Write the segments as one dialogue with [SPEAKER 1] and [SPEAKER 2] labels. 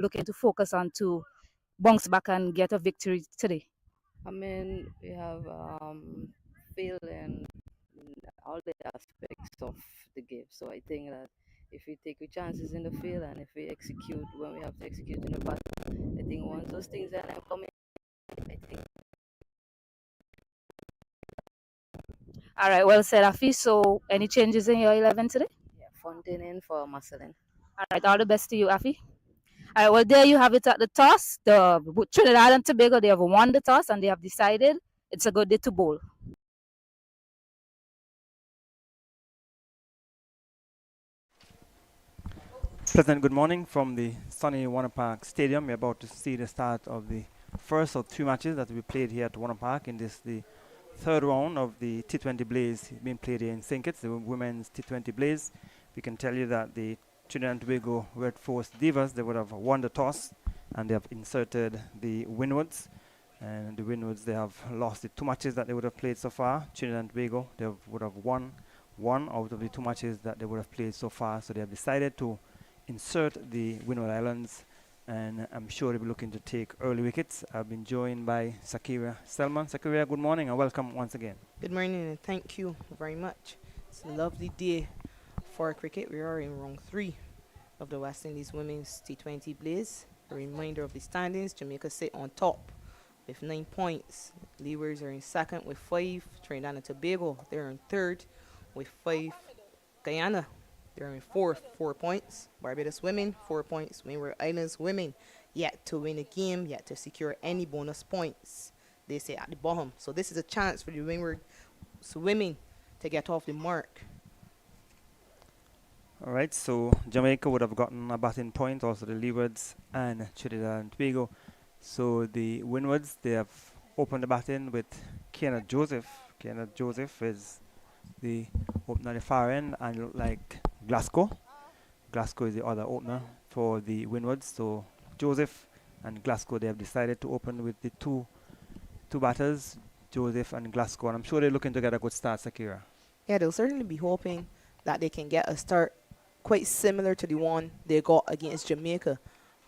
[SPEAKER 1] looking to focus on to bounce back and get a victory today?
[SPEAKER 2] I mean, we have failed in all the aspects of the game. So I think that if we take our chances in the field and if we execute when we have to execute in the bat, I think once those things are coming, I think
[SPEAKER 1] All right, well said, Afi. So, any changes in your 11 today?
[SPEAKER 2] yeah, Fontaine in for Marcelin.
[SPEAKER 1] All right, all the best to you, Afi. All right, well, there you have it at the toss. The Trinidad and Tobago, they have won the toss and they have decided it's a good day to bowl.
[SPEAKER 3] Pleasant good morning from the sunny Warner Park Stadium. We're about to see the start of the first of two matches that will be played here at Warner Park in this the third round of the T20 Blaze being played here in St. Kitts, the women's T20 Blaze. We can tell you that the Trinidad and Tobago Red Force Divas, they would have won the toss and they have inserted the Windwards. And the Windwards, they have lost the two matches that they would have played so far. Trinidad and Tobago, would have won one out of the two matches that they would have played so far. So they have decided to insert the Windward Islands, and I'm sure they'll be looking to take early wickets. I've been joined by Sakira Selman. Sakira, good morning and welcome once again.
[SPEAKER 4] Good morning and thank you very much. It's a lovely day for cricket. We are in round 3 of the West Indies Women's T20 Blaze. A reminder of the standings: Jamaica sit on top with 9 points. Leewards are in second with 5. Trinidad and Tobago, they're in third with 5. Guyana, they're in fourth, 4 points. Barbados women, 4 points. Windward Islands women, yet to win a game, yet to secure any bonus points. They say at the bottom. So this is a chance for the Windward women to get off the mark.
[SPEAKER 3] All right, so Jamaica would have gotten a batting point, also the Leewards and Trinidad and Tobago. So the Windwards, they have opened the batting with Kenneth Joseph. Kenneth Joseph is the opener at the far end, and look like Glasgow. Glasgow is the other opener for the Windwards. So Joseph and Glasgow, they have decided to open with the two batters, Joseph and Glasgow. And I'm sure they're looking to get a good start, Sakira.
[SPEAKER 4] Yeah, they'll certainly be hoping that they can get a start quite similar to the one they got against Jamaica,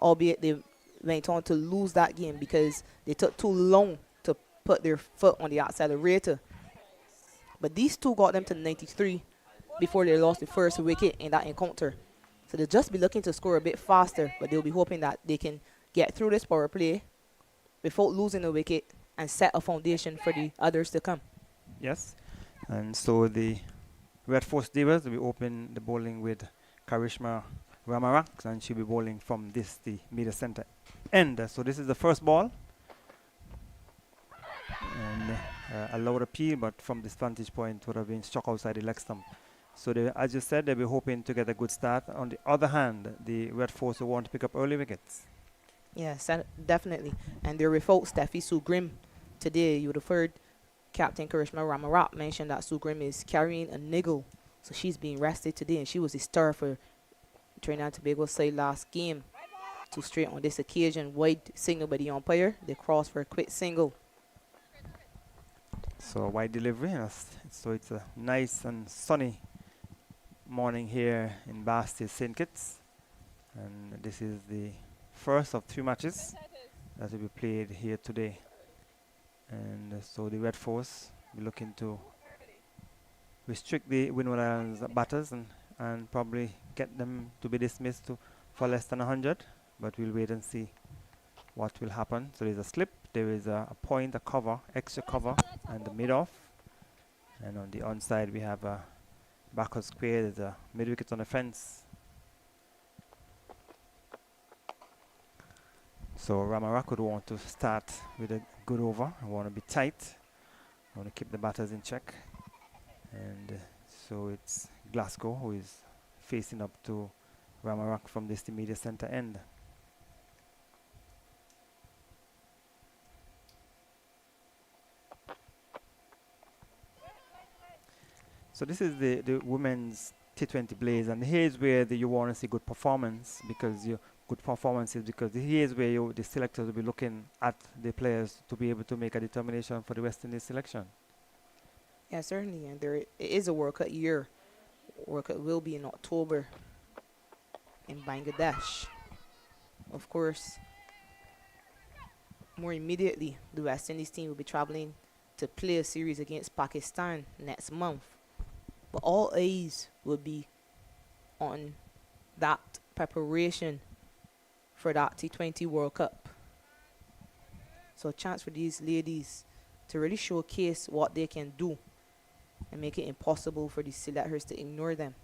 [SPEAKER 4] albeit they went on to lose that game because they took too long to put their foot on the outside of Rata. But these two got them to 93 before they lost the first wicket in that encounter. So they'll just be looking to score a bit faster, but they'll be hoping that they can get through this power play without losing a wicket and set a foundation for the others to come.
[SPEAKER 3] Yes. And so the Red Force Divas will open the bowling with Karishma Ramarak, and she'll be bowling from the media center end. So this is the first ball. And a loud appeal, but from this vantage point would have been struck outside the leg stump. So they, as you said, they'll be hoping to get a good start. On the other hand, the Red Force will want to pick up early wickets.
[SPEAKER 4] Yes, definitely. And they're without Steffi Sue Grimm today. You would have heard Captain Karishma Ramarat mention that Sue Grimm is carrying a niggle. So she's being rested today, and she was the star for Trinidad and Tobago's side last game. 2 straight on this occasion. Wide signal by the umpire. They cross for a quick single.
[SPEAKER 3] So wide delivery. So it's a nice and sunny morning here in Basti, St. Kitts. And this is the first of 3 matches that will be played here today. And so the Red Force will be looking to restrict the Windward Islands batters and probably get them to be dismissed for less than 100. But we'll wait and see what will happen. So there's a slip, there is a point, a cover, extra cover, and the mid-off. And on the onside we have a backward square, there's a mid-wicket on the fence. So Ramarak would want to start with a good over. I want to be tight. I want to keep the batters in check. And so it's Glasgow who is facing up to Ramarak from this media center end. So this is the women's T20 Blaze, and here's where you want to see good performance, because here's where the selectors will be looking at the players to be able to make a determination for the West Indies selection.
[SPEAKER 4] Yeah, certainly. And it is a World Cup year. World Cup will be in October in Bangladesh. Of course, more immediately, the West Indies team will be traveling to play a series against Pakistan next month. But all eyes will be on that preparation for that T20 World Cup. So a chance for these ladies to really showcase what they can do and make it impossible for the selectors to ignore them.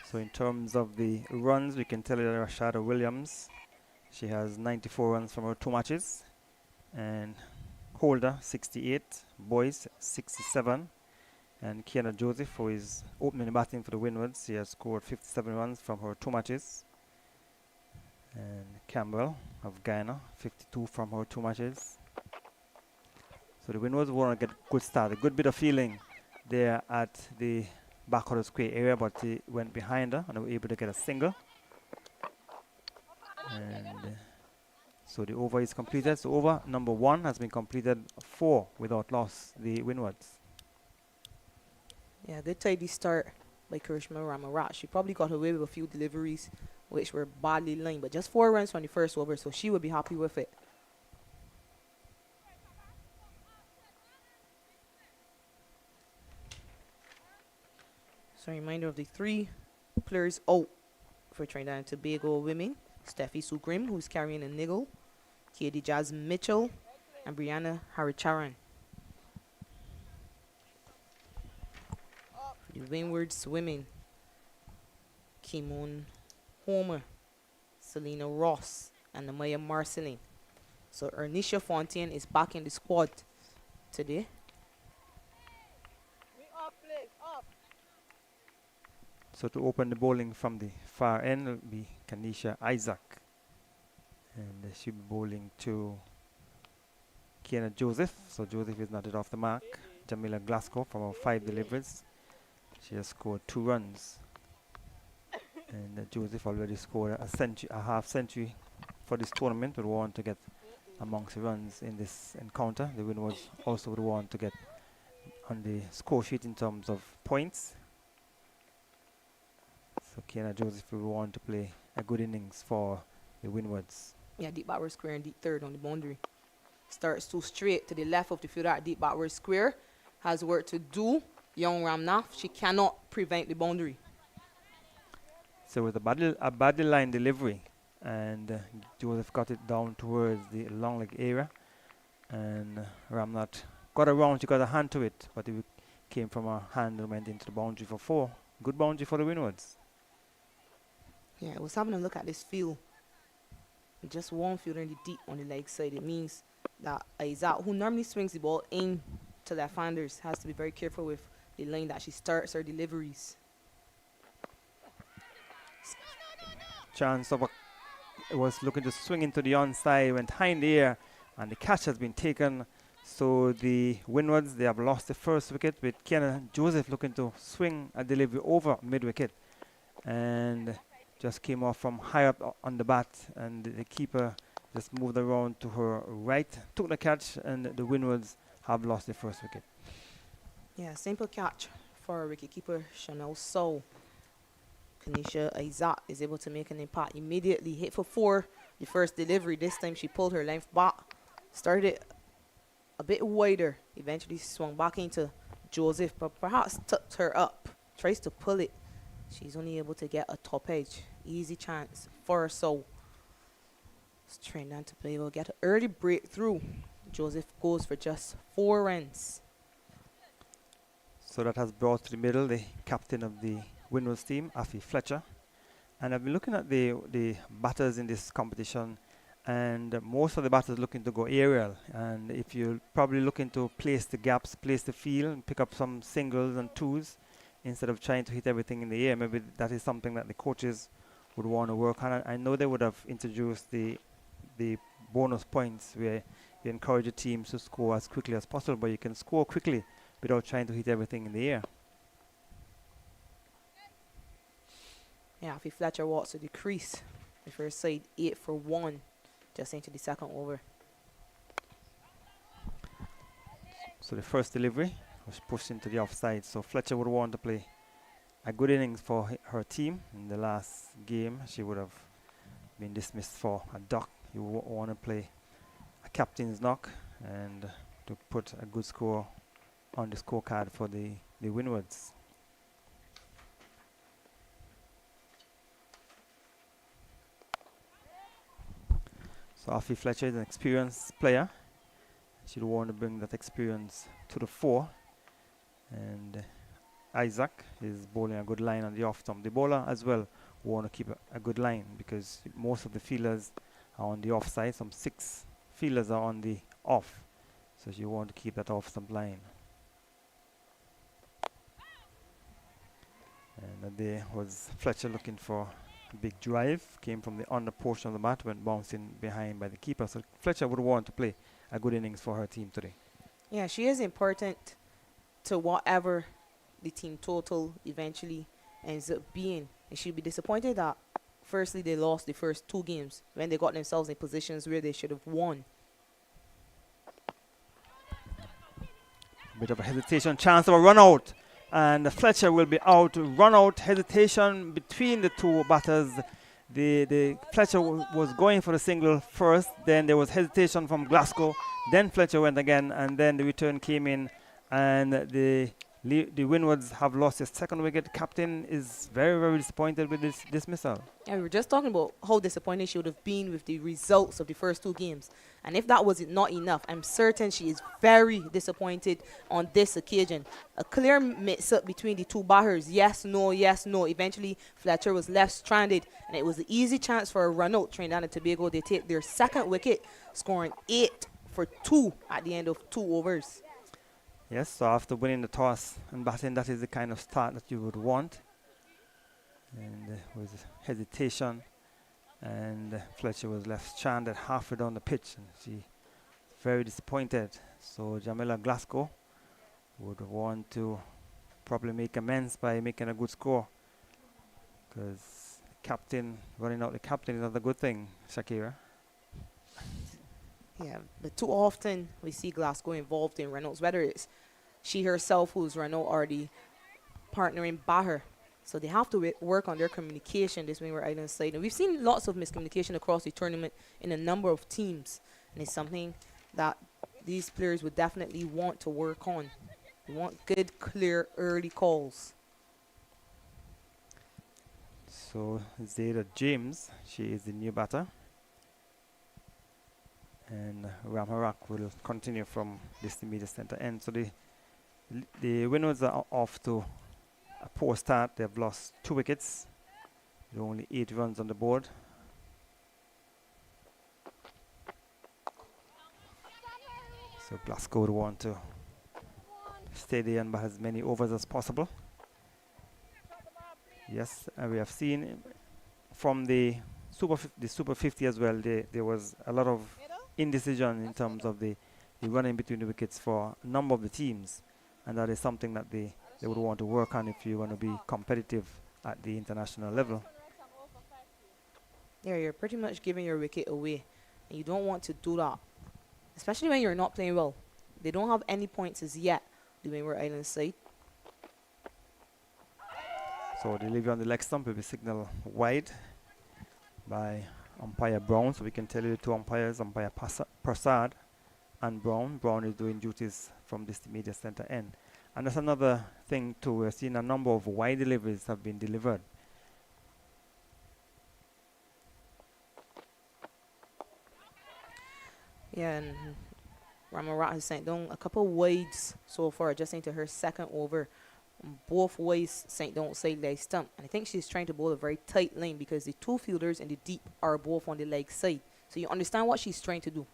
[SPEAKER 3] So in terms of the runs, we can tell you that Rashada Williams, she has 94 runs from her 2 matches, and Holder 68, Boyce 67, and Kiana Joseph, who is opening batting for the Windwards, she has scored 57 runs from her 2 matches. And Campbell of Guyana, 52 from her 2 matches. So the Windwards want to get a good start, a good bit of feeling there at the back of the square area, but they went behind her and they were able to get a single. And so the over is completed. So over number 1 has been completed 4 without loss, the Windwards.
[SPEAKER 4] Yeah, good tidy start by Karishma Ramarat. She probably got away with a few deliveries which were badly lined, but just 4 runs from the first over, so she would be happy with it. So a reminder of the 3 players out for Trinidad and Tobago women. Steffi Sugrim, who's carrying a niggle. Katie Jazz Mitchell and Brianna Haricharan. For the Windwards women, Kimon Homer, Selena Ross, and Amaya Marceline. So Ernisha Fontaine is back in the squad today.
[SPEAKER 3] So to open the bowling from the far end will be Kanisha Isaac. And she'll be bowling to Kiana Joseph. So Joseph is knotted off the mark. Jamila Glasgow from her 5 deliveries. She has scored 2 runs. And Joseph already scored a half century for this tournament. Would want to get amongst the runs in this encounter. The winner was also would want to get on the score sheet in terms of points. So Kiana Joseph will want to play a good innings for the Windwards.
[SPEAKER 4] Yeah, deep backward square and deep third on the boundary. Starts too straight to the left of the field at deep backward square. Has work to do. Young Ramnath, she cannot prevent the boundary.
[SPEAKER 3] So with a badly line delivery, and Joseph got it down towards the long leg area, and Ramnath got around, she got a hand to it, but it came from her hand and went into the boundary for 4. Good boundary for the Windwards.
[SPEAKER 4] Yeah, I was having a look at this field. Just one fielder in the deep on the leg side. It means that Isaac, who normally swings the ball in to left-handers, has to be very careful with the line that she starts her deliveries.
[SPEAKER 3] Chance of was looking to swing into the onside, went high in the air, and the catch has been taken. So the Windwards, they have lost the first wicket, with Kiana Joseph looking to swing a delivery over mid-wicket, and just came off from high up on the bat, and the keeper just moved around to her right, took the catch, and the Windwards have lost the first wicket.
[SPEAKER 4] Yeah, simple catch for wicketkeeper Chanel Sow. Kanisha Isaac is able to make an impact immediately. Hit for 4 the first delivery. This time she pulled her length back. Started a bit wider. Eventually swung back into Joseph, but perhaps tucked her up. Tries to pull it. She's only able to get a top edge. Easy chance for her. So Trinidad and Tobago get an early breakthrough. Joseph goes for just 4 runs.
[SPEAKER 3] So that has brought to the middle the captain of the Windwards team, Afi Fletcher. And I've been looking at the batters in this competition, and most of the batters looking to go aerial. And if you're probably looking to place the gaps, place the field, and pick up some singles and twos, instead of trying to hit everything in the air, maybe that is something that the coaches would want to work on. I know they would have introduced the bonus points where you encourage the teams to score as quickly as possible, but you can score quickly without trying to hit everything in the air.
[SPEAKER 4] Yeah, Afi Fletcher walks to the crease. The first side 8 for 1, just into the second over.
[SPEAKER 3] So the first delivery was pushed into the offside, so Fletcher would want to play a good innings for her team. In the last game, she would have been dismissed for a duck. You want to play a captain's knock and to put a good score on the scorecard for the Windwards. So Afi Fletcher is an experienced player. She'd want to bring that experience to the fore. And Isaac is bowling a good line on the off stump. The bowler as well want to keep a good line because most of the fielders are on the off side. Some 6 fielders are on the off. So you want to keep that off stump line. And there was Fletcher looking for a big drive. Came from the under portion of the bat, went bouncing behind by the keeper. So Fletcher would want to play a good innings for her team today.
[SPEAKER 4] Yeah, she is important to whatever the team total eventually ends up being. And she'll be disappointed that firstly they lost the first 2 games when they got themselves in positions where they should have won.
[SPEAKER 3] Bit of a hesitation, chance of a run out. And Fletcher will be out. Run out, hesitation between the 2 batters. The Fletcher was going for the single first. Then there was hesitation from Glasgow. Then Fletcher went again, and then the return came in, and the Windwards have lost their second wicket. Captain is very, very disappointed with this dismissal.
[SPEAKER 4] And we were just talking about how disappointed she would have been with the results of the first 2 games. And if that was not enough, I'm certain she is very disappointed on this occasion. A clear mix-up between the 2 batters. Yes, no, yes, no. Eventually, Fletcher was left stranded, and it was an easy chance for a run-out. Trinidad and Tobago, they take their second wicket, scoring 8 for 2 at the end of 2 overs.
[SPEAKER 3] Yes, so after winning the toss and batting, that is the kind of start that you would want. And there was hesitation, and Fletcher was left stranded halfway down the pitch, and she very disappointed. So Jamila Glasgow would want to probably make amends by making a good score, because captain running out the captain is not a good thing, Shakira.
[SPEAKER 4] Yeah, but too often we see Glasgow involved in run-outs, whether it's she herself who's run-out or the partnering batter. So they have to work on their communication this Windward Island side. And we've seen lots of miscommunication across the tournament in a number of teams. And it's something that these players would definitely want to work on. They want good, clear, early calls.
[SPEAKER 3] So Zayda James, she is the new batter. And Ramharak will continue from this immediate center end. So the Windwards are off to a poor start. They've lost 2 wickets. There are only 8 runs on the board. So Glasgow would want to stay there and bat as many overs as possible. Yes, and we have seen from the Super 50 as well, there was a lot of indecision in terms of the running between the wickets for a number of the teams, and that is something that they would want to work on if you want to be competitive at the international level.
[SPEAKER 4] Yeah, you're pretty much giving your wicket away, and you don't want to do that, especially when you're not playing well. They don't have any points as yet, the Windward Island side.
[SPEAKER 3] So the delivery on the leg stump will be signaled wide by umpire Brown. So we can tell you the 2 umpires, umpire Prasad and Brown. Brown is doing duties from this immediate center end. And that's another thing too. We're seeing a number of wide deliveries have been delivered.
[SPEAKER 4] Yeah, and Ramarat has sent down a couple wides so far, just into her second over. Both ways sent down side leg stump. And I think she's trying to bowl a very tight line because the 2 fielders in the deep are both on the leg side. So you understand what she's trying to do.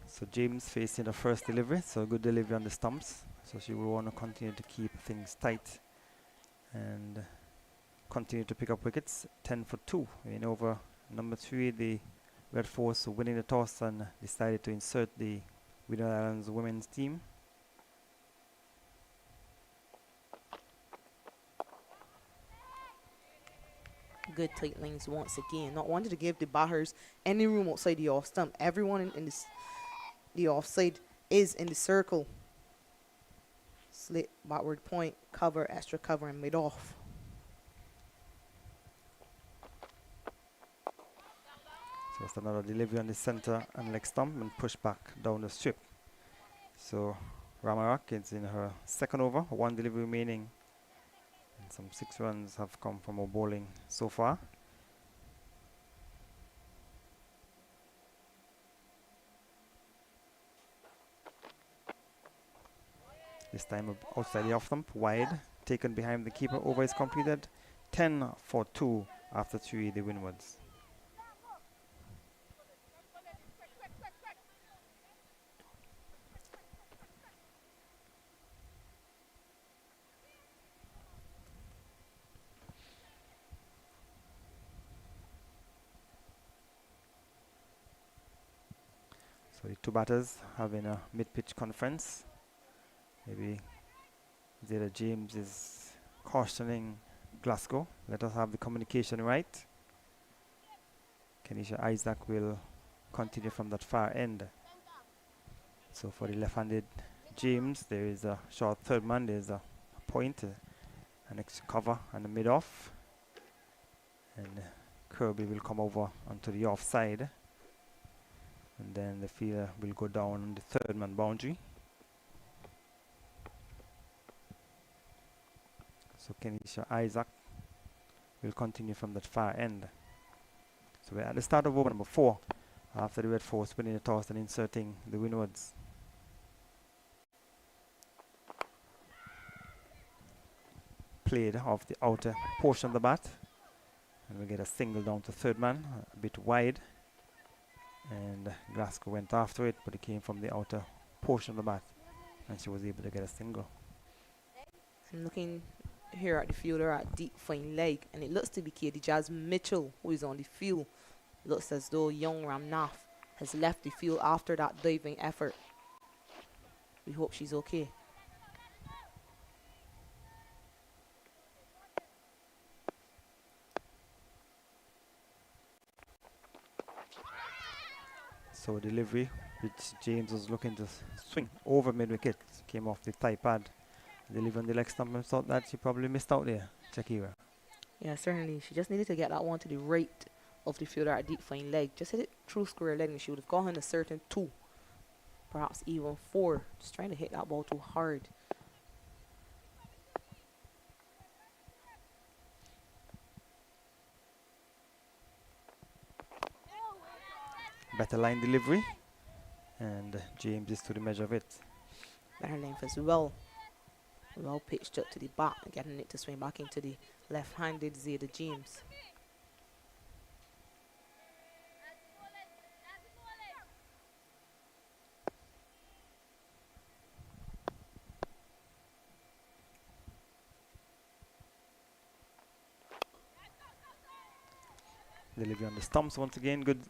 [SPEAKER 3] So James facing the first delivery. So good delivery on the stumps. So she will want to continue to keep things tight and continue to pick up wickets. 10 for 2 in over. Number 3, the Red Force winning the toss and decided to insert the Windward Islands women's team.
[SPEAKER 4] Good tight lines once again. Not wanting to give the batters any room outside the off stump. Everyone in the offside is in the circle. Slit, backward point, cover, extra cover, and mid off.
[SPEAKER 3] So it's another delivery on the center and leg stump and push back down the strip. So Ramarak is in her second over, one delivery remaining. And some 6 runs have come from her bowling so far. This time outside the off stump, wide, taken behind the keeper, over is completed. 10 for 2 after 3 the Windwards. So the 2 batters having a mid-pitch conference. Maybe Zeta James is cautioning Glasgow. Let us have the communication right. Kenisha Isaac will continue from that far end. So for the left-handed James, there is a short third man. There's a point, an extra cover and a mid-off. And Kirby will come over onto the offside. And then the fielder will go down on the third man boundary. So Kenisha Isaac will continue from that far end. So we're at the start of over number 4 after the Red Force winning the toss and inserting the Windwards. Played off the outer portion of the bat. And we get a single down to third man, a bit wide. And Glasgow went after it, but it came from the outer portion of the bat. And she was able to get a single.
[SPEAKER 4] I'm looking here at the fielder at deep fine leg, and it looks to be Katie Jazz Mitchell who is on the field. Looks as though young Ramnath has left the field after that diving effort. We hope she's okay.
[SPEAKER 3] So delivery, which James was looking to swing over mid-wicket, came off the thigh pad. Delivery on the leg stump, and thought that she probably missed out there, Shakira.
[SPEAKER 4] Yeah, certainly. She just needed to get that one to the right of the fielder at deep fine leg. Just hit it through square leg and she would have gotten a certain 2, perhaps even 4. Just trying to hit that ball too hard.
[SPEAKER 3] Better line delivery, and James is to the measure of it.
[SPEAKER 4] Better length as well. Well pitched up to the back, getting it to swing back into the left-handed Zeta James.
[SPEAKER 3] Delivery on the stumps once again. Good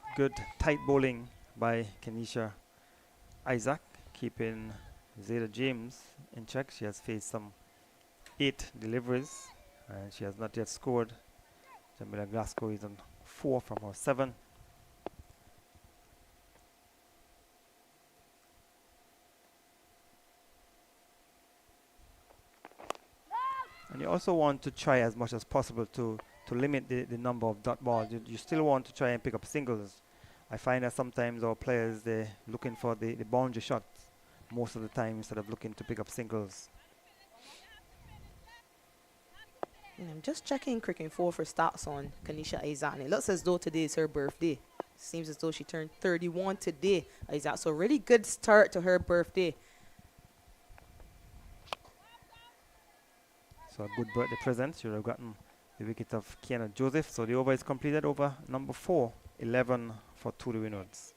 [SPEAKER 3] tight bowling by Kenisha Isaac, keeping Zeta James in check. She has faced some 8 deliveries and she has not yet scored. Jamila Glasgow is on 4 from her 7. And you also want to try as much as possible to limit the number of dot balls. You still want to try and pick up singles. I find that sometimes our players, they're looking for the boundary shots most of the time instead of looking to pick up singles.
[SPEAKER 4] And I'm just checking Cricket 4 for stats on Kenisha Isaac, and it looks as though today is her birthday. Seems as though she turned 31 today, Isaac. So really good start to her birthday.
[SPEAKER 3] So a good birthday present. She would have gotten the wicket of Kiana Joseph. So the over is completed. Over number 4, 11 for 2 the Windwards.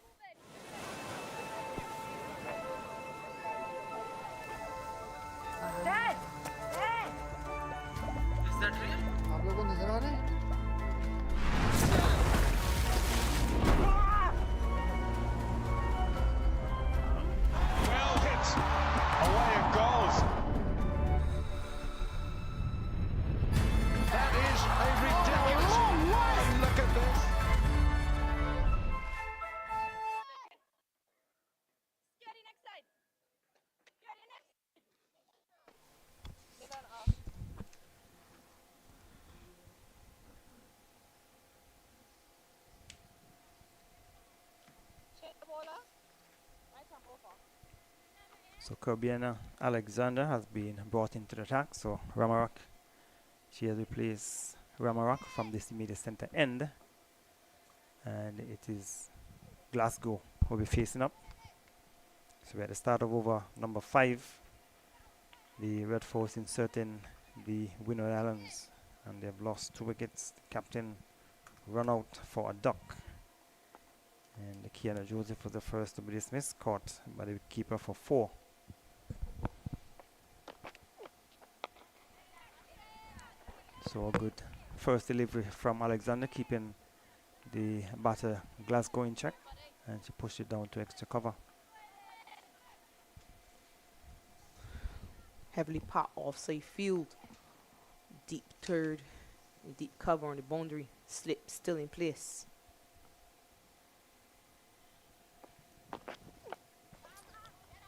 [SPEAKER 3] So Caribbean Alexander has been brought into the attack. So Ramarock, she has replaced Ramarock from this immediate center end. And it is Glasgow who will be facing up. So we're at the start of over number 5. The Red Force inserting the Windward Islands, and they've lost 2 wickets. The captain run out for a duck, and the Kiana Joseph was the first to be dismissed, caught by the keeper for 4. So a good first delivery from Alexander, keeping the batter Glasgow in check, and she pushed it down to extra cover.
[SPEAKER 4] Heavily packed offside field. Deep third. Deep cover on the boundary. Slip still in place.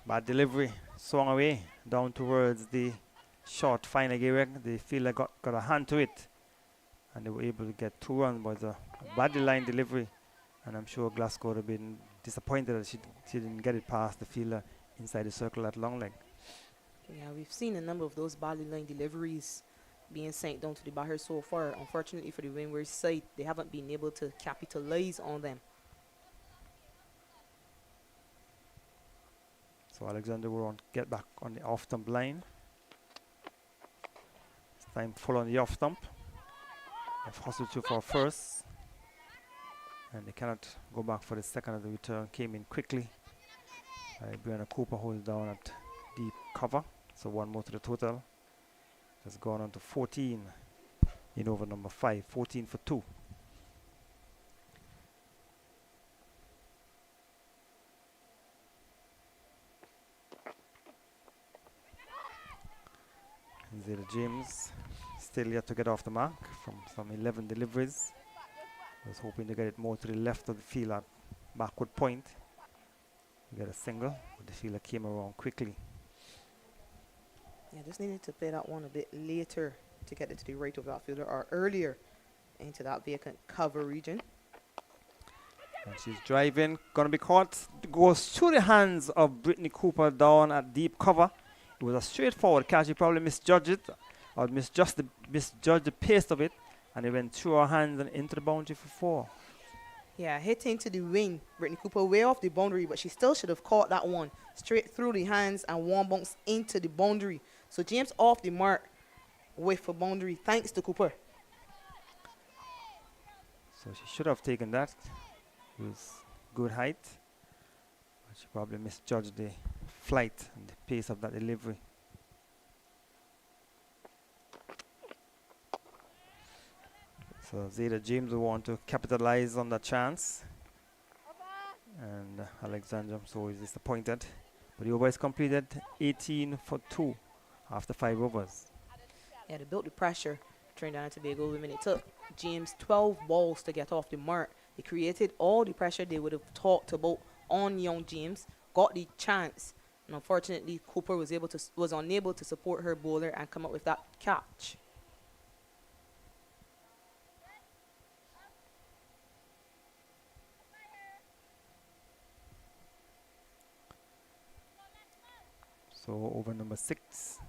[SPEAKER 3] Bad delivery, swung away down towards the short final area. The fielder got a hand to it, and they were able to get 2 runs. But a badly lined delivery, and I'm sure Glasgow would have been disappointed that she didn't get it past the fielder inside the circle at long leg.
[SPEAKER 4] Yeah, we've seen a number of those badly lined deliveries being sent down to the batter so far. Unfortunately for the Windward side, they haven't been able to capitalize on them.
[SPEAKER 3] So Alexander will get back on the off stump line. This time full on the off stump. They've hustled to for first, and they cannot go back for the second as the return came in quickly. Brianna Cooper holds down at deep cover. So 1 more to the total. Has gone on to 14 in over number 5. 14 for 2. Zeta James still yet to get off the mark from some 11 deliveries. Was hoping to get it more to the left of the field at backward point. Get a single, but the fielder came around quickly.
[SPEAKER 4] Yeah, just needed to play that one a bit later to get it to the right of that fielder, or earlier into that vacant cover region.
[SPEAKER 3] And she's driving, gonna be caught. Goes through the hands of Brittany Cooper down at deep cover. It was a straightforward catch. She probably misjudged it, or misjudged the pace of it, and it went through her hands and into the boundary for 4.
[SPEAKER 4] Yeah, hit into the wing. Brittany Cooper way off the boundary, but she still should have caught that one straight through the hands and one bounce into the boundary. So James off the mark with a boundary thanks to Cooper.
[SPEAKER 3] So she should have taken that. It was good height, but she probably misjudged the flight and the pace of that delivery. So Zeta James will want to capitalize on that chance, and Alexander so is disappointed. But the over is completed 18 for 2 after 5 overs.
[SPEAKER 4] Yeah, they built the pressure. Trinidad and Tobago women. It took James 12 balls to get off the mark. They created all the pressure they would have talked about on young James. Got the chance, and unfortunately Cooper was unable to support her bowler and come up with that catch.
[SPEAKER 3] So over number 6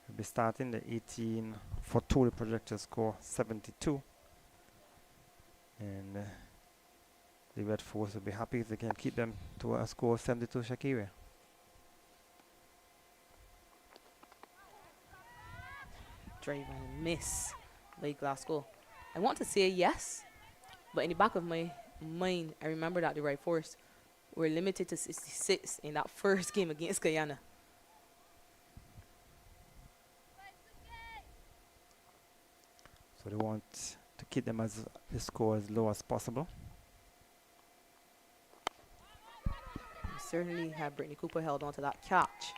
[SPEAKER 3] will be starting the 18 for 2. The projected score 72, and the Red Force will be happy if they can keep them to a score of 72. Shakira.
[SPEAKER 4] Drive and miss by Glasgow. I want to say yes, but in the back of my mind, I remember that the Red Force were limited to 66 in that first game against Guyana.
[SPEAKER 3] So they want to keep them as the score as low as possible.
[SPEAKER 4] Certainly, had Brittany Cooper held on to that catch,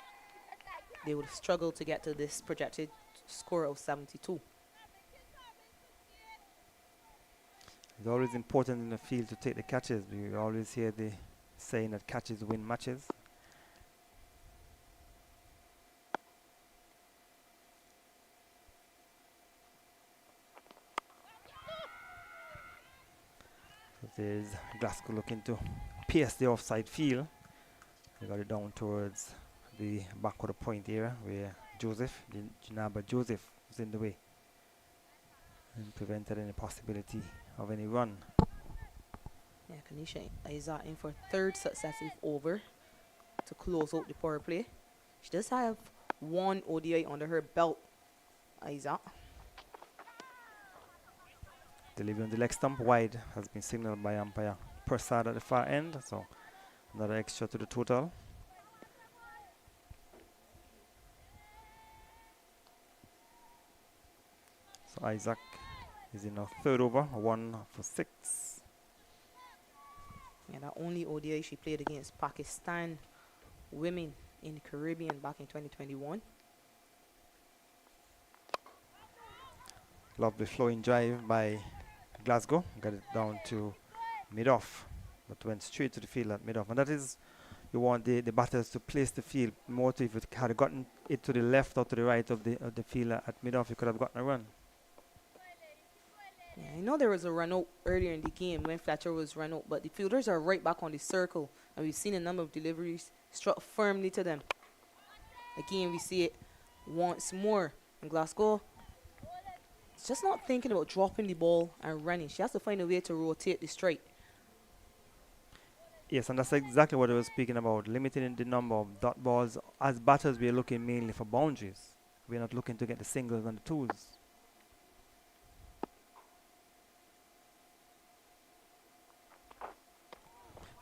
[SPEAKER 4] they would have struggled to get to this projected score of 72.
[SPEAKER 3] It's always important in the field to take the catches. We always hear the saying that catches win matches. So there's Glasgow looking to pierce the offside field. They got it down towards the back of the point area where Janaba Joseph was in the way and prevented any possibility of any run.
[SPEAKER 4] Yeah, Kanisha is in for third successive over to close out the power play. She does have one ODI under her belt, Isaac.
[SPEAKER 3] Delivery on the leg stump wide has been signaled by umpire Persad at the far end, so another extra to the total. So Isaac is in a third over, 1 for 6.
[SPEAKER 4] Yeah, that only ODI she played against Pakistan women in the Caribbean back in 2021.
[SPEAKER 3] Lovely flowing drive by Glasgow, got it down to mid-off, but went straight to the field at mid-off. And that is, you want the batters to place the field more to, if it had gotten it to the left or to the right of the field at mid-off, you could have gotten a run.
[SPEAKER 4] Yeah, I know there was a run out earlier in the game when Fletcher was run out, but the fielders are right back on the circle, and we've seen a number of deliveries struck firmly to them. Again, we see it once more in Glasgow. It's just not thinking about dropping the ball and running. She has to find a way to rotate the strike.
[SPEAKER 3] Yes, and that's exactly what I was speaking about, limiting the number of dot balls. As batters, we are looking mainly for boundaries. We're not looking to get the singles and the twos.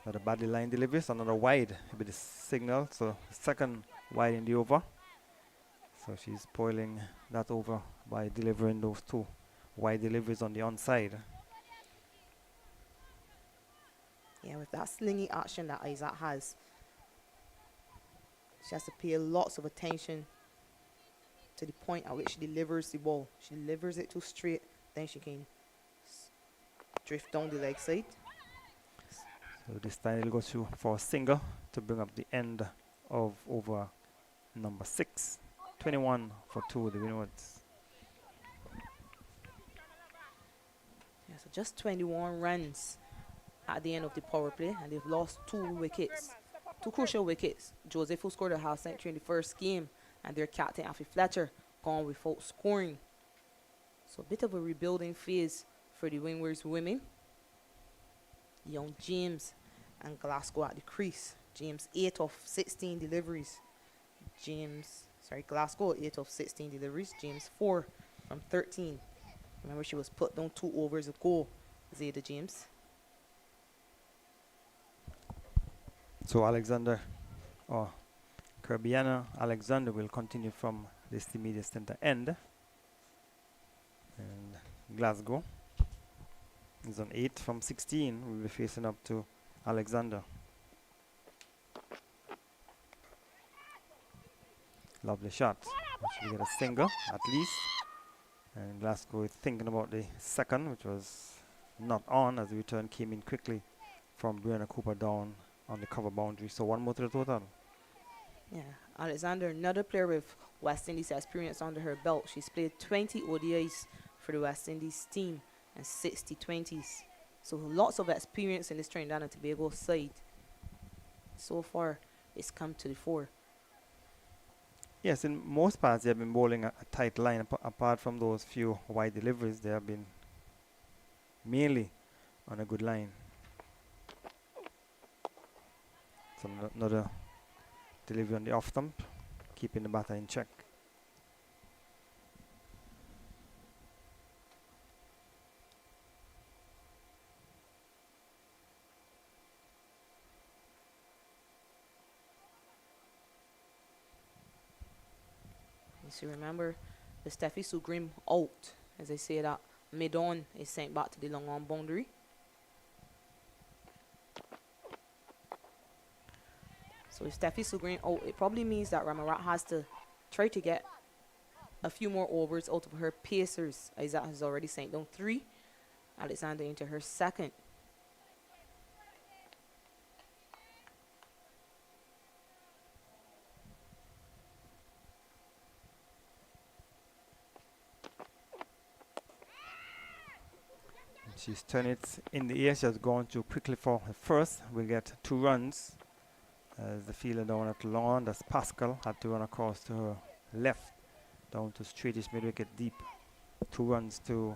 [SPEAKER 3] Another badly line delivery, so another wide with the signal. So second wide in the over. So she's spoiling that over by delivering those two wide deliveries on the onside.
[SPEAKER 4] Yeah, with that slingy action that Isaac has, she has to pay lots of attention to the point at which she delivers the ball. She delivers it too straight, then she can drift down the leg side.
[SPEAKER 3] So this time it'll go through for a single to bring up the end of over number 6. 21 for 2, the Windwards.
[SPEAKER 4] Yeah, so just 21 runs at the end of the power play, and they've lost 2 wickets, 2 crucial wickets. Joseph, who scored a half century in the first game, and their captain, Afi Fletcher, gone without scoring. So a bit of a rebuilding phase for the Windwards women. Young James and Glasgow at the crease. James 8 of 16 deliveries. Glasgow 8 of 16 deliveries. James 4 from 13. Remember, she was put down 2 overs ago, Zayda James.
[SPEAKER 3] So Alexander, or Kirbyana Alexander, will continue from this immediate center end. And Glasgow is on 8 from 16. We'll be facing up to Alexander. Lovely shot. Actually get a single at least. And Glasgow is thinking about the second, which was not on as the return came in quickly from Brianna Cooper down on the cover boundary. So 1 more to the total.
[SPEAKER 4] Yeah, Alexander, another player with West Indies experience under her belt. She's played 20 ODIs for the West Indies team and 60 T20s. So lots of experience in this Trinidad and Tobago side. So far, it's come to the fore.
[SPEAKER 3] Yes, in most parts they have been bowling a tight line. Apart from those few wide deliveries, they have been mainly on a good line. So another delivery on the off stump, keeping the batter in check.
[SPEAKER 4] So remember, the Steffi Sugrim out, as I say that mid-on is sent back to the long on boundary. So if Steffi Sugrim out, it probably means that Ramarat has to try to get a few more overs out of her pacers. Isaac has already sent down 3. Alexander into her second.
[SPEAKER 3] She's turned it in the air. She has gone too quickly for her first. We'll get 2 runs As the fielder down at long, that's Pascal, had to run across to her left, down to straightish mid-wicket deep. 2 runs to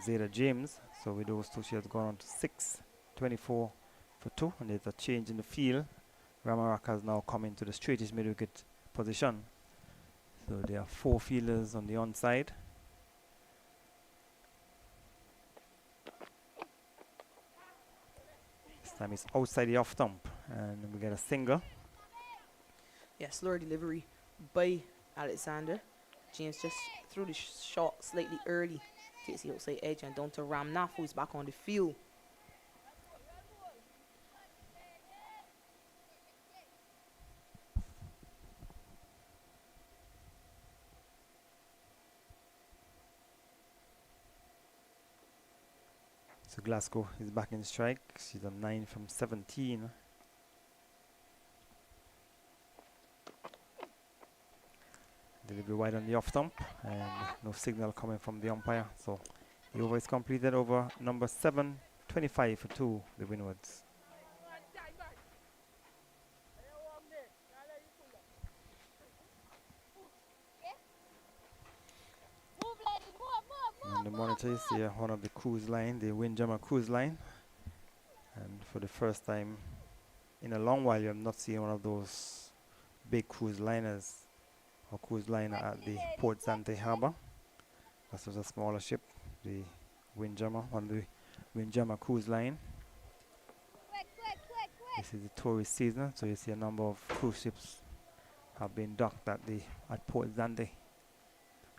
[SPEAKER 3] Zeta James. So with those two, she has gone on to 6, 24 for 2. And there's a change in the field. Ramarak has now come into the straightish mid-wicket position. So there are 4 fielders on the onside. This time it's outside the off stump, and we get a single.
[SPEAKER 4] Yeah, slower delivery by Alexander. James just threw the shot slightly early. Takes the outside edge and down to Ramnath, who's back on the field.
[SPEAKER 3] So Glasgow is back in strike. She's on 9 from 17. Delivery wide on the off stump, and no signal coming from the umpire. So the over is completed over number 7, 25 for 2, the Windwards. And the monitor is here, one of the cruise line, the Windjammer cruise line. And for the first time in a long while, you have not seen one of those big cruise liners or cruise liner at the Port Zante Harbour. This was a smaller ship, the Windjammer, on the Windjammer cruise line. This is the tourist season, so you see a number of cruise ships have been docked at Port Zante.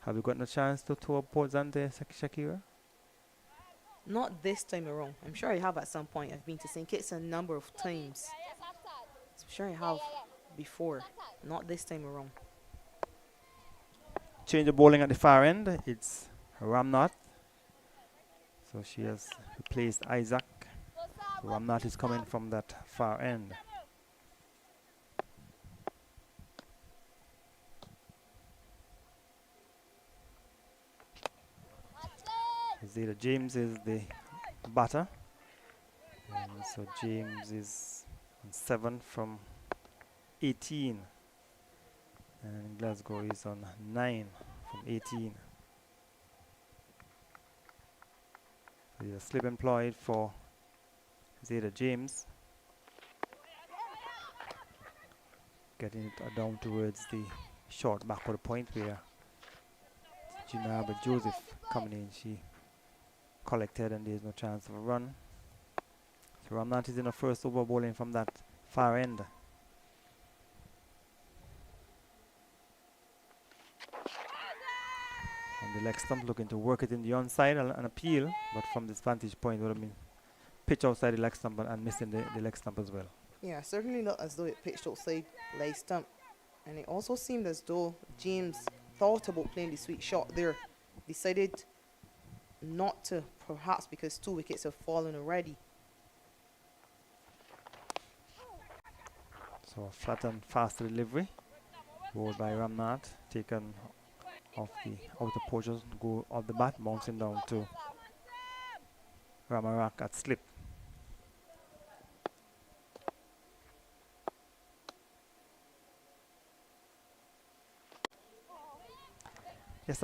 [SPEAKER 3] Have you gotten a chance to tour Port Zante, Shakira?
[SPEAKER 4] Not this time around. I'm sure I have at some point. I've been to St. Kitts a number of times. I'm sure I have before. Not this time around.
[SPEAKER 3] Change of bowling at the far end. It's Ramnath. So she has replaced Isaac. So Ramnath is coming from that far end. Zeta James is the batter. And so James is on 7 from 18. And Glasgow is on 9 from 18. So there's a slip employed for Zeta James. Getting it down towards the short back of the point where Junaba Joseph coming in. She collected and there's no chance of a run. So Ramnath is in the first over bowling from that far end. On the leg stump, looking to work it in the onside and appeal, but from this vantage point would have been pitch outside the leg stump and missing the leg stump as well.
[SPEAKER 4] Yeah, certainly not as though it pitched outside leg stump. And it also seemed as though James thought about playing the sweet shot there. Decided not to, perhaps because 2 wickets have fallen already.
[SPEAKER 3] So a flat and fast delivery. Bowled by Ramnath, taken off the outer porches, go off the bat, bouncing down to Ramarak at slip. Yes,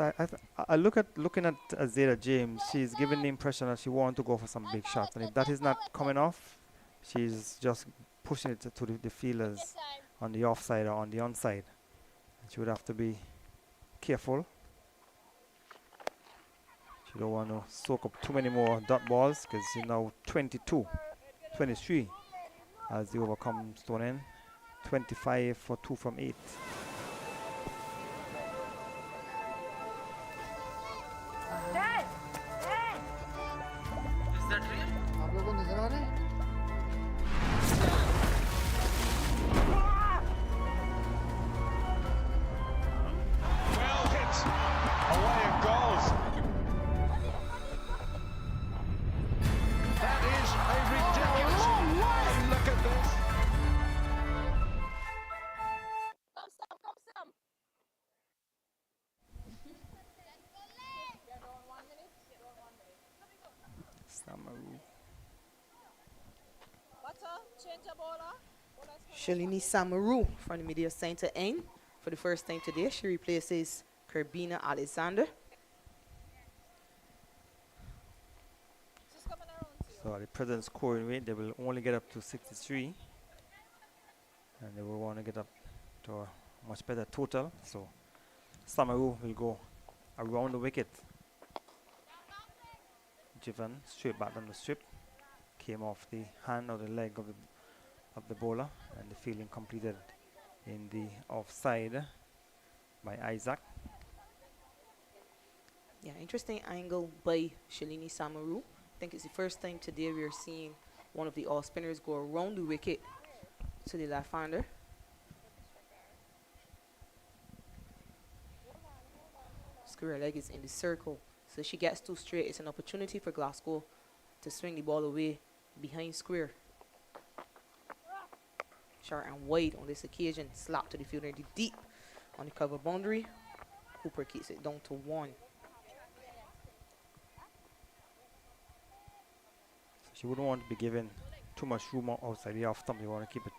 [SPEAKER 3] looking at Zeta James, she's given the impression that she wants to go for some big shots, and if that is not coming off, she's just pushing it to the fielders on the offside or on the onside. And she would have to be careful. She don't want to soak up too many more dot balls because she's now 23 as the over comes to an end. 25 for 2 from 8. Samaroo.
[SPEAKER 5] Change the bowler.
[SPEAKER 4] Shalini Samaroo from the media center end. For the first time today, she replaces Kerbina Alexander.
[SPEAKER 3] So at the present scoring rate, they will only get up to 63. And they will want to get up to a much better total. So Samaroo will go around the wicket. Driven straight back on the strip. Came off the hand or the leg of the bowler, and the fielding completed in the offside by Isaac.
[SPEAKER 4] Yeah, interesting angle by Shalini Samaroo. I think it's the first time today we are seeing one of the off spinners go around the wicket to the left-hander. Square leg is in the circle, so she gets too straight. It's an opportunity for Glasgow to swing the ball away behind square. Short and wide on this occasion. Slap to the fielder deep on the cover boundary. Hooper keeps it down to 1.
[SPEAKER 3] So she wouldn't want to be given too much room outside the off stump. You want to keep it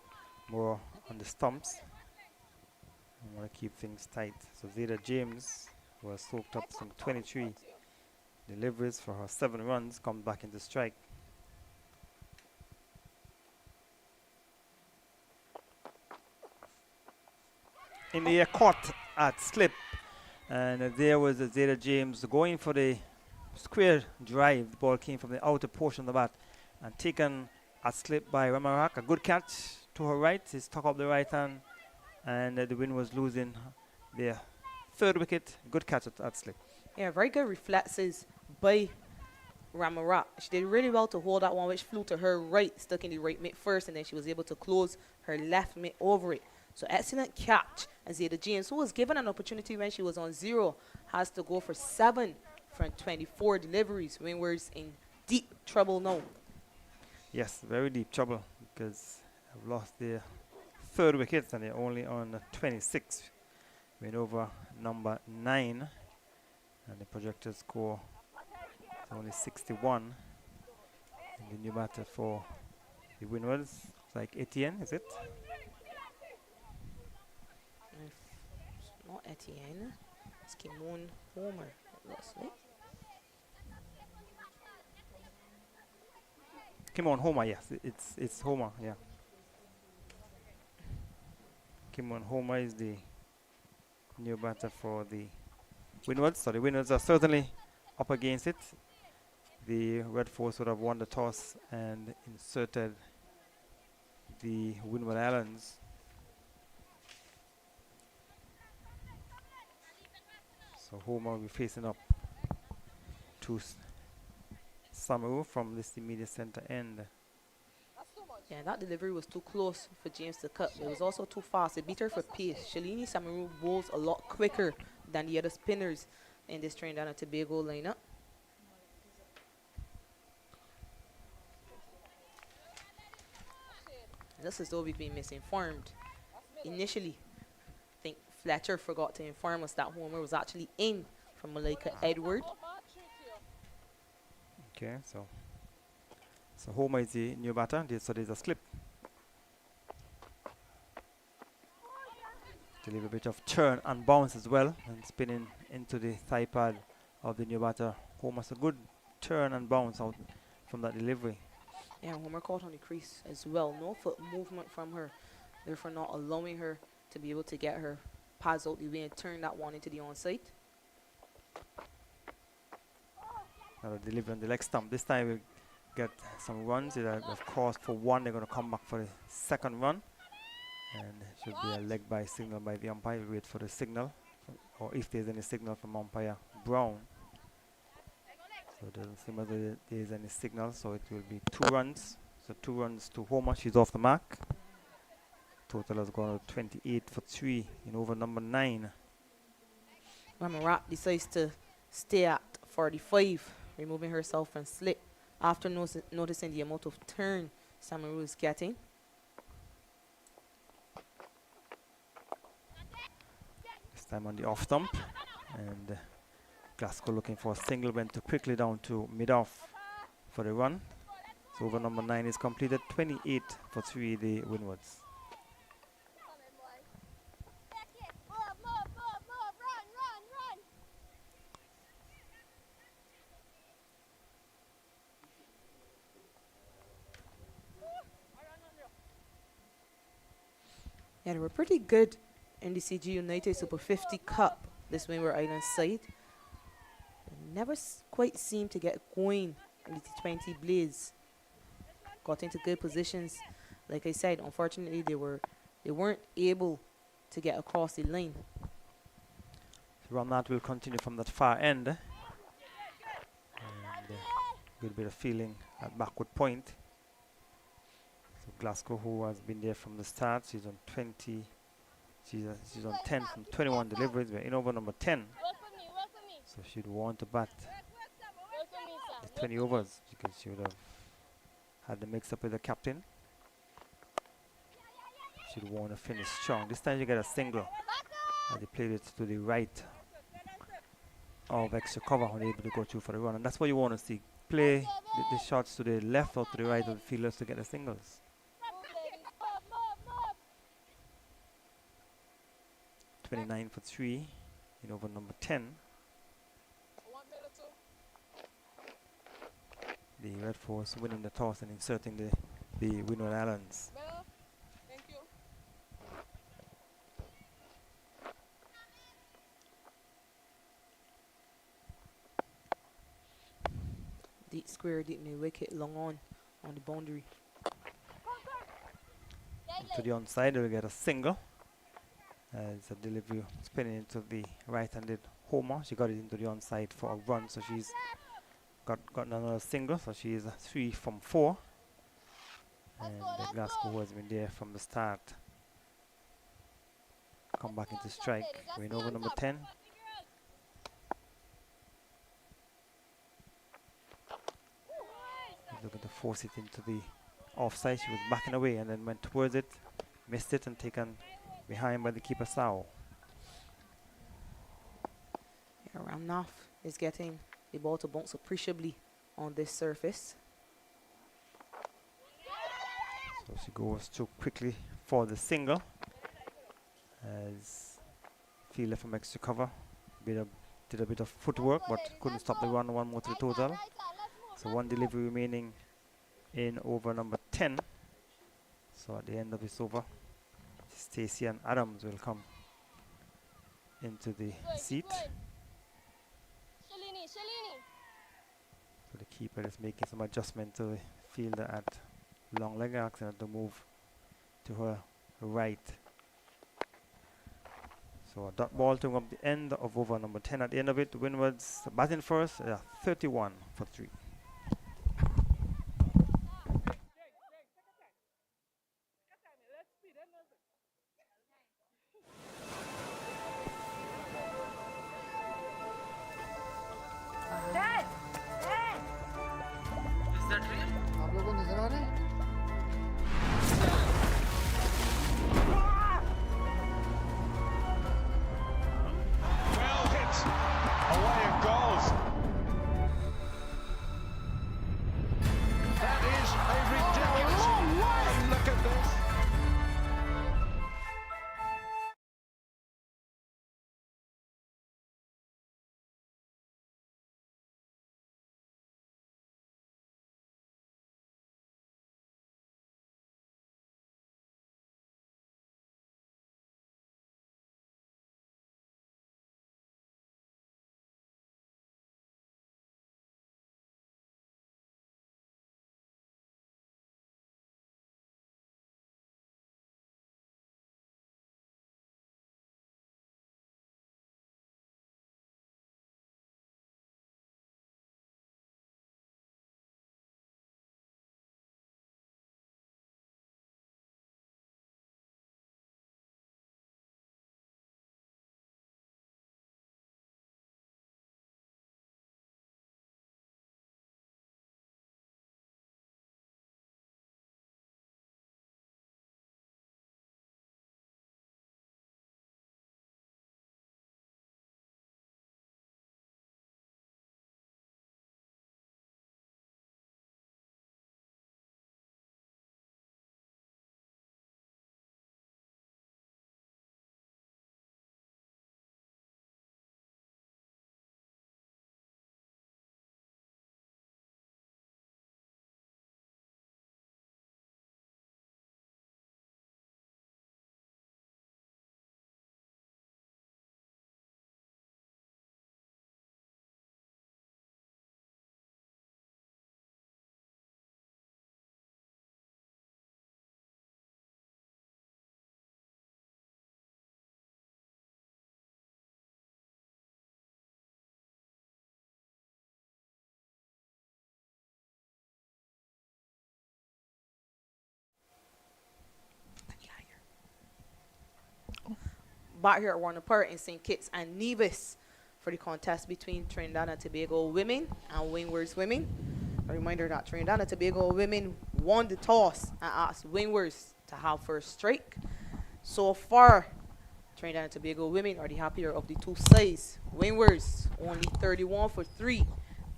[SPEAKER 3] more on the stumps. You want to keep things tight. So Zeta James was soaked up some 23 deliveries for her 7 runs, comes back into strike. In the caught at slip, and there was Zeta James going for the square drive. The ball came from the outer portion of the bat and taken at slip by Ramarak. A good catch to her right. He stuck up the right hand, and the wind was losing their 3rd wicket. Good catch at slip.
[SPEAKER 4] Yeah, very good reflexes by Ramarak. She did really well to hold that one, which flew to her right, stuck in the right mitt first, and then she was able to close her left mitt over it. So excellent catch. And Zeta James, who was given an opportunity when she was on 0, has to go for 7 from 24 deliveries. Windward's in deep trouble now.
[SPEAKER 3] Yes, very deep trouble, because I've lost their 3rd wicket and they're only on 26. Went over number 9, and the projected score is only 61. And the new batter for the Windwards, it's like Etienne, is it?
[SPEAKER 4] It's not Etienne. It's Kimon Homer. It looks like.
[SPEAKER 3] Kimon Homer, yes, it's Homer, yeah. Kimon Homer is the new batter for the Windwards. So the Windwards are certainly up against it. The Red Force would have won the toss and inserted the Windward Islands. So Homer will be facing up to Samaroo from this immediate center end.
[SPEAKER 4] Yeah, that delivery was too close for James to cut. It was also too fast. It beat her for pace. Shalini Samaroo bowls a lot quicker than the other spinners in this Trinidad and Tobago lineup. Just as though we've been misinformed. Initially, I think Fletcher forgot to inform us that Homer was actually in from Malika Edward.
[SPEAKER 3] Okay, so Homer is the new batter. So there's a slip. To leave a bit of turn and bounce as well, and spinning into the thigh pad of the new batter. Homer's a good turn and bounce out from that delivery.
[SPEAKER 4] Yeah, Homer caught on the crease as well. No foot movement from her, therefore not allowing her to be able to get her pads out the way and turn that one into the onside.
[SPEAKER 3] Now the delivery on the leg stump. This time we'll get some runs. Of course, for 1, they're going to come back for the 2nd run. And should be a leg by signal by the umpire. We'll wait for the signal, or if there's any signal from umpire Brown. So it doesn't seem as though there's any signal, so it will be 2 runs. So 2 runs to Homer. She's off the mark. Total has gone to 28 for 3 in over number 9.
[SPEAKER 4] Ramarak decides to stay at 45, removing herself from slip after noticing the amount of turn Samaroo is getting.
[SPEAKER 3] This time on the off stump, and Glasgow looking for a single, went too quickly down to mid-off for the run. So over number 9 is completed, 28 for 3 the Windwards.
[SPEAKER 4] Yeah, they were pretty good in the CG United Super 50 Cup, this Windward Island side. They never quite seemed to get going in the T20 Blaze. Got into good positions. Like I said, unfortunately, they weren't able to get across the line.
[SPEAKER 3] Ramnat will continue from that far end. And a little bit of feeling at backward point. So Glasgow, who has been there from the start, she's on 20. She's on 10 from 21 deliveries. We're in over number 10. So she'd want to bat the 20 overs because she would have had the mix up with the captain. She'd want to finish strong. This time you get a single. And they played it to the right of extra cover, unable to go through for the run. And that's what you want to see. Play the shots to the left or to the right of the fielders to get the singles. 29 for 3 in over number 10. The Red Force winning the toss and inserting the Windward Islands.
[SPEAKER 4] Deep square, deep mid wicket, long on the boundary.
[SPEAKER 3] To the onside, they'll get a single. As a delivery spinning into the right-handed homer. She got it into the onside for a run, so she's got another single, so she is 3 from 4. And Glasgow, who has been there from the start, come back into strike. We're in over number 10. He's looking to force it into the offside. She was backing away and then went towards it, missed it, and taken behind by the keeper Sao.
[SPEAKER 4] Yeah, Ramnath is getting the ball to bounce appreciably on this surface.
[SPEAKER 3] So she goes too quickly for the single. As fielder from extra cover did a bit of footwork but couldn't stop the run. One more to the total. So one delivery remaining in over number 10. So at the end of this over, Stacey and Adams will come into the seat. So the keeper is making some adjustment to the fielder at long leg, asking her to move to her right. So a dot ball to up the end of over number 10. At the end of it, Windward's batting first, 31 for 3.
[SPEAKER 4] back here at Warner Park in St. Kitts and Nevis for the contest between Trinidad and Tobago women and Windward's women. A reminder that Trinidad and Tobago women won the toss and asked Windward's to have first strike. So far, Trinidad and Tobago women are the happier of the two sides. Windward's only 31 for 3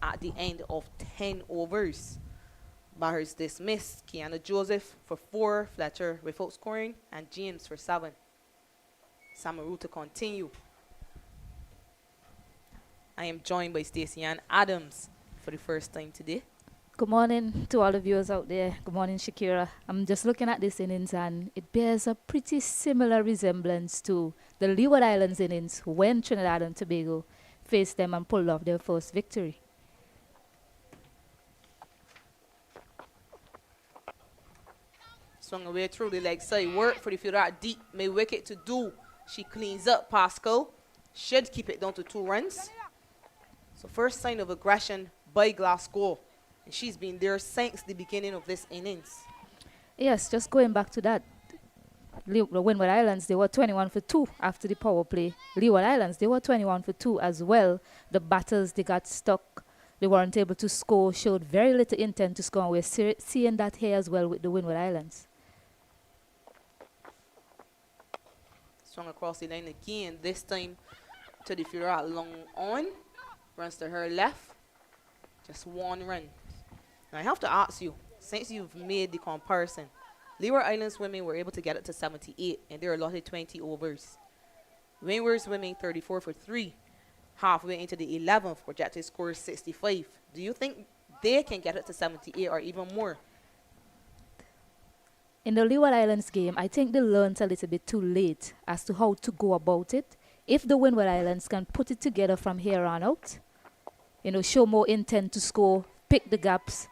[SPEAKER 4] at the end of 10 overs. Batters dismissed Kiana Joseph for 4, Fletcher without scoring, and James for 7. Samaroo to continue. I am joined by Stacey Ann Adams for the first time today.
[SPEAKER 1] Good morning to all the viewers out there. Good morning, Shakira. I'm just looking at this innings and it bears a pretty similar resemblance to the Leeward Islands innings when Trinidad and Tobago faced them and pulled off their first victory.
[SPEAKER 4] Swung away through the leg side. Work for the fielder at deep. May wicket to do. She cleans up Pascal. Should keep it down to 2 runs. So first sign of aggression by Glasgow. And she's been there since the beginning of this innings.
[SPEAKER 1] Yes, just going back to that. The Windward Islands, they were 21 for 2 after the power play. Leeward Islands, they were 21 for 2 as well. The batters, they got stuck. They weren't able to score, showed very little intent to score. And we're seeing that here as well with the Windward Islands.
[SPEAKER 4] Swung across the line again, this time to the fielder at long on. Runs to her left. Just 1 run. Now I have to ask you, since you've made the comparison, Leeward Islands women were able to get it to 78 and they're allotted 20 overs. Windward's women 34 for 3. Halfway into the 11th, projected score 65. Do you think they can get it to 78 or even more?
[SPEAKER 1] In the Leeward Islands game, I think they learned a little bit too late as to how to go about it. If the Windward Islands can put it together from here on out, you know, show more intent to score, pick the gaps,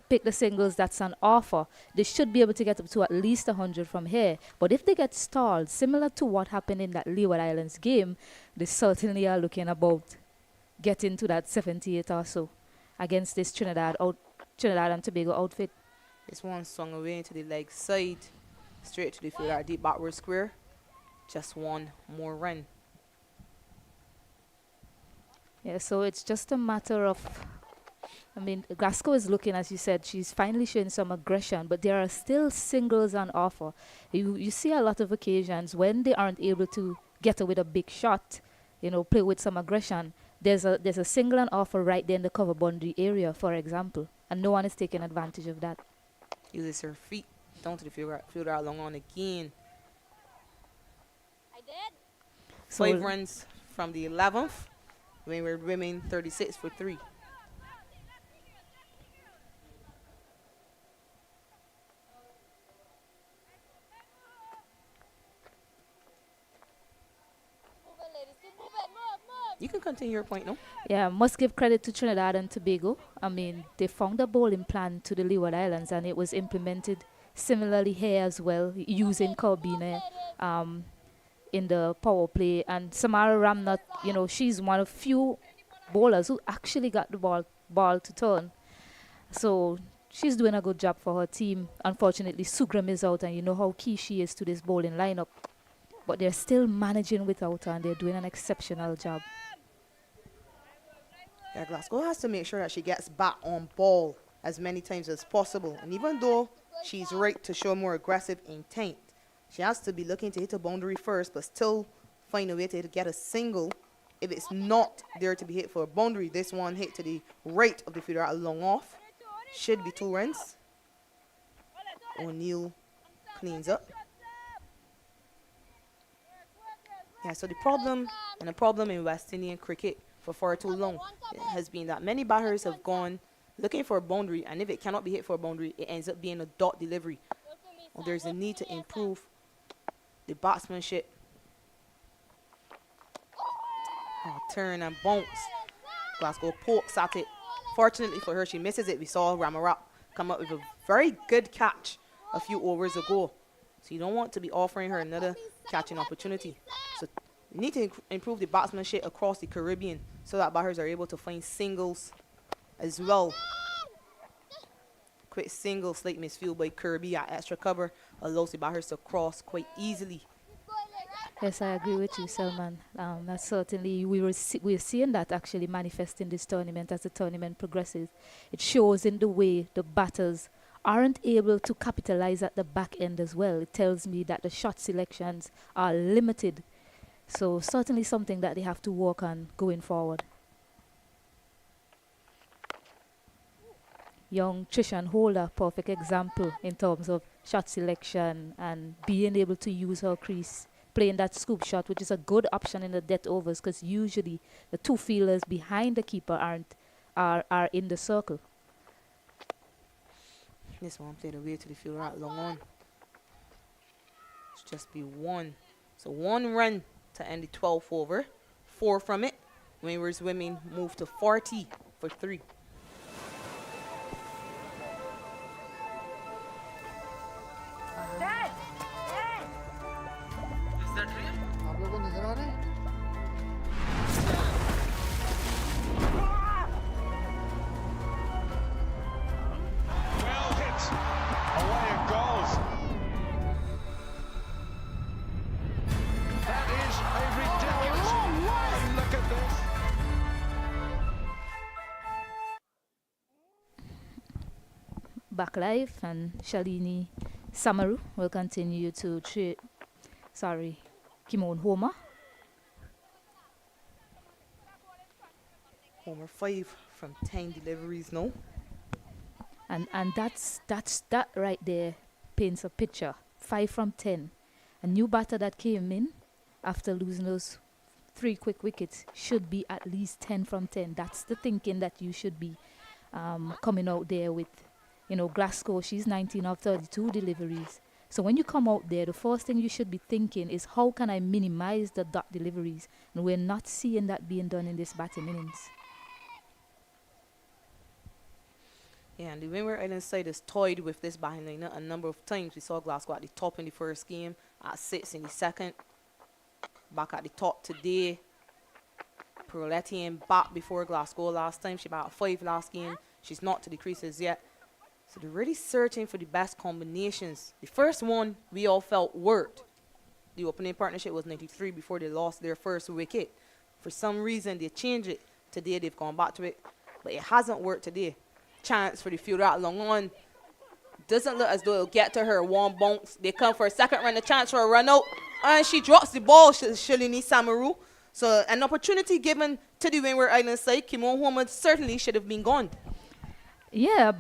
[SPEAKER 1] pick the singles that's on offer, they should be able to get up to at least 100 from here. But if they get stalled, similar to what happened in that Leeward Islands game, they certainly are looking about getting to that 78 or so against this Trinidad and Tobago outfit.
[SPEAKER 4] This one swung away into the leg side, straight to the fielder, deep backward square. Just 1 more run.
[SPEAKER 1] Yeah, so it's just a matter of, I mean, Glasgow is looking, as you said, she's finally showing some aggression, but there are still singles on offer. You see a lot of occasions when they aren't able to get away with a big shot, you know, play with some aggression. There's a single on offer right there in the cover boundary area, for example, and no one is taking advantage of that.
[SPEAKER 4] Uses her feet down to the fielder along on again.
[SPEAKER 1] So
[SPEAKER 4] 5 runs from the 11th. Windward women 36 for 3. You can continue your point, no?
[SPEAKER 1] yeah, must give credit to Trinidad and Tobago. I mean, they found a bowling plan to the Leeward Islands and it was implemented similarly here as well, using Corbina in the power play. And Samaroo Ramnath, you know, she's one of few bowlers who actually got the ball to turn. So she's doing a good job for her team. Unfortunately, Sugram is out and you know how key she is to this bowling lineup. But they're still managing without her and they're doing an exceptional job.
[SPEAKER 4] Yeah, Glasgow has to make sure that she gets back on ball as many times as possible. And even though she's right to show more aggressive intent, she has to be looking to hit a boundary first, but still find a way to get a single. If it's not there to be hit for a boundary, this one hit to the right of the fielder at a long off. Should be 2 runs. O'Neill cleans up. Yeah, so the problem in West Indian cricket for far too long has been that many batters have gone looking for a boundary, and if it cannot be hit for a boundary, it ends up being a dot delivery. Well, there's a need to improve the batsmanship. Oh, turn and bounce. Glasgow pokes at it. Fortunately for her, she misses it. We saw Ramarap come up with a very good catch a few overs ago. So you don't want to be offering her another catching opportunity. So you need to improve the batsmanship across the Caribbean so that batters are able to find singles as well. Quick single, slight misfield by Kirby at extra cover allows the batters to cross quite easily.
[SPEAKER 1] Yes, I agree with you, Selman. That's certainly we're seeing that actually manifest in this tournament as the tournament progresses. It shows in the way the batters aren't able to capitalize at the back end as well. It tells me that the shot selections are limited. So certainly something that they have to work on going forward. Young Trishan Holder, perfect example in terms of shot selection and being able to use her crease, playing that scoop shot, which is a good option in the death overs because usually the two fielders behind the keeper are in the circle.
[SPEAKER 4] This one played away to the field right long on. It's just be one. So 1 run to end the 12th over. 4 from it. Windward's women move to 40 for 3.
[SPEAKER 5] Well hit. Away it goes. That is a ridiculous. And look at this.
[SPEAKER 1] Back live and Shalini Samaroo will continue to Kimon Homer.
[SPEAKER 4] Homer 5 from 10 deliveries now.
[SPEAKER 1] And that right there paints a picture. 5 from 10. A new batter that came in after losing those 3 quick wickets should be at least 10 from 10. That's the thinking that you should be coming out there with. You know, Glasgow, she's 19 of 32 deliveries. So when you come out there, the first thing you should be thinking is how can I minimize the dot deliveries? And we're not seeing that being done in this batting innings.
[SPEAKER 4] Yeah, and the Windward Island side has toyed with this batting lineup a number of times. We saw Glasgow at the top in the first game, at 6 in the second. Back at the top today. Perletti back before Glasgow last time. She batted 5 last game. She's not to the creases yet. So they're really searching for the best combinations. The first one we all felt worked. The opening partnership was 93 before they lost their first wicket. For some reason, they changed it. Today, they've gone back to it. But it hasn't worked today. Chance for the field out long on. Doesn't look as though it'll get to her. 1 bounce. They come for a second run, a chance for a run out. And she drops the ball, Shalini Samaroo. So an opportunity given to the Windward Island side. Kimon Homer certainly should have been gone.
[SPEAKER 1] Yeah,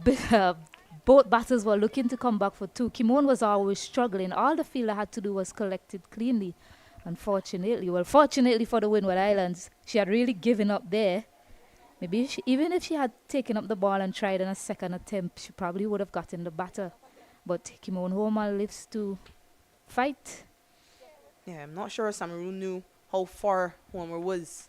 [SPEAKER 1] both batters were looking to come back for 2. Kimon was always struggling. All the fielder had to do was collect it cleanly. Unfortunately, fortunately for the Windward Islands, she had really given up there. Maybe even if she had taken up the ball and tried in a second attempt, she probably would have gotten the batter. But Kimon Homer lives to fight.
[SPEAKER 4] Yeah, I'm not sure Samaroo knew how far Homer was.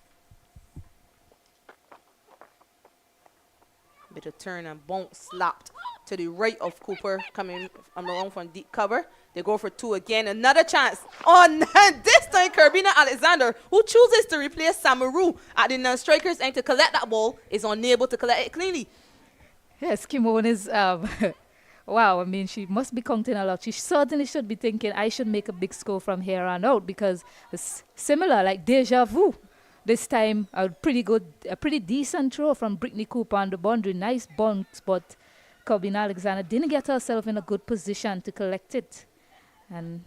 [SPEAKER 4] Bit of turn and bounce slapped to the right of Cooper coming around from deep cover. They go for 2 again. Another chance. On this time, Kerbina Alexander, who chooses to replace Samaroo at the non-strikers and to collect that ball, is unable to collect it cleanly.
[SPEAKER 1] Yes, Kimon is, wow, I mean, she must be counting a lot. She certainly should be thinking, I should make a big score from here on out because it's similar, like deja vu. This time, a pretty decent throw from Brittany Cooper on the boundary. Nice bounce, but Kerbina Alexander didn't get herself in a good position to collect it. And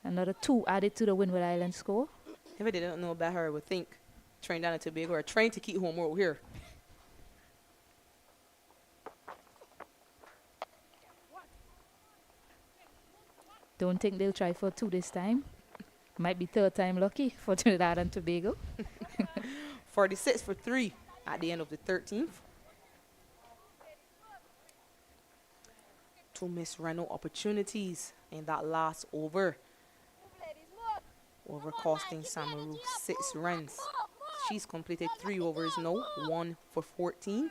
[SPEAKER 1] another 2 added to the Windward Island score.
[SPEAKER 4] If they didn't know about her, I would think Trinidad and Tobago are trying to keep home out here.
[SPEAKER 1] Don't think they'll try for 2 this time. Might be 3rd time lucky for Trinidad and Tobago.
[SPEAKER 4] 46 for 3 at the end of the 13th. 2 missed run-out opportunities in that last over. Over costing Samaroo 6 runs. She's completed 3 overs now, 1 for 14.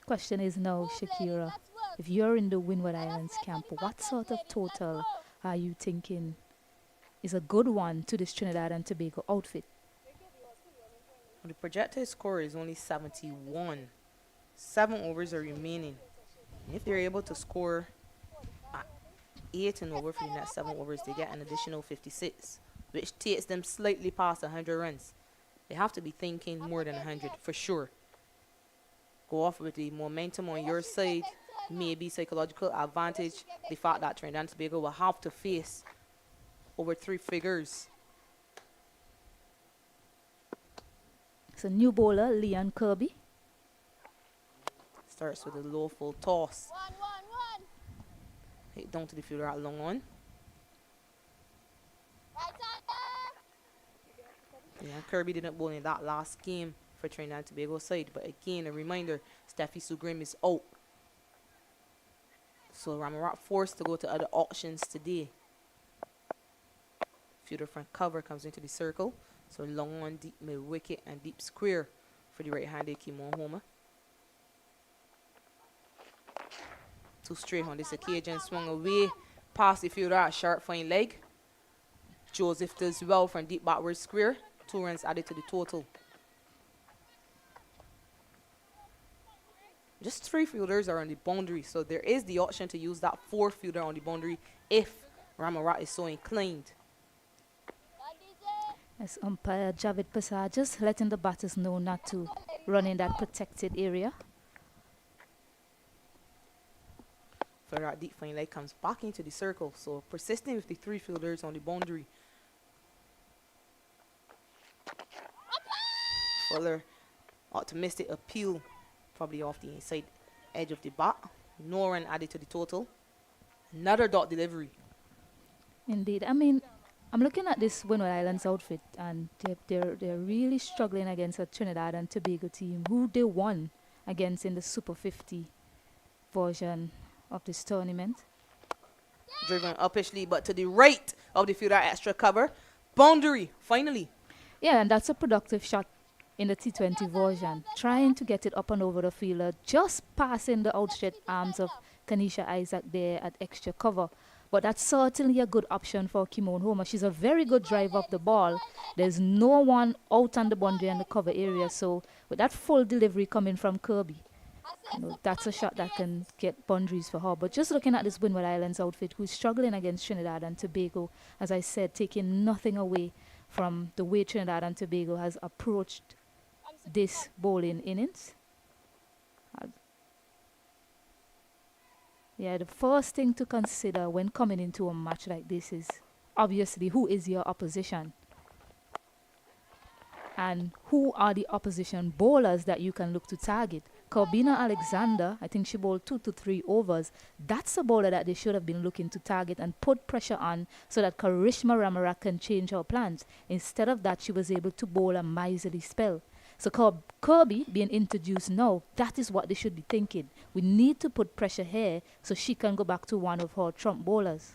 [SPEAKER 1] Question is now, Shakira, if you're in the Windward Islands camp, what sort of total are you thinking is a good one to this Trinidad and Tobago outfit?
[SPEAKER 4] The projected score is only 71. 7 overs are remaining. And if they're able to score at 8 and over for the next 7 overs, they get an additional 56, which takes them slightly past 100 runs. They have to be thinking more than 100 for sure. Go off with the momentum on your side, maybe psychological advantage, the fact that Trinidad and Tobago will have to face over 3 figures.
[SPEAKER 1] It's a new bowler, Leon Kirby.
[SPEAKER 4] Starts with a low full toss. Hit down to the fielder at long on. Yeah, Kirby didn't bowl in that last game for Trinidad and Tobago side. But again, a reminder, Steffi Sugrim is out. So Ramarat forced to go to other options today. Fielder front cover comes into the circle. So long on, deep mid wicket and deep square for the right-handed Kimon Homer. 2 straight on this occasion, swung away past the fielder at sharp fine leg. Joseph does well from deep backward square. 2 runs added to the total. Just 3 fielders are on the boundary, so there is the option to use that 4th fielder on the boundary if Ramarat is so inclined.
[SPEAKER 1] As umpire Javid Pasar just letting the batters know not to run in that protected area.
[SPEAKER 4] Fielder at deep fine leg comes back into the circle, so persisting with the 3 fielders on the boundary. Fuller, optimistic appeal, probably off the inside edge of the bat. No run added to the total. Another dot delivery.
[SPEAKER 1] Indeed. I mean, I'm looking at this Windward Islands outfit, and they're really struggling against a Trinidad and Tobago team who they won against in the Super 50 version of this tournament.
[SPEAKER 4] Driven uppishly, but to the right of the fielder, extra cover. Boundary, finally.
[SPEAKER 1] Yeah, and that's a productive shot in the T20 version. Trying to get it up and over the fielder, just passing the outstretched arms of Kanisha Isaac there at extra cover. But that's certainly a good option for Kimon Homer. She's a very good driver of the ball. There's no one out on the boundary and the cover area. So with that full delivery coming from Kirby, that's a shot that can get boundaries for her. But just looking at this Windward Islands outfit, who's struggling against Trinidad and Tobago, as I said, taking nothing away from the way Trinidad and Tobago has approached this bowling innings. Yeah, the first thing to consider when coming into a match like this is obviously who is your opposition and who are the opposition bowlers that you can look to target. Corbina Alexander, I think she bowled 2 to 3 overs. That's a bowler that they should have been looking to target and put pressure on so that Karishma Ramarat can change her plans. Instead of that, she was able to bowl a miserly spell. So Kirby being introduced now, that is what they should be thinking. We need to put pressure here so she can go back to one of her trump bowlers.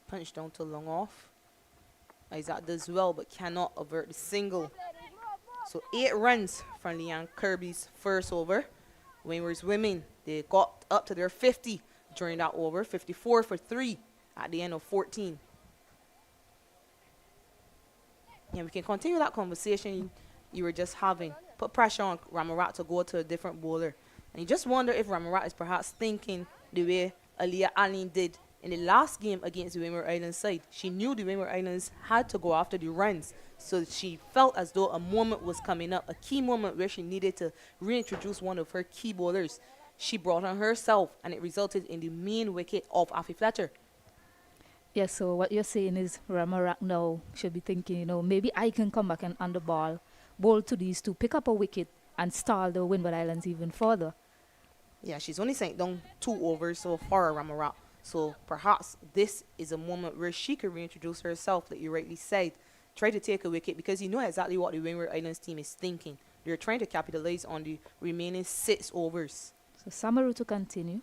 [SPEAKER 4] Punch down to long off. Isaac does well but cannot avert the single. So 8 runs from Leon Kirby's first over. Windward's women, they got up to their 50 during that over. 54 for 3 at the end of 14. Yeah, we can continue that conversation you were just having. Put pressure on Ramarat to go to a different bowler. And you just wonder if Ramarat is perhaps thinking the way Aliyah Allen did in the last game against the Windward Islands side. She knew the Windward Islands had to go after the runs. So she felt as though a moment was coming up, a key moment where she needed to reintroduce one of her key bowlers. She brought on herself, and it resulted in the main wicket of Afi Fletcher.
[SPEAKER 1] Yeah, so what you're saying is Ramarat now should be thinking, maybe I can come back and under ball, bowl to these two, pick up a wicket, and stall the Windward Islands even further.
[SPEAKER 4] Yeah, she's only sent down 2 overs so far, Ramarat. So perhaps this is a moment where she could reintroduce herself, like you rightly said. Try to take a wicket because you know exactly what the Windward Islands team is thinking. They're trying to capitalize on the remaining 6 overs.
[SPEAKER 1] So Samaroo to continue.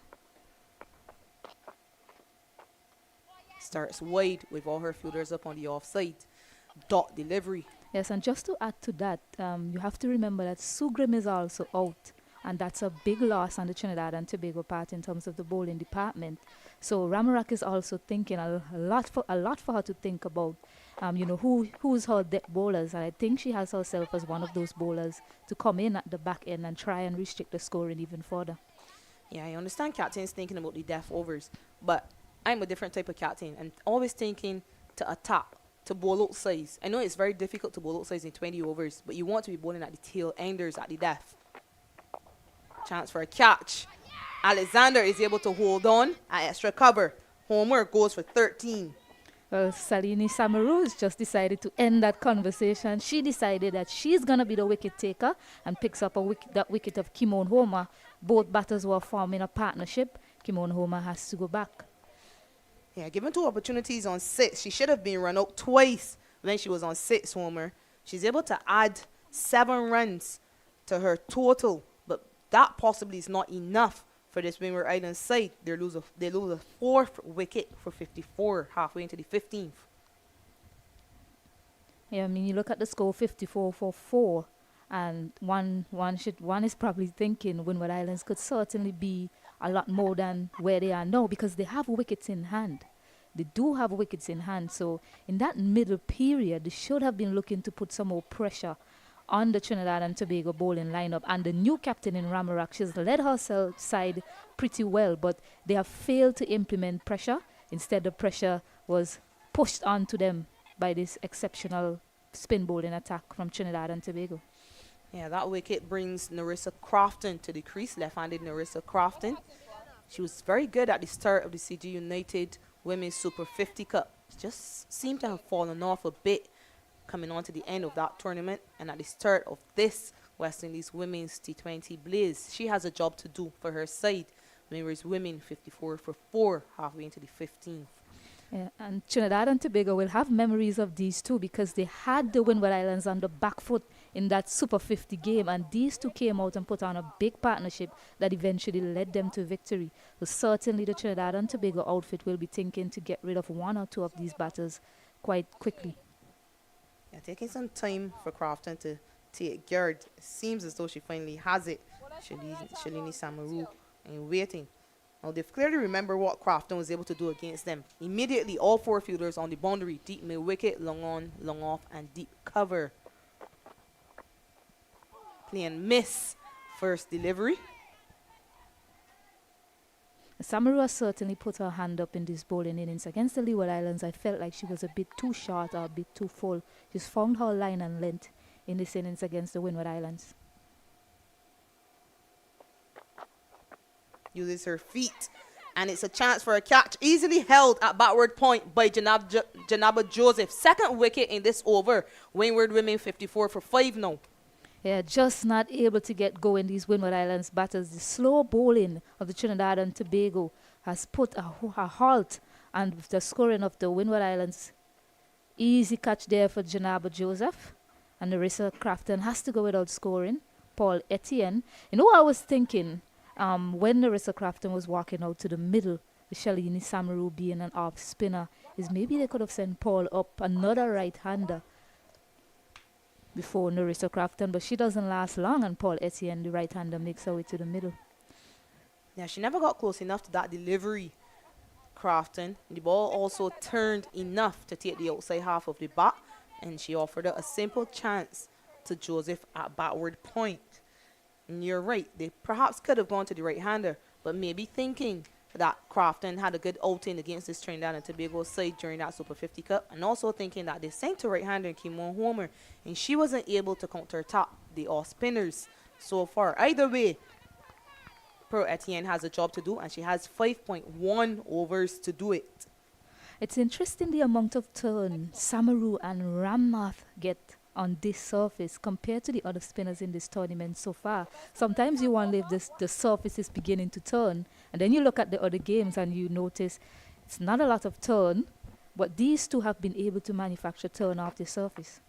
[SPEAKER 4] Starts wide with all her fielders up on the offside. Dot delivery.
[SPEAKER 1] Yes, and just to add to that, you have to remember that Sugrim is also out and that's a big loss on the Trinidad and Tobago part in terms of the bowling department. So Ramarak is also thinking a lot for her to think about. Who's her depth bowlers, and I think she has herself as one of those bowlers to come in at the back end and try and restrict the scoring even further.
[SPEAKER 4] Yeah, I understand captains thinking about the death overs, but I'm a different type of captain and always thinking to attack, to bowl outside. I know it's very difficult to bowl outside in 20 overs, but you want to be bowling at the tail enders at the death. Chance for a catch. Alexander is able to hold on at extra cover. Homer goes for 13.
[SPEAKER 1] Well, Salini Samaroo has just decided to end that conversation. She decided that she's going to be the wicket taker and picks up that wicket of Kimon Homer. Both batters were forming a partnership. Kimon Homer has to go back.
[SPEAKER 4] Yeah, given 2 opportunities on 6, she should have been run out twice when she was on 6, Homer. She's able to add 7 runs to her total, but that possibly is not enough for this Windward Island side. They lose a 4th wicket for 54 halfway into the 15th.
[SPEAKER 1] Yeah, I mean, you look at the score, 54 for 4, and one is probably thinking Windward Islands could certainly be a lot more than where they are now because they have wickets in hand. They do have wickets in hand. So in that middle period, they should have been looking to put some more pressure on the Trinidad and Tobago bowling lineup. And the new captain in Ramarak, she's led her side pretty well, but they have failed to implement pressure. Instead, the pressure was pushed onto them by this exceptional spin bowling attack from Trinidad and Tobago.
[SPEAKER 4] Yeah, that wicket brings Narissa Crofton to the crease, left-handed Narissa Crofton. She was very good at the start of the CG United Women's Super 50 Cup. Just seemed to have fallen off a bit coming on to the end of that tournament and at the start of this West Indies Women's T20 Blaze. She has a job to do for her side. Windward's women 54 for 4 halfway into the 15th.
[SPEAKER 1] Yeah, and Trinidad and Tobago will have memories of these two because they had the Windward Islands on the back foot in that Super 50 game, and these two came out and put on a big partnership that eventually led them to victory. So certainly the Trinidad and Tobago outfit will be thinking to get rid of 1 or 2 of these batters quite quickly.
[SPEAKER 4] Yeah, taking some time for Crofton to take guard. It seems as though she finally has it. Shalini Samaroo and waiting. Now, they've clearly remembered what Crofton was able to do against them. Immediately, all 4 fielders on the boundary. Deep mid-wicket, long on, long off, and deep cover. Play and miss. First delivery.
[SPEAKER 1] Samaroo has certainly put her hand up in this bowling innings. Against the Leeward Islands, I felt like she was a bit too short or a bit too full. She's found her line and length in this innings against the Windward Islands.
[SPEAKER 4] Uses her feet, and it's a chance for a catch. Easily held at backward point by Janaba Joseph. 2nd wicket in this over. Windward women 54 for 5 now.
[SPEAKER 1] Yeah, just not able to get going, these Windward Islands batters. The slow bowling of the Trinidad and Tobago has put a halt on the scoring of the Windward Islands. Easy catch there for Janaba Joseph. And Narissa Crofton has to go without scoring. Paul Etienne. You know what I was thinking? When Narissa Crofton was walking out to the middle, the Shalini Samaroo being an off spinner, is maybe they could have sent Paul up, another right-hander, before Narissa Crofton, but she doesn't last long, and Paul Etienne, the right-hander, makes her way to the middle.
[SPEAKER 4] Yeah, she never got close enough to that delivery, Crofton. The ball also turned enough to take the outside half of the bat, and she offered a simple chance to Joseph at backward point. And you're right, they perhaps could have gone to the right-hander, but maybe thinking that Crofton had a good outing against this Trinidad and Tobago side during that Super 50 Cup, and also thinking that they sent to right-hander Kimon Homer, and she wasn't able to counter-attack the off-spinners so far. Either way, Pearl Etienne has a job to do, and she has 5.1 overs to do it.
[SPEAKER 1] It's interesting the amount of turn Samaroo and Ramnath get on this surface compared to the other spinners in this tournament so far. Sometimes you wonder if the surface is beginning to turn, and then you look at the other games and you notice it's not a lot of turn, but these two have been able to manufacture turn off the surface.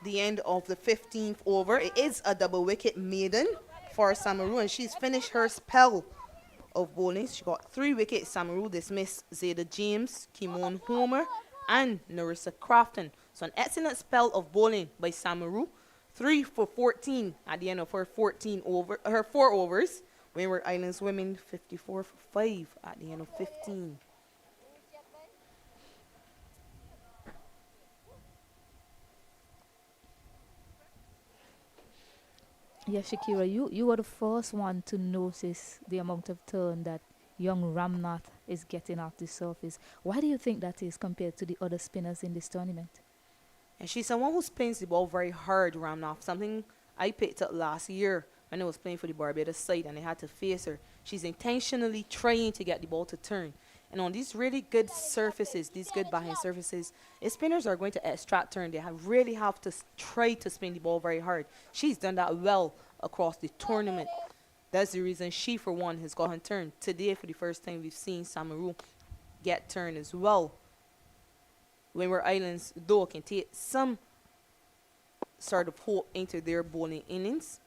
[SPEAKER 4] The end of the 15th over. It is a double wicket maiden for Samaroo, and she's finished her spell of bowling. She got 3 wickets. Samaroo dismissed Zayda James, Kimon Homer, and Narissa Crofton. So an excellent spell of bowling by Samaroo. 3 for 14 at the end of her 4 overs. Windward Islands women 54 for 5 at the end of 15.
[SPEAKER 1] Yeah, Shakira, you were the first one to notice the amount of turn that young Ramnath is getting off the surface. Why do you think that is compared to the other spinners in this tournament?
[SPEAKER 4] And she's someone who spins the ball very hard, Ramnath. Something I picked up last year when I was playing for the Barbados side and I had to face her. She's intentionally trying to get the ball to turn. And on these really good surfaces, these good backhand surfaces, if spinners are going to extract turn, they really have to try to spin the ball very hard. She's done that well across the tournament. That's the reason she, for one, has gotten turn. Today, for the first time, we've seen Samaroo get turn as well. Windward Islands, though, can take some sort of hope into their bowling innings.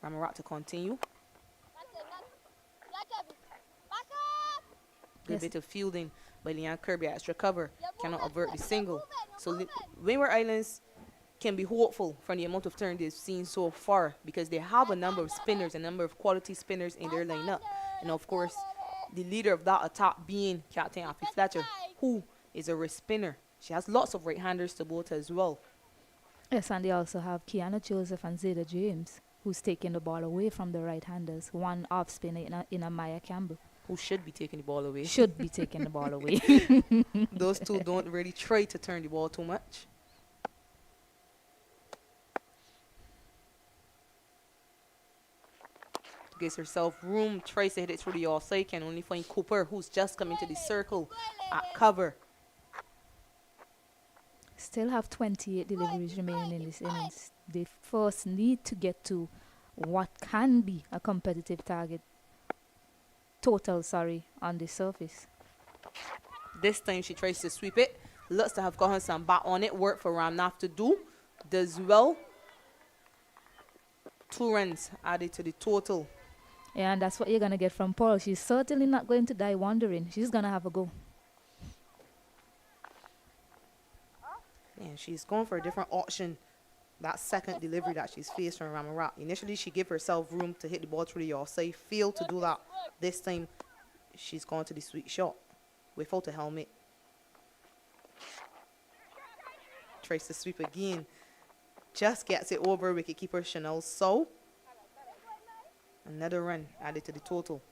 [SPEAKER 4] Ramarat to continue. Good bit of fielding by Leanne Kirby. Extra cover cannot avert the single. So Windward Islands can be hopeful from the amount of turn they've seen so far because they have a number of spinners, a number of quality spinners in their lineup. And of course, the leader of that attack being Captain Appy Fletcher, who is a wrist spinner. She has lots of right-handers to bowl to as well.
[SPEAKER 1] Yes, and they also have Kiana Joseph and Zeta James, who's taking the ball away from the right-handers. One off spinner in a Maya Campbell.
[SPEAKER 4] Who should be taking the ball away.
[SPEAKER 1] Should be taking the ball away.
[SPEAKER 4] Those two don't really try to turn the ball too much. Gives herself room, tries to hit it through the offside, can only find Cooper, who's just come into the circle at cover.
[SPEAKER 1] Still have 28 deliveries remaining in this innings. They first need to get to what can be a competitive total, on the surface.
[SPEAKER 4] This time she tries to sweep it. Looks to have gotten some bat on it. Work for Ramnath to do. Does well. 2 runs added to the total.
[SPEAKER 1] Yeah, and that's what you're going to get from Pearl. She's certainly not going to die wandering. She's going to have a go.
[SPEAKER 4] And she's going for a different option. That second delivery that she's faced from Ramarat. Initially, she gave herself room to hit the ball through the offside. Failed to do that. This time, she's gone to the sweet shot without a helmet. Tries to sweep again. Just gets it over wicketkeeper Chanel So. Another run added to the total.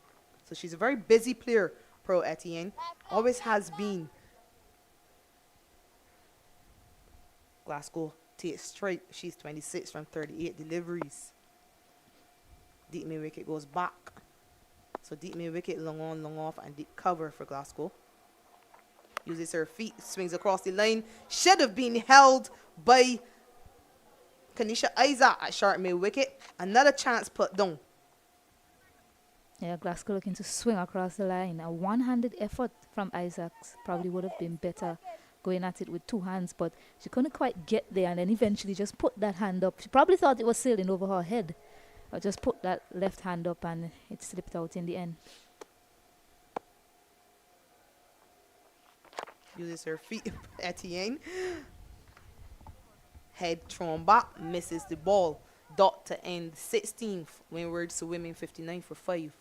[SPEAKER 4] So she's a very busy player, Pro Etienne. Always has been. Glasgow takes straight. She's 26 from 38 deliveries. Deep mid wicket goes back. So deep mid wicket, long on, long off, and deep cover for Glasgow. Uses her feet, swings across the line. Should have been held by Kanisha Isaac at short mid wicket. Another chance put down.
[SPEAKER 1] Yeah, Glasgow looking to swing across the line. A one-handed effort from Isaacs probably would have been better going at it with 2 hands, but she couldn't quite get there and then eventually just put that hand up. She probably thought it was sailing over her head. Or just put that left hand up and it slipped out in the end.
[SPEAKER 4] Uses her feet, Etienne. Head thrown back, misses the ball. Dot to end 16th. Windward to women 59 for 5.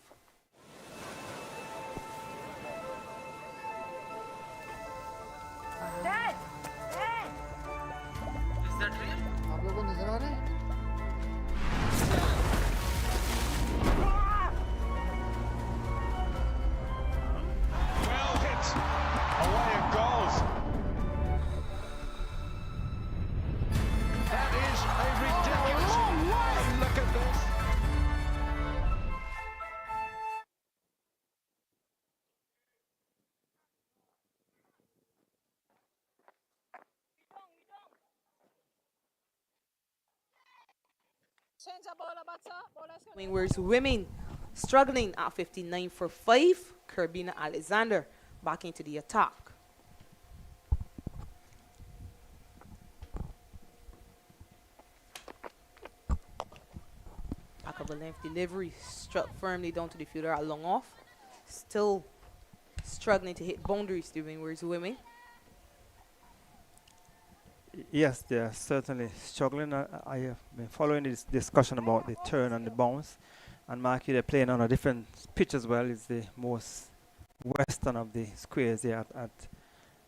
[SPEAKER 5] Well hit. Away it goes. That is a ridiculous. And look at this.
[SPEAKER 4] Windward's women struggling at 59 for 5. Kerbina Alexander back into the attack. Back of a length delivery, struck firmly down to the fielder at long off. Still struggling to hit boundaries, the Windward's women.
[SPEAKER 3] Yes, they are certainly struggling. I have been following this discussion about the turn and the bounce. And Marky, they're playing on a different pitch as well. It's the most western of the squares here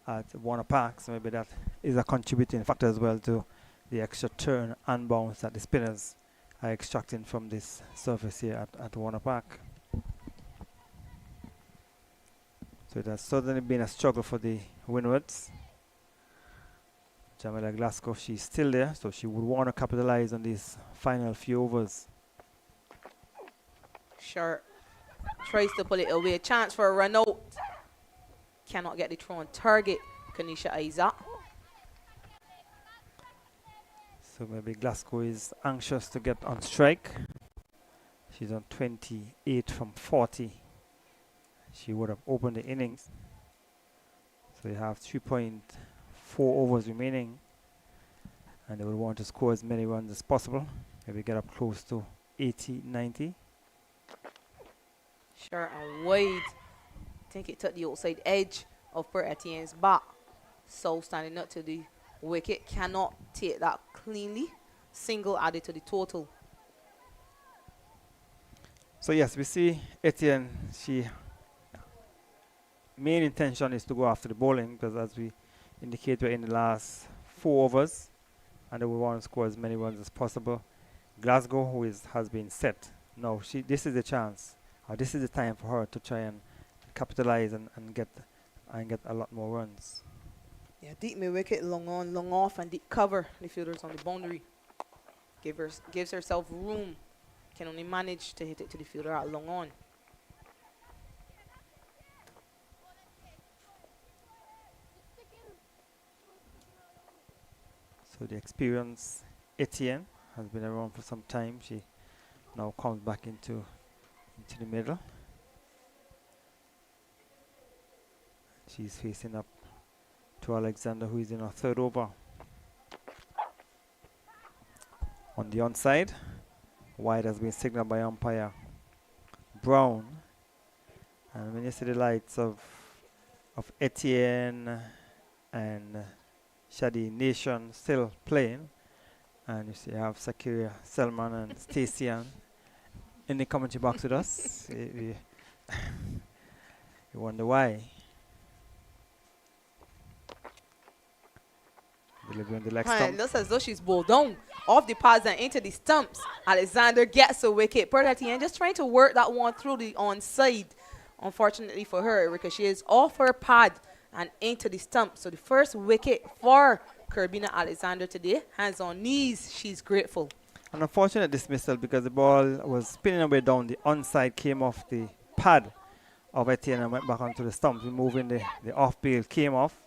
[SPEAKER 3] at Warner Park. So maybe that is a contributing factor as well to the extra turn and bounce that the spinners are extracting from this surface here at Warner Park. So it has certainly been a struggle for the Windwards. Jamila Glasgow, she's still there, so she would want to capitalize on these final few overs.
[SPEAKER 4] Sure. Tries to pull it away. Chance for a run out. Cannot get the throw on target. Kanisha Isaac.
[SPEAKER 3] So maybe Glasgow is anxious to get on strike. She's on 28 from 40. She would have opened the innings. So you have 3.4 overs remaining. And they will want to score as many runs as possible. Maybe get up close to 80, 90.
[SPEAKER 4] Sure and wide. I think it took the outside edge of Per Etienne's back. So standing up to the wicket. Cannot take that cleanly. Single added to the total.
[SPEAKER 3] So yes, we see Etienne, she main intention is to go after the bowling because as we indicate we're in the last 4 overs and they will want to score as many runs as possible. Glasgow, who has been set. No, this is the chance. This is the time for her to try and capitalize and get a lot more runs.
[SPEAKER 4] Yeah, deep mid wicket, long on, long off, and deep cover. The fielder's on the boundary. Gives herself room. Can only manage to hit it to the fielder at long on.
[SPEAKER 3] So the experienced Etienne has been around for some time. She now comes back into the middle. She's facing up to Alexander, who is in her 3rd over. On the onside, wide has been signaled by umpire Brown. And when you see the lights of Etienne and Shadi Nation still playing, and you see you have Sakiria Selman and Stacey in the commentary box with us. You wonder why. Delivering the leg stump.
[SPEAKER 4] It looks as though she's bowled down off the pads and into the stumps. Alexander gets a wicket. Per Etienne just trying to work that one through the onside. Unfortunately for her, ricochets off her pad and into the stump. So the first wicket for Kerbina Alexander today. Hands on knees. She's grateful.
[SPEAKER 3] An unfortunate dismissal because the ball was spinning away down. The onside came off the pad of Etienne and went back onto the stump, removing the off bail came off.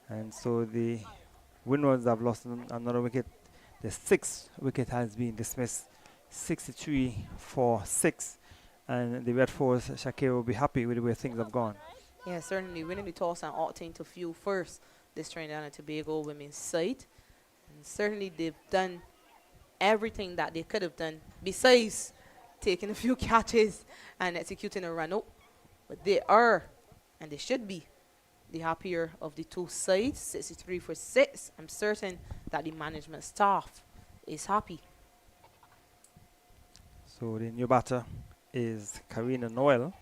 [SPEAKER 3] And so the Windwards have lost another wicket. The 6th wicket has been dismissed, 63 for 6. And the Red Force, Shakir, will be happy with the way things have gone.
[SPEAKER 4] Yeah, certainly winning the toss and opting to field first this Trinidad and Tobago women's side. And certainly they've done everything that they could have done besides taking a few catches and executing a run-up. But they are, and they should be, the happier of the two sides. 63 for 6. I'm certain that the management staff is happy.
[SPEAKER 3] So the new batter is Karina Noel.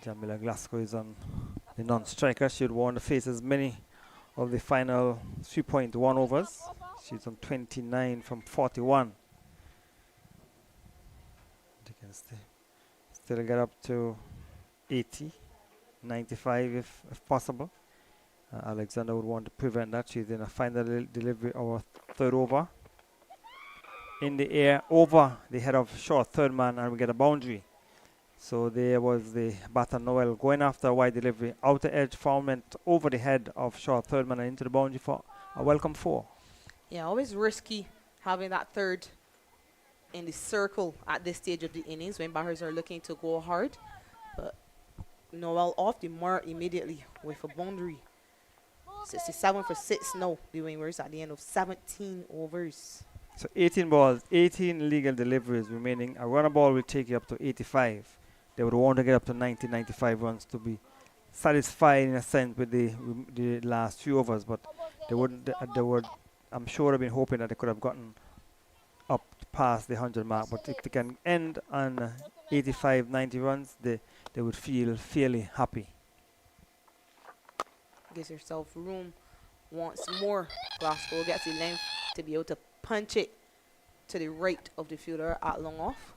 [SPEAKER 3] Jamila Glasgow is on the non-striker. She would want to face as many of the final 3.1 overs. She's on 29 from 41. They can still get up to 80, 95 if possible. Alexander would want to prevent that. She's in a final delivery of 3rd over. In the air over the head of short 3rd man, and we get a boundary. So there was the batter Noel going after a wide delivery. Outer edge foul went over the head of short 3rd man and into the boundary for a welcome 4.
[SPEAKER 4] Yeah, always risky having that 3rd in the circle at this stage of the innings when batters are looking to go hard. But Noel off the mark immediately with a boundary. 67 for 6 now. The Windwards at the end of 17 overs.
[SPEAKER 3] So 18 balls, 18 legal deliveries remaining. A runner ball will take you up to 85. They would want to get up to 90, 95 runs to be satisfied in a sense with the last few overs. But They wouldn't. They would. I'm sure they've been hoping that they could have gotten up past the 100 mark. But if they can end on 85, 90 runs, they would feel fairly happy.
[SPEAKER 4] Gives herself room once more. Glasgow gets the length to be able to punch it to the right of the fielder at long off.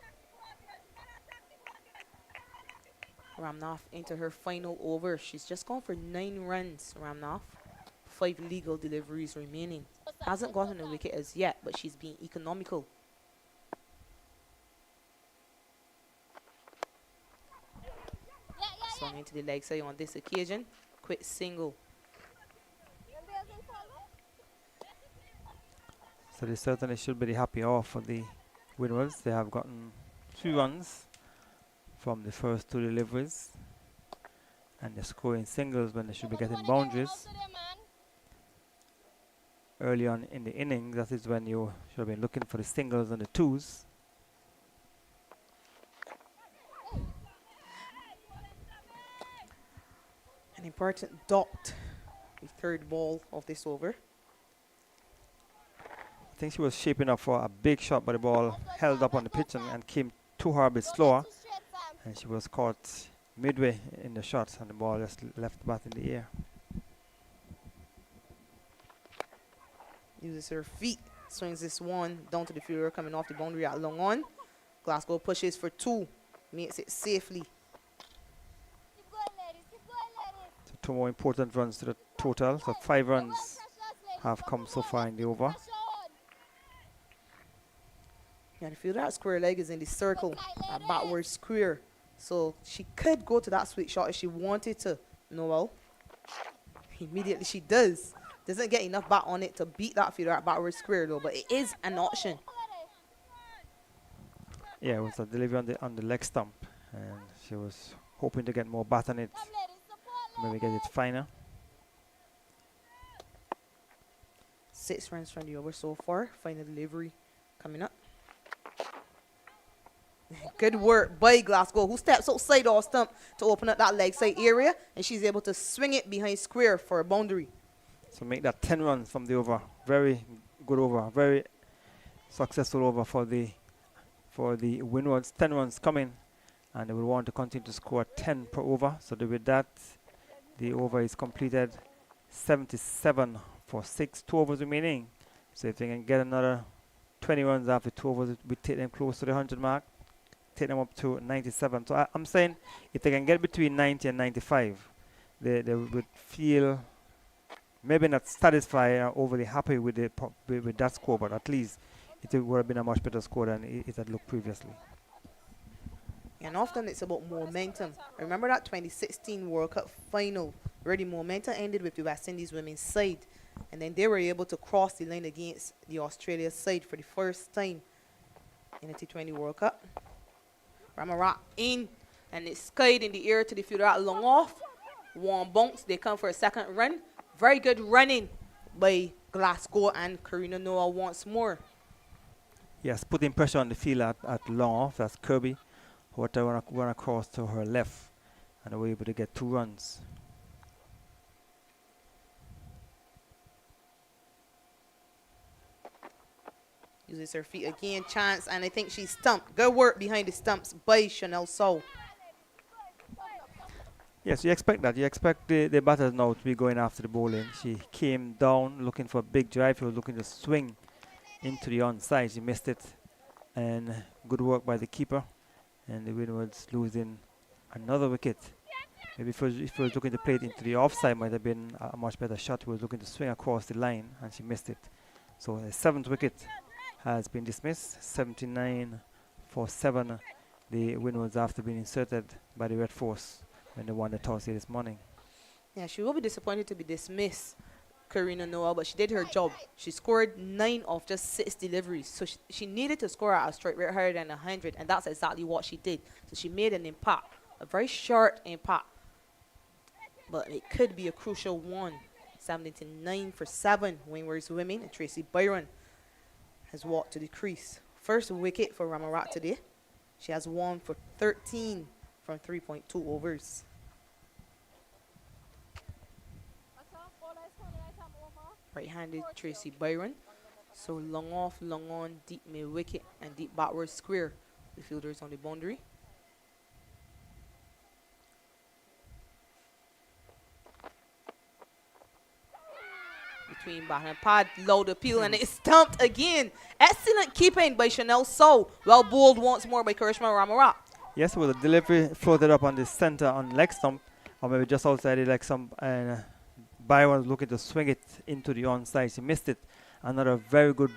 [SPEAKER 4] Ramnath into her final over. She's just gone for 9 runs, Ramnath. 5 legal deliveries remaining. Hasn't gotten a wicket as yet, but she's being economical. Swung into the leg side on this occasion. Quick single.
[SPEAKER 3] So they certainly should be happy off for the Windwards. They have gotten 2 runs from the first 2 deliveries, and they're scoring singles when they should be getting boundaries. Early on in the inning, that is when you should have been looking for the singles and the 2s.
[SPEAKER 4] An important dot, the 3rd ball of this over.
[SPEAKER 3] I think she was shaping up for a big shot, but the ball held up on the pitch and came too horribly slower, and she was caught midway in the shot, and the ball just left the bat in the air.
[SPEAKER 4] Uses her feet, swings this one down to the fielder coming off the boundary at long on. Glasgow pushes for 2, makes it safely.
[SPEAKER 3] So 2 more important runs to the total, so 5 runs have come so far in the over.
[SPEAKER 4] Yeah, the fielder at square leg is in the circle, a backward square. So she could go to that sweet shot if she wanted to. Noel. Immediately she does. Doesn't get enough bat on it to beat that fielder at backward square though, but it is an option.
[SPEAKER 3] Yeah, it was a delivery on the leg stump, and she was hoping to get more bat on it, maybe get it finer.
[SPEAKER 4] 6 runs from the over so far. Final delivery coming up. Good work by Glasgow, who steps outside our stump to open up that leg side area, and she's able to swing it behind square for a boundary.
[SPEAKER 3] So make that 10 runs from the over. Very good over, very successful over for the Windwards. 10 runs coming, and they will want to continue to score 10 per over. So with that, the over is completed. 77 for 6, 2 overs remaining. So if they can get another 20 runs after 2 overs, it will take them close to the 100 mark. Take them up to 97. So I'm saying if they can get between 90 and 95, they would feel maybe not satisfied or overly happy with with that score, but at least it would have been a much better score than it had looked previously.
[SPEAKER 4] And often it's about momentum. Remember that 2016 World Cup final where the momentum ended with the West Indies women's side, and then they were able to cross the line against the Australia side for the first time in the T20 World Cup. Ramarat in, and it's skied in the air to the fielder at long off. One bounce, they come for a 2nd run. Very good running by Glasgow and Karina Noah once more.
[SPEAKER 3] Yes, putting pressure on the field at long off. That's Kirby, who run across to her left, and they were able to get 2 runs.
[SPEAKER 4] Uses her feet again, chance, and I think she's stumped. Good work behind the stumps by Chanel Sow.
[SPEAKER 3] Yes, you expect that. You expect the batters now to be going after the bowling. She came down looking for a big drive. She was looking to swing into the onside. She missed it, and good work by the keeper. And the Windwards losing another wicket. Maybe if he was looking to play it into the offside, might have been a much better shot. He was looking to swing across the line, and she missed it. So the 7th wicket has been dismissed. 79 for 7. The Windwards after being inserted by the Red Force when they won the toss here this morning.
[SPEAKER 4] Yeah, she will be disappointed to be dismissed, Karina Noah, but she did her job. She scored 9 of just 6 deliveries. So she needed to score at a strike rate higher than 100, and that's exactly what she did. So she made an impact, a very short impact, but it could be a crucial one. 79 for 7, Windwards women, and Tracy Byron has walked to the crease. First wicket for Ramarat today. She has won for 13 from 3.2 overs. right-handed Tracy Byron. So long off, long on, deep mid wicket, and deep backward square. The fielders on the boundary. Between bat and pad, low the peel, and it's stumped again. Excellent keeping by Chanel So. Well bowled once more by Karishma Ramarat.
[SPEAKER 3] Yes, with the delivery floated up on the center on leg stump, or maybe just outside the leg stump, and Byron was looking to swing it into the onside. She missed it. Another very good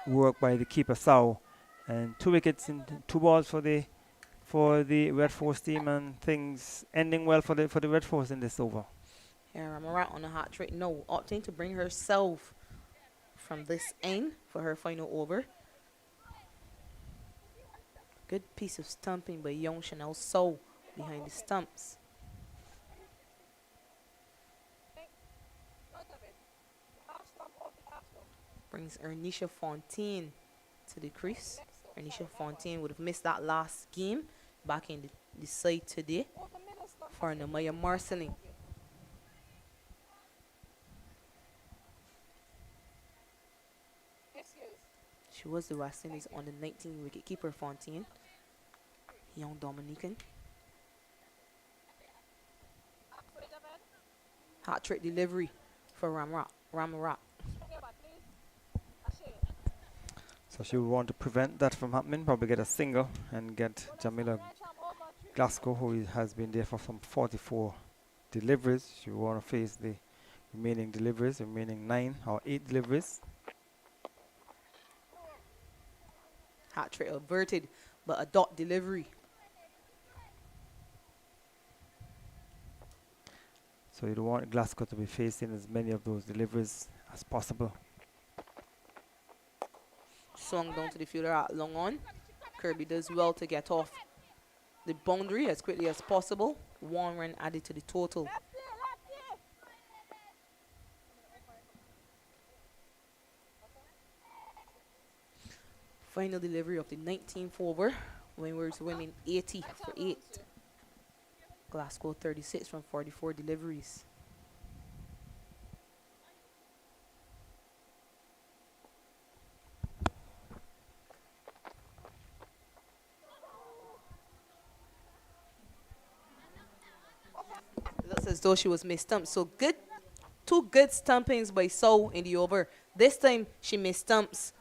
[SPEAKER 3] work by the keeper Sao, and 2 wickets in 2 balls for the Red Force team, and things ending well for the Red Force in this over.
[SPEAKER 4] Here, Ramarat on a hat trick. No, opting to bring herself from this end for her final over. Good piece of stumping by young Chanel So behind the stumps. Brings Ernisha Fontaine to the crease. Ernisha Fontaine would have missed that last game back in the side today for Namaya Marceling. She was the West Indies on the 19 wicket keeper Fontaine. Young Dominican. Hat trick delivery for Ramarat.
[SPEAKER 3] So she would want to prevent that from happening, probably get a single and get Jamila Glasgow, who has been there for some 44 deliveries. She would want to face the remaining deliveries, remaining 9 or 8 deliveries.
[SPEAKER 4] Hat trick averted, but a dot delivery.
[SPEAKER 3] So you don't want Glasgow to be facing as many of those deliveries as possible.
[SPEAKER 4] Swung down to the fielder at long on. Kirby does well to get off the boundary as quickly as possible. 1 run added to the total. Final delivery of the 19th over. Windward's winning 80 for 8. Glasgow 36 from 44 deliveries. Looks as though she was missed-stumped. So good, 2 good stumpings by So in the over. This time she missed-stumps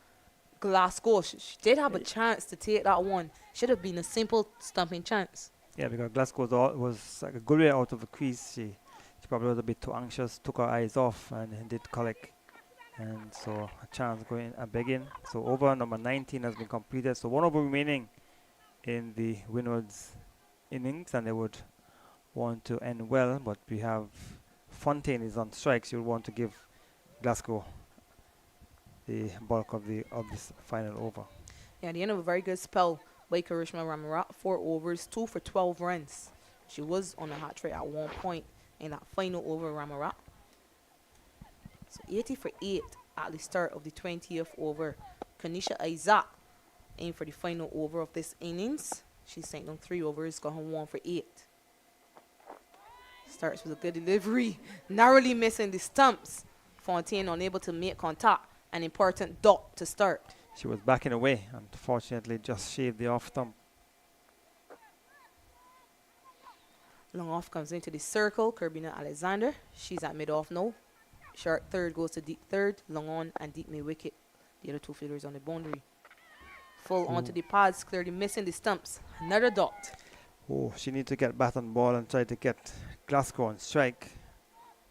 [SPEAKER 4] Glasgow. She did have a chance to take that one. Should have been a simple stumping chance.
[SPEAKER 3] Yeah, because Glasgow was like a good way out of the crease. She probably was a bit too anxious, took her eyes off, and did collect. And so a chance going a begin. So over number 19 has been completed. So 1 over remaining in the Windward's innings, and they would want to end well. But we have Fontaine is on strikes. You'll want to give Glasgow the bulk of this final over.
[SPEAKER 4] Yeah, the end of a very good spell by Karishma Ramarat. 4 overs, 2 for 12 runs. She was on a hat trick at one point in that final over, Ramarat. So 80 for 8 at the start of the 20th over. Kanisha Isaac aimed for the final over of this innings. She sent on 3 overs, got home 1 for 8. Starts with a good delivery, narrowly missing the stumps. Fontaine unable to make contact. An important dot to start.
[SPEAKER 3] She was backing away, unfortunately just shaved the off stump.
[SPEAKER 4] Long off comes into the circle. Kerbina Alexander. She's at mid-off now. Short third goes to deep third. Long on and deep mid-wicket. The other 2 fielders on the boundary. Full onto the pads, clearly missing the stumps. Another dot.
[SPEAKER 3] Oh, she needs to get bat on ball and try to get Glasgow on strike.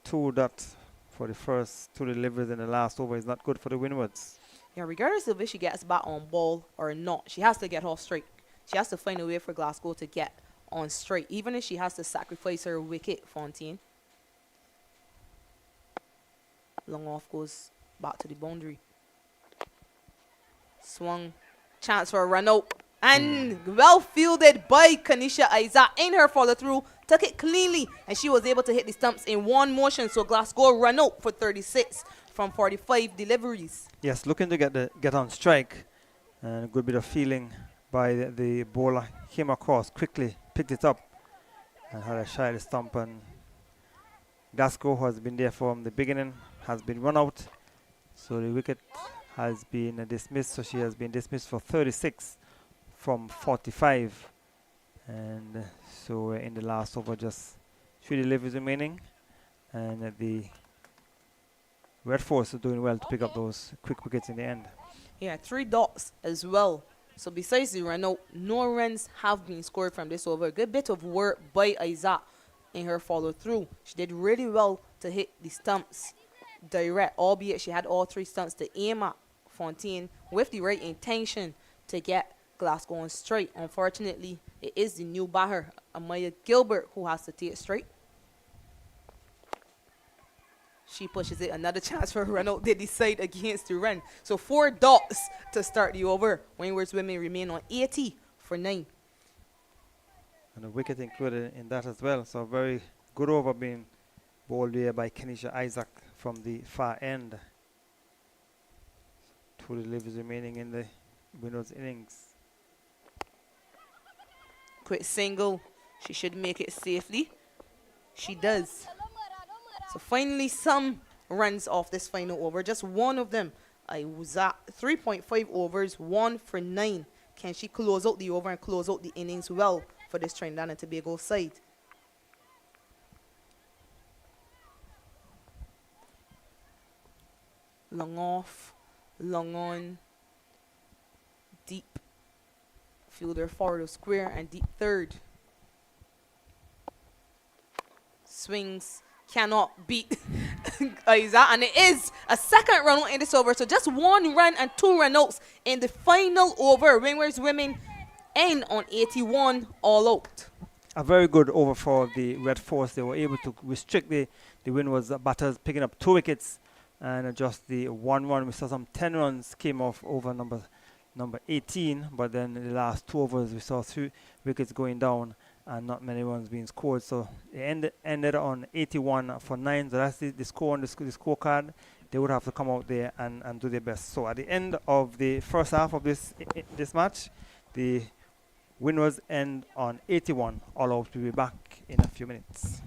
[SPEAKER 3] 2 dots for the first 2 deliveries in the last over is not good for the Windwards.
[SPEAKER 4] Yeah, regardless of if she gets back on ball or not, she has to get off strike. She has to find a way for Glasgow to get on strike, even if she has to sacrifice her wicket, Fontaine. Long off goes back to the boundary. Swung. Chance for a run out. And well fielded by Kanisha Isaac in her follow through. Took it cleanly and she was able to hit the stumps in one motion. So Glasgow run out for 36 from 45 deliveries.
[SPEAKER 3] Yes, looking to get on strike. And a good bit of feeling by the bowler. Came across quickly, picked it up and had a shy at the stump. And Glasgow, who has been there from the beginning, has been run out. So the wicket has been dismissed. So she has been dismissed for 36 from 45. And so in the last over, just 3 deliveries remaining. And the Red Force are doing well to pick up those quick wickets in the end.
[SPEAKER 4] Yeah, 3 dots as well. So besides the run out, no runs have been scored from this over. Good bit of work by Isaac in her follow through. She did really well to hit the stumps direct, albeit she had all 3 stumps to aim at Fontaine with the right intention to get Glasgow on straight. Unfortunately, it is the new batter, Amaya Gilbert, who has to take it straight. She pushes it. Another chance for a run out. They decide against the run. So 4 dots to start the over. Windward's women remain on 80 for 9.
[SPEAKER 3] And a wicket included in that as well. So a very good over being bowled there by Kenisha Isaac from the far end. 2 deliveries remaining in the Windward's innings.
[SPEAKER 4] Quick single. She should make it safely. She does. So finally some runs off this final over. Just one of them. I was at 3.5 overs, 1 for 9. Can she close out the over and close out the innings well for this Trinidad and Tobago side? Long off, long on, deep. Fielder forward of square and deep third. Swings. Cannot beat Isaac, and it is a second run out in this over. So just 1 run and 2 run outs in the final over. Windward's women end on 81 all out.
[SPEAKER 3] A very good over for the Red Force. They were able to restrict the Windward's batters, picking up 2 wickets and just the 1 run. We saw some 10 runs came off over number 18, but then in the last 2 overs we saw 3 wickets going down and not many runs being scored. So it ended on 81 for 9. So that's the score on the scorecard. They would have to come out there and do their best. So at the end of the first half of this match, the Windwards end on 81 all out. We'll be back in a few minutes.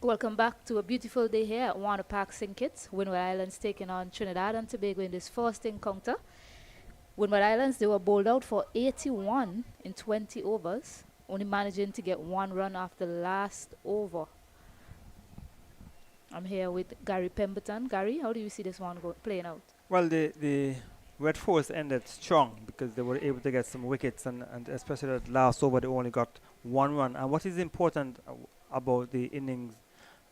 [SPEAKER 1] Welcome back to a beautiful day here at Warner Park, St. Kitts. Windward Islands taking on Trinidad and Tobago in this first encounter. Windward Islands, they were bowled out for 81 in 20 overs, only managing to get 1 run after the last over. I'm here with Gary Pemberton. Gary, how do you see this one playing out?
[SPEAKER 3] Well, the Red Force ended strong because they were able to get some wickets, and especially that last over, they only got 1 run. And what is important about the innings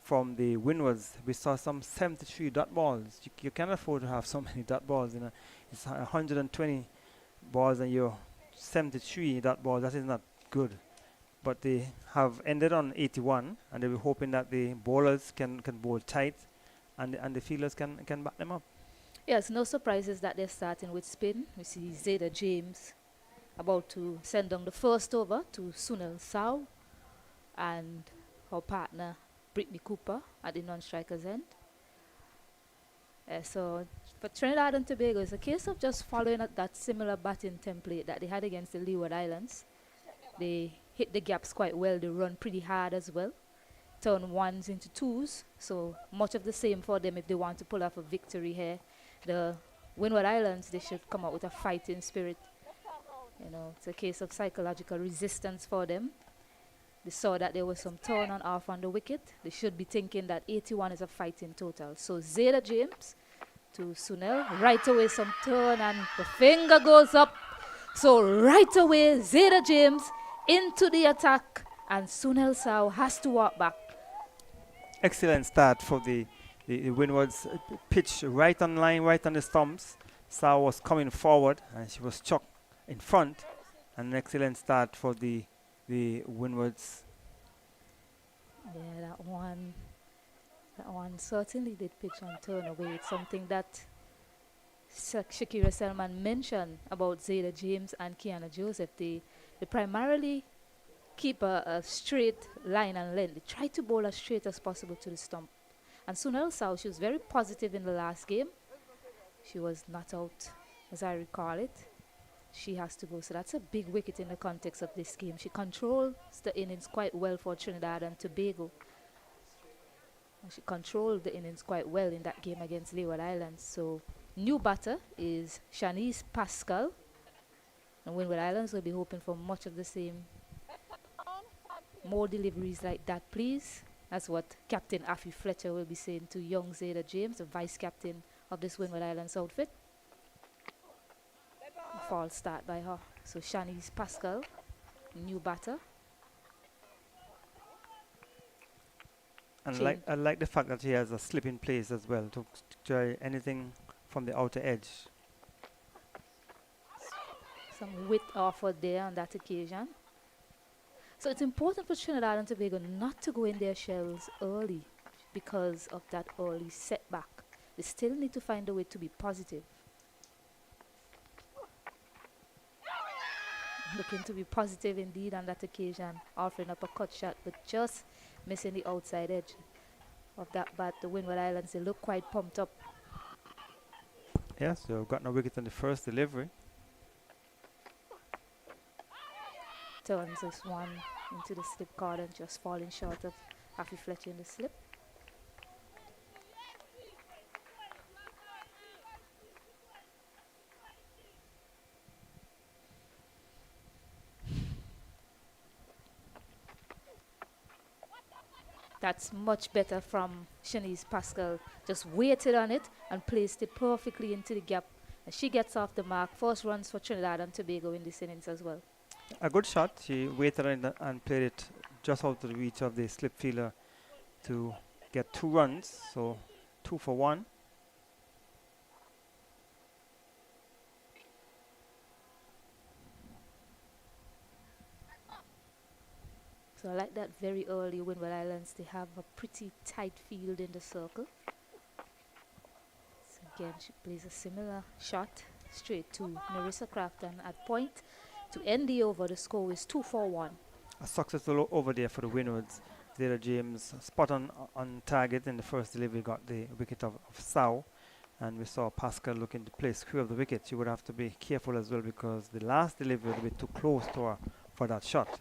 [SPEAKER 3] from the Windwards, we saw some 73 dot balls. You can't afford to have so many dot balls. You know, it's 120 balls and you're 73 dot balls. That is not good. But they have ended on 81, and they were hoping that the bowlers can bowl tight, and the fielders can back them up.
[SPEAKER 1] Yes, no surprises that they're starting with spin. We see Zeta James about to send down the first over to Sunil Sao and her partner Brittany Cooper at the non-striker's end. So for Trinidad and Tobago, it's a case of just following up that similar batting template that they had against the Leeward Islands. They hit the gaps quite well. They run pretty hard as well. Turn ones into twos. So much of the same for them if they want to pull off a victory here. The Windward Islands, they should come out with a fighting spirit. You know, it's a case of psychological resistance for them. They saw that there was some turn on off on the wicket. They should be thinking that 81 is a fighting total. So Zeta James to Sunil. Right away some turn and the finger goes up. So right away Zeta James into the attack and Sunil Sao has to walk back.
[SPEAKER 3] Excellent start for the Windwards. Pitch right on line, right on the stumps. Sao was coming forward and she was chucked in front. An excellent start for the Windwards.
[SPEAKER 1] Yeah, that one certainly did pitch and turn away. It's something that Shakira Selman mentioned about Zeta James and Kiana Joseph. They primarily keep a straight line and length. They try to bowl as straight as possible to the stump. And Sunil Sao, she was very positive in the last game. She was not out, as I recall it. She has to go. So that's a big wicket in the context of this game. She controls the innings quite well for Trinidad and Tobago. And she controlled the innings quite well in that game against Leeward Islands. So new batter is Shanice Pascal. And Windward Islands will be hoping for much of the same. More deliveries like that, please. That's what Captain Affy Fletcher will be saying to young Zeta James, the vice captain of this Windward Islands outfit. A false start by her. So Shanice Pascal, new batter.
[SPEAKER 3] And I like the fact that he has a slip in place as well to try anything from the outer edge.
[SPEAKER 1] Some wit offered there on that occasion. So it's important for Trinidad and Tobago not to go in their shells early because of that early setback. They still need to find a way to be positive. Looking to be positive indeed on that occasion, offering up a cut shot, but just missing the outside edge of that bat. The Windward Islands, they look quite pumped up.
[SPEAKER 3] Yes, so got no wicket on the first delivery.
[SPEAKER 1] Turns this one into the slip card, just falling short of Affy Fletcher in the slip. That's much better from Shanice Pascal. Just waited on it and placed it perfectly into the gap. And she gets off the mark. First runs for Trinidad and Tobago in this innings as well.
[SPEAKER 3] A good shot. She waited and played it just out of the reach of the slip fielder to get 2 runs. So 2 for 1.
[SPEAKER 1] So I like that very early Windward Islands. They have a pretty tight field in the circle. So again, she plays a similar shot straight to Narissa Crafton at point. To end the over, the score is 2 for 1.
[SPEAKER 3] A successful over there for the Windwards. Zeta James spot on target in the first delivery, got the wicket of Sao. And we saw Pascal looking to play square of the wicket. She would have to be careful as well because the last delivery would be too close to her for that shot.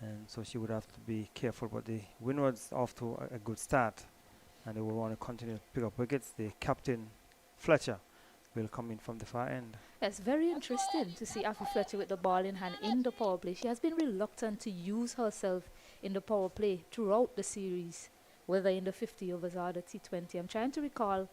[SPEAKER 3] and so she would have to be careful. But the Windward's off to a good start, and they will want to continue to pick up wickets. The captain, Fletcher, will come in from the far end.
[SPEAKER 1] It's very interesting to see Afi Fletcher with the ball in hand in the power play. She has been reluctant to use herself in the power play throughout the series, whether in the 50 overs or the T20. I'm trying to recall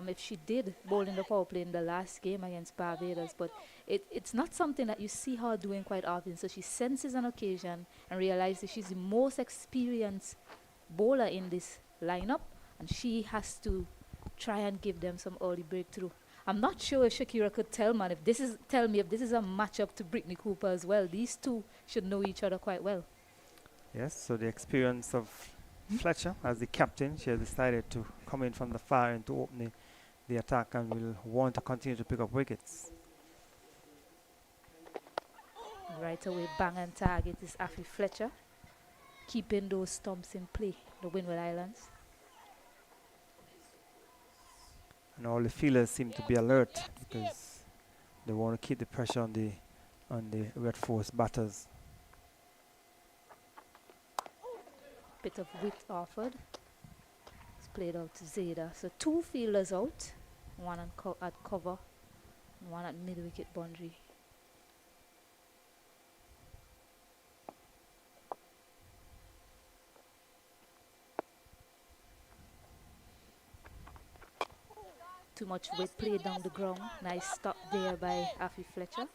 [SPEAKER 1] if she did bowl in the power play in the last game against Barbados, but it's not something that you see her doing quite often. So she senses an occasion and realizes she's the most experienced bowler in this lineup, and she has to try and give them some early breakthrough. I'm not sure if Shakira could tell me if this is a matchup to Brittany Cooper as well. These two should know each other quite well.
[SPEAKER 3] Yes, so the experience of Fletcher as the captain, she has decided to come in from the far end to open the attack and will want to continue to pick up wickets.
[SPEAKER 1] Right away, bang and target is Afi Fletcher, keeping those stumps in play, the Windward Islands.
[SPEAKER 3] And all the fielders seem to be alert because they want to keep the pressure on the Red Force batters.
[SPEAKER 1] Bit of width offered. It's played out to Zeda. So two fielders out, one at cover, and one at mid-wicket boundary. Too much weight played down the ground. Nice stop there by Afi Fletcher.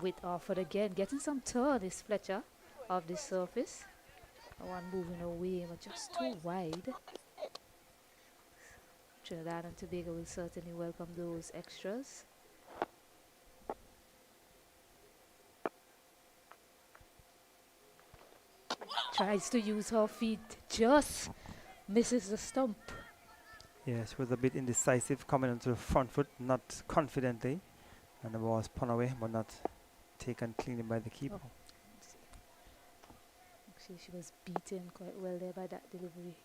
[SPEAKER 1] Width offered again, getting some turn is Fletcher off the surface. One moving away, but just too wide. Trinidad and Tobago will certainly welcome those extras. Tries to use her feet, just misses the stump.
[SPEAKER 3] Yeah, she was a bit indecisive coming onto the front foot, not confidently, and the ball was spun away, but not taken cleanly by the keeper.
[SPEAKER 1] Oh. Actually, she was beaten quite well there by that delivery.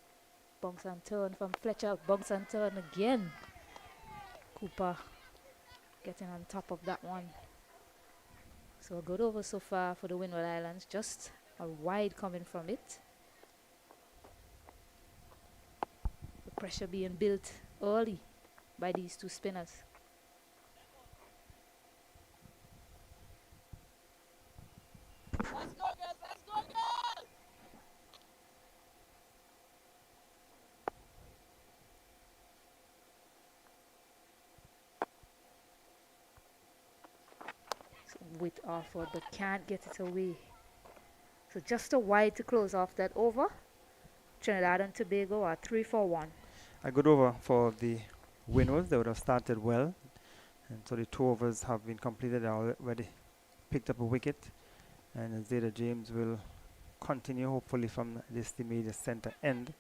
[SPEAKER 1] Bounce and turn from Fletcher, bounce and turn again. Cooper getting on top of that one. So a good over so far for the Windward Islands, just a wide coming from it. The pressure being built early by these two spinners. With offer, but can't get it away. So just a wide to close off that over. Trinidad and Tobago are 3 for 1.
[SPEAKER 3] A good over for the Windwards. They would have started well, and so the 2 overs have been completed. They already picked up a wicket, and Zeta James will continue hopefully from this the media center end,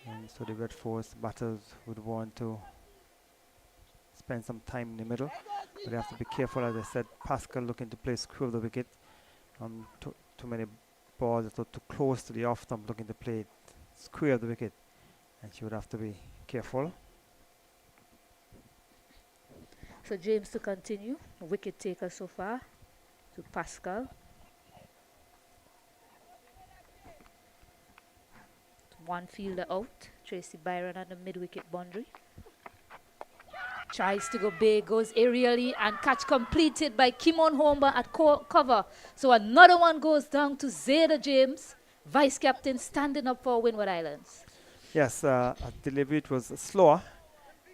[SPEAKER 3] and so the Red Force batters would want to spend some time in the middle, but they have to be careful. As I said, Pascal looking to play screw of the wicket. Too many balls that are too close to the off stump, looking to play square of the wicket, and she would have to be careful.
[SPEAKER 1] So James to continue, wicket taker so far to Pascal. One fielder out, Tracy Byron at the mid-wicket boundary. Tries to go big, goes aerially, and catch completed by Kimon Homba at cover. So another one goes down to Zeta James, vice captain, standing up for Windward Islands.
[SPEAKER 3] Yes, at delivery it was slower,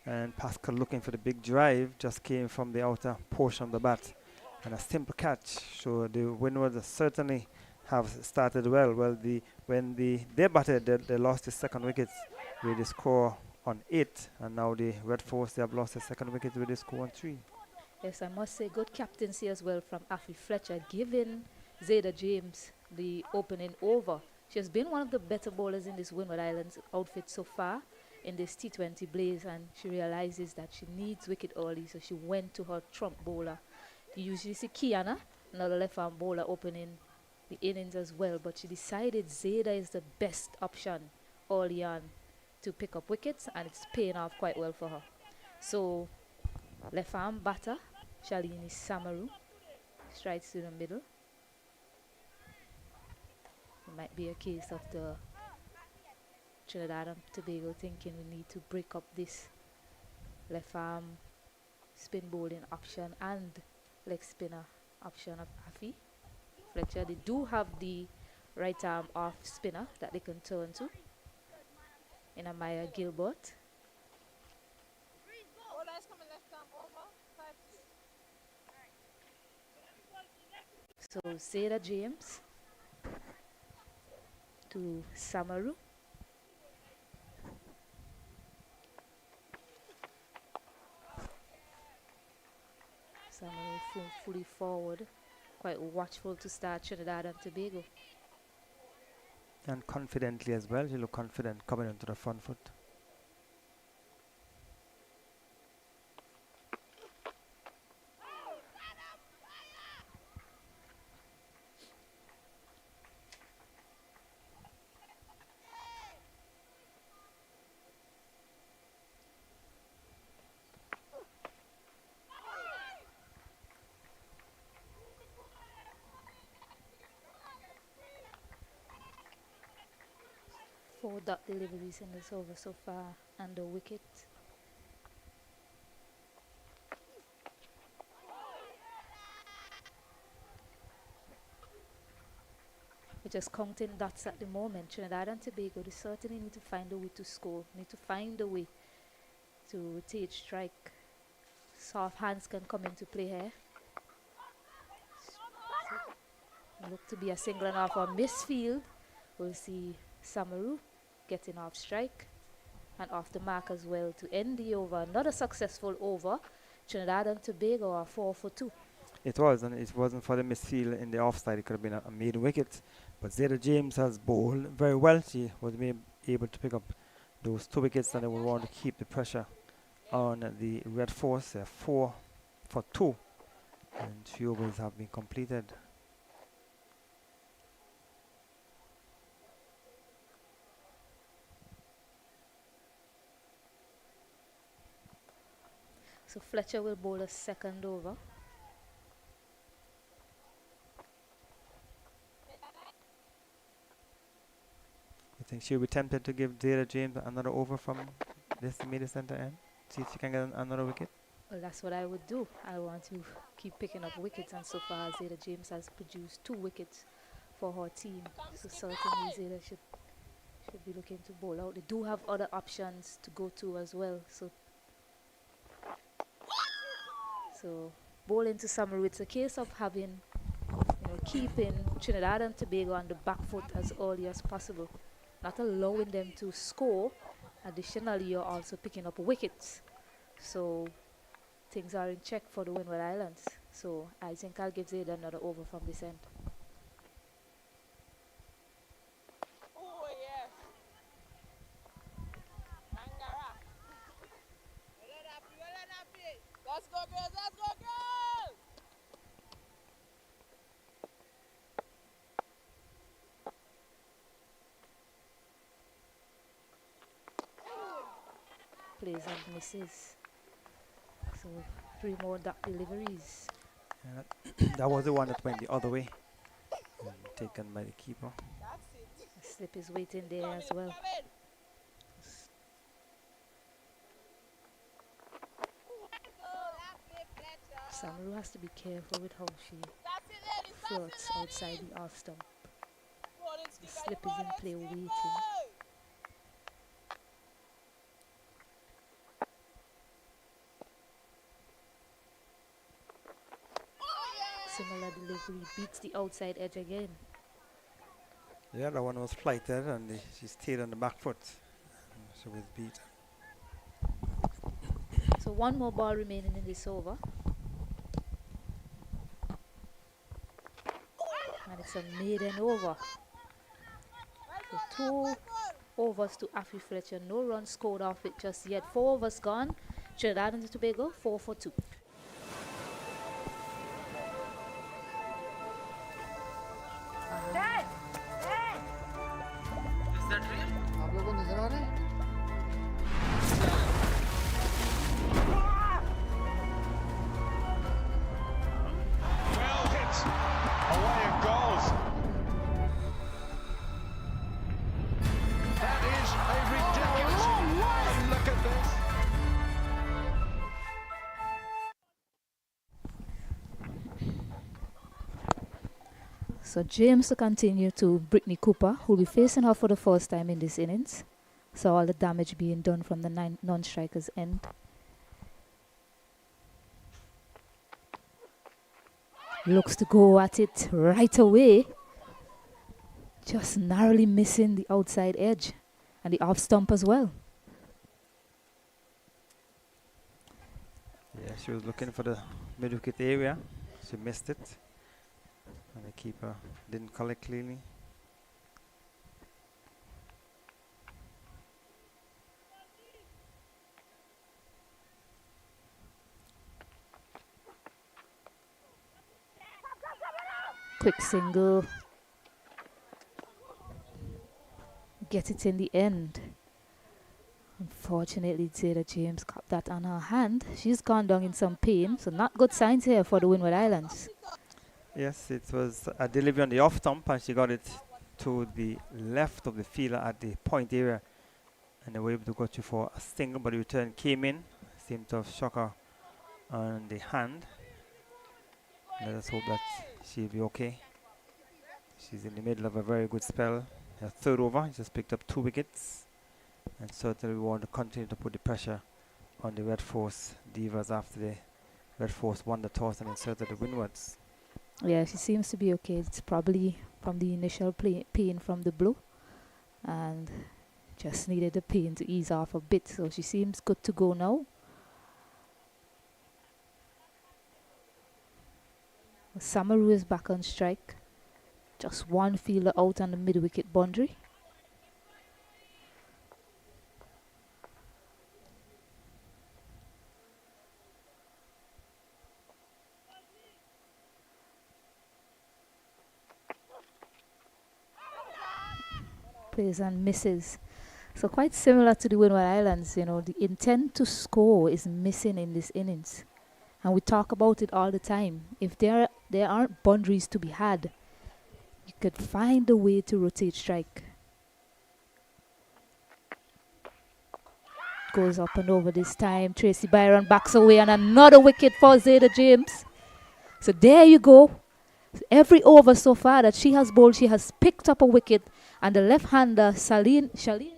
[SPEAKER 3] and Pascal looking for the big drive just came from the outer portion of the bat, and a simple catch. So the Windward certainly have started well. When they batted, they lost the second wickets with the score on 8, and now the Red Force, they have lost the second wicket with the score on 3.
[SPEAKER 1] Yes, I must say good captaincy as well from Afi Fletcher, giving Zeta James the opening over. She has been one of the better bowlers in this Windward Islands outfit so far, in this T20 blaze, and she realizes that she needs wicket early, so she went to her trump bowler. You usually see Kiana, another left-arm bowler, opening the innings as well, but she decided Zeda is the best option early on to pick up wickets, and it's paying off quite well for her. So left-arm batter, Shalini Samaroo, strikes to the middle. It might be a case of the Trinidad and Tobago thinking we need to break up this left arm spin bowling option and leg spinner option of Afi Fletcher. They do have the right arm off spinner that they can turn to in Amaya Gilbert. So Zeda James to Samaroo. Samaroo fully forward, quite watchful to start Trinidad and Tobago.
[SPEAKER 3] And confidently as well. She looked confident coming into the front foot.
[SPEAKER 1] Four dot deliveries in this over so far, and a wicket. We're just counting dots at the moment. Trinidad and Tobago, they certainly need to find a way to score, need to find a way to rotate strike. Soft hands can come into play here. So, look to be a single and off or misfield. We'll see Samaroo getting off strike and off the mark as well to end the over. Another successful over. Trinidad and Tobago are 4 for 2.
[SPEAKER 3] It was, and it wasn't for the misfield in the offside. It could have been a maiden wicket. But Zeda James has bowled very well. She was able to pick up those 2 wickets, and they would want to keep the pressure on the Red Force. 4 for 2, and 3 overs have been completed.
[SPEAKER 1] So Fletcher will bowl a second over.
[SPEAKER 3] I think she'll be tempted to give Zeda James another over from this middle centre end. See if she can get another wicket.
[SPEAKER 1] Well, that's what I would do. I want to keep picking up wickets, and so far Zeda James has produced 2 wickets for her team. So certainly Zeda should be looking to bowl out. They do have other options to go to as well. So bowling to Samaroo, it's a case of having, keeping Trinidad and Tobago on the back foot as early as possible, not allowing them to score. Additionally, you're also picking up wickets. So things are in check for the Windward Islands. So I think I'll give Zeda another over from this end.
[SPEAKER 5] Oh, yes. Angara. Let's go, girls. Let's go, girls.
[SPEAKER 1] Plays and misses. So 3 more duck deliveries.
[SPEAKER 3] That was the one that went the other way, taken by the keeper.
[SPEAKER 5] That's it.
[SPEAKER 1] A slip is waiting there as well. Samaroo has to be careful with how she floats outside the off stump. The slip is in play waiting. Similar delivery, beats the outside edge again.
[SPEAKER 3] The other one was flighted, and she stayed on the back foot. She was beat.
[SPEAKER 1] So 1 more ball remaining in this over. And it's a maiden over. So 2 overs to Afi Fletcher. No runs scored off it just yet. 4 overs gone. Trinidad and Tobago 4 for 2.
[SPEAKER 5] आप लोगों को नजर आ रहा है well hit away it goes that is a ridiculous and look at this
[SPEAKER 1] So James to continue to Brittany Cooper, who will be facing her for the first time in this innings. So all the damage being done from the non-strikers' end. Looks to go at it right away. Just narrowly missing the outside edge and the off stump as well.
[SPEAKER 3] Yeah, she was looking for the mid-wicket area. She missed it. And the keeper didn't collect cleanly.
[SPEAKER 1] Quick single. Get it in the end. Unfortunately, Zeta James got that on her hand. She's gone down in some pain, so not good signs here for the Windward Islands.
[SPEAKER 3] Yes, it was a delivery on the off stump, and she got it to the left of the fielder at the point area, and they were able to go to for a single, but the return came in. Seemed to have shock her on the hand. Let us hope that she'll be okay. She's in the middle of a very good spell. Her third over, just picked up 2 wickets, and certainly we want to continue to put the pressure on the Red Force Divas after the Red Force won the toss and inserted the Windwards.
[SPEAKER 1] Yeah, she seems to be okay. It's probably from the initial pain from the blow, and just needed the pain to ease off a bit. So she seems good to go now. Samaroo is back on strike. Just one fielder out on the mid-wicket boundary. Plays and misses. So quite similar to the Windward Islands, you know, the intent to score is missing in this innings. And we talk about it all the time. If there aren't boundaries to be had, you could find a way to rotate strike. Goes up and over this time. Tracy Byron backs away and another wicket for Zeta James. So there you go. Every over so far that she has bowled, she has picked up a wicket, and the left-hander Shalini Samaroo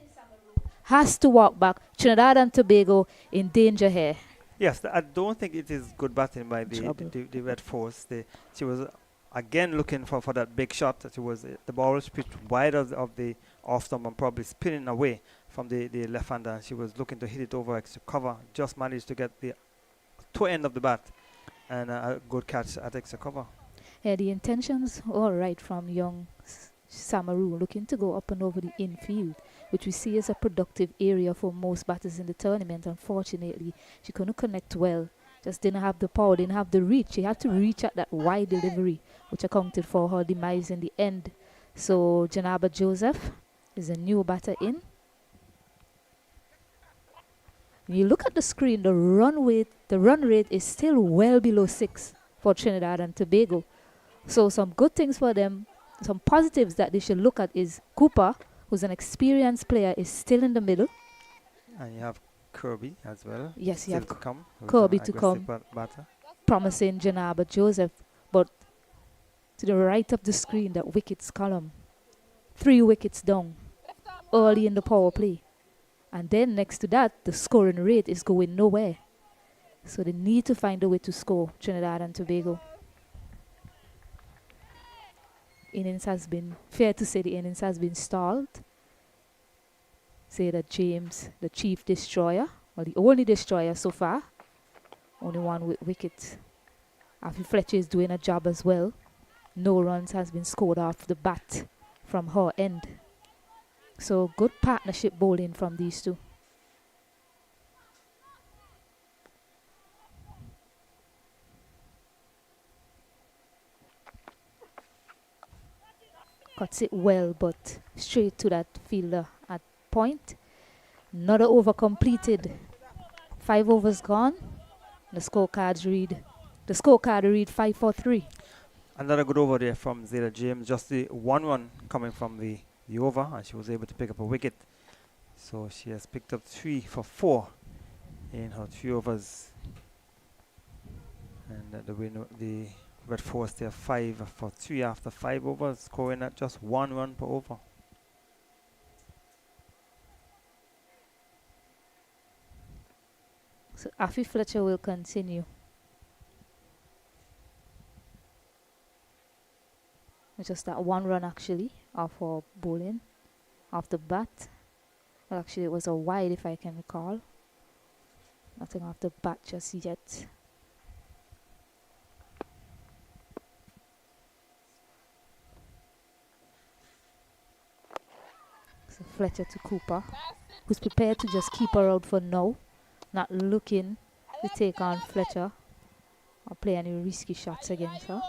[SPEAKER 1] has to walk back. Trinidad and Tobago in danger here.
[SPEAKER 3] Yes, I don't think it is good batting by the Red Force. She was again looking for that big shot. That the ball was pitched wide of the off stump and probably spinning away from the left-hander. She was looking to hit it over extra cover. Just managed to get the toe end of the bat and a good catch at extra cover.
[SPEAKER 1] Yeah, the intentions all right from young Samaroo, looking to go up and over the infield, which we see as a productive area for most batters in the tournament. Unfortunately, she couldn't connect well. Just didn't have the power, didn't have the reach. She had to reach at that wide delivery, which accounted for her demise in the end. So Janaba Joseph is a new batter in. When you look at the screen, the run rate is still well below 6 for Trinidad and Tobago. So some good things for them, some positives that they should look at is Cooper, who's an experienced player, is still in the middle.
[SPEAKER 3] And you have Kirby as well.
[SPEAKER 1] Yes, you have
[SPEAKER 3] Kirby
[SPEAKER 1] to come.
[SPEAKER 3] Batter.
[SPEAKER 1] Promising Janaba Joseph, but to the right of the screen, that wickets column, 3 wickets down early in the power play. And then next to that, the scoring rate is going nowhere. So they need to find a way to score, Trinidad and Tobago. Innings has been, fair to say the innings has been stalled. Say that James, the chief destroyer, or the only destroyer so far, only 1 wicket. Afi Fletcher is doing a job as well. No runs has been scored off the bat from her end. So good partnership bowling from these two. Cuts it well, but straight to that fielder at point. Another over completed. 5 overs gone. The scorecard read 5-4-3.
[SPEAKER 3] Another good over there from Zeta James. Just the 1 coming from the over, and she was able to pick up a wicket. So she has picked up 3 for 4 in her 3 overs. And the Red Force there 5 for 3 after 5 overs, scoring at just 1 run per over.
[SPEAKER 1] So Afi Fletcher will continue. It's just that 1 run actually off her bowling, off the bat. Well, actually, it was a wide if I can recall. Nothing off the bat just yet. So Fletcher to Cooper, who's prepared to just keep her out for now, not looking to take on Fletcher or play any risky shots against her.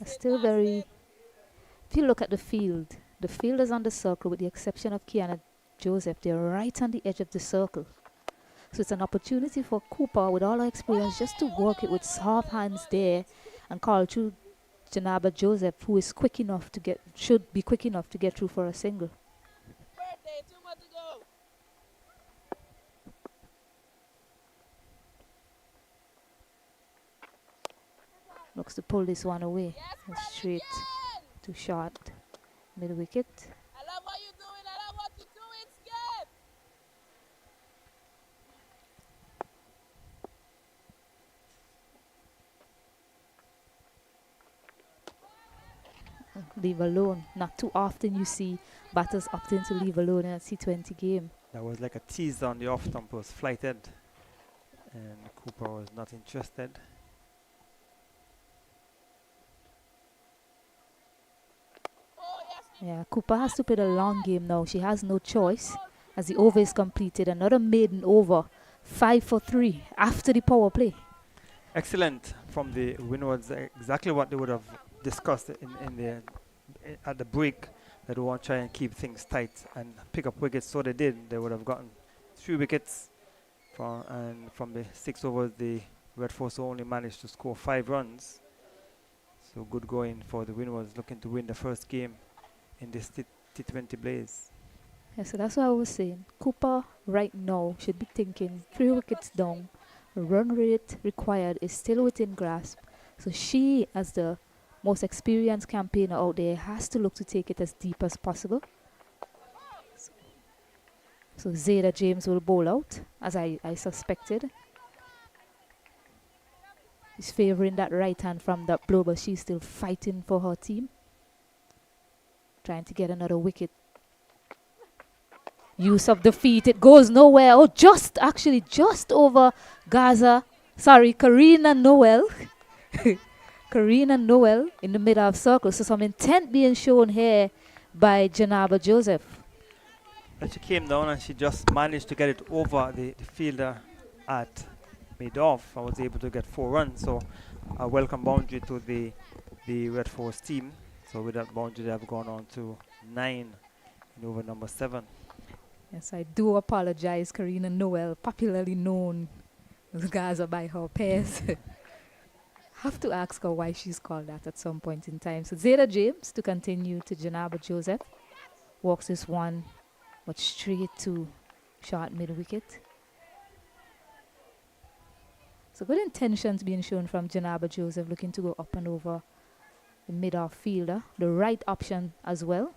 [SPEAKER 1] Still very, if you look at the field is on the circle with the exception of Kiana Joseph. They're right on the edge of the circle. So it's an opportunity for Cooper, with all her experience, just to work it with soft hands there and call through Janaba Joseph, who is quick enough to get, should be quick enough to get through for a single. Looks to pull this one away. Straight to short mid wicket.
[SPEAKER 6] I love what you're doing. I love what you're doing, Skip.
[SPEAKER 1] Leave alone. Not too often you see batters opting to leave alone in a T20 game.
[SPEAKER 3] That was like a tease on the off stump, was flighted, and Cooper was not interested.
[SPEAKER 1] Yeah, Cooper has to play the long game now. She has no choice as the over is completed. Another maiden over, 5 for 3 after the power play.
[SPEAKER 3] Excellent from the Windwards. Exactly what they would have discussed at the break. That they want to try and keep things tight and pick up wickets. So they did. They would have gotten 3 wickets from the 6 overs. The Red Force only managed to score 5 runs. So good going for the Windwards, looking to win the first game in this T20 Blaze.
[SPEAKER 1] Yeah, so that's what I was saying. Cooper right now should be thinking 3 wickets down. Run rate required is still within grasp. So she, as the most experienced campaigner out there, has to look to take it as deep as possible. So Zeta James will bowl out, as I suspected. He's favouring that right hand from that blow, but she's still fighting for her team. Trying to get another wicket. Use of the feet, it goes nowhere. Oh, just over Gaza. Sorry, Karina Noel. Karina Noel in the middle of circle. So some intent being shown here by Janaba Joseph.
[SPEAKER 3] And she came down and she just managed to get it over the fielder at mid-off. I was able to get 4 runs. So a welcome boundary to the Red Force team. So with that boundary, they have gone on to 9 in over number 7.
[SPEAKER 1] Yes, I do apologize, Karina Noel, popularly known as Gaza by her peers. Have to ask her why she's called that at some point in time. So Zeta James to continue to Janaba Joseph. Walks this one, but straight to short mid-wicket. So good intentions being shown from Janaba Joseph, looking to go up and over the mid-off fielder. The right option as well.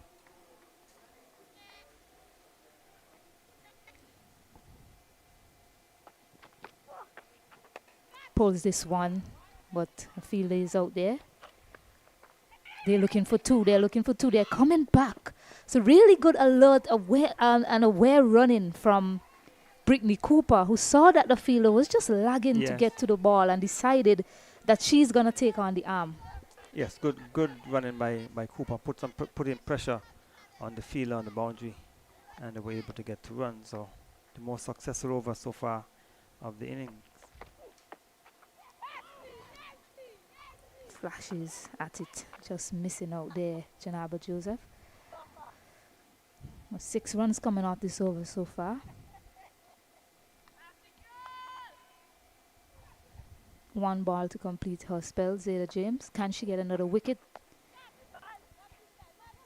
[SPEAKER 1] Pulls this one, but the fielder is out there. They're looking for two. They're coming back. So really good alert, aware running from Brittany Cooper, who saw that the fielder was just lagging to
[SPEAKER 3] Yes.
[SPEAKER 1] get to the ball and decided that she's going to take on the arm.
[SPEAKER 3] Yes, good running by Cooper. Put in pressure on the fielder on the boundary, and they were able to get to run. So the most successful over so far of the inning.
[SPEAKER 1] Flashes at it, just missing out there, Janaba Joseph. 6 runs coming off this over so far. 1 ball to complete her spell, Zeta James. Can she get another wicket?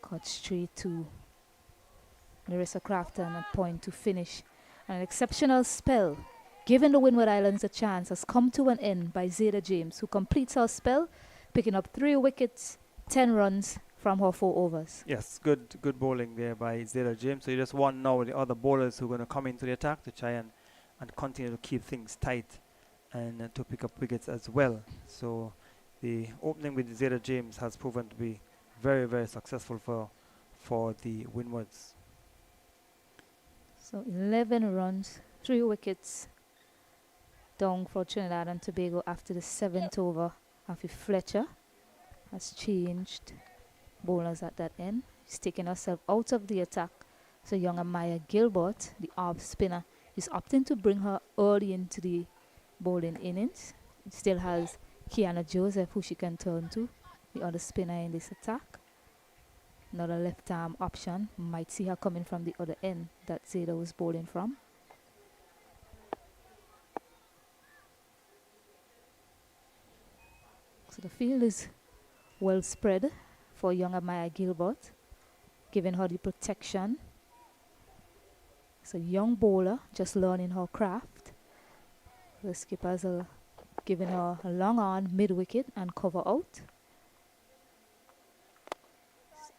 [SPEAKER 1] Cut straight to Larissa Crafton at point to finish. An exceptional spell, giving the Windward Islands a chance, has come to an end by Zeta James, who completes her spell, picking up 3 wickets, 10 runs from her 4 overs.
[SPEAKER 3] Yes, good bowling there by Zeta James. So you just want now the other bowlers who are going to come into the attack to try and continue to keep things tight and to pick up wickets as well. So the opening with Zeta James has proven to be very, very successful for the Windwards.
[SPEAKER 1] So 11 runs, 3 wickets down for Trinidad and Tobago after the 7th over. Afi Fletcher has changed bowlers at that end. He's taken herself out of the attack. So young Amaya Gilbert, the off spinner, is opting to bring her early into the bowling innings. It still has Kiana Joseph, who she can turn to, the other spinner in this attack. Another left arm option. Might see her coming from the other end that Zeta was bowling from. So the field is well spread for young Amaya Gilbert, giving her the protection. It's a young bowler just learning her craft. The skippers are giving her a long on mid-wicket and cover out.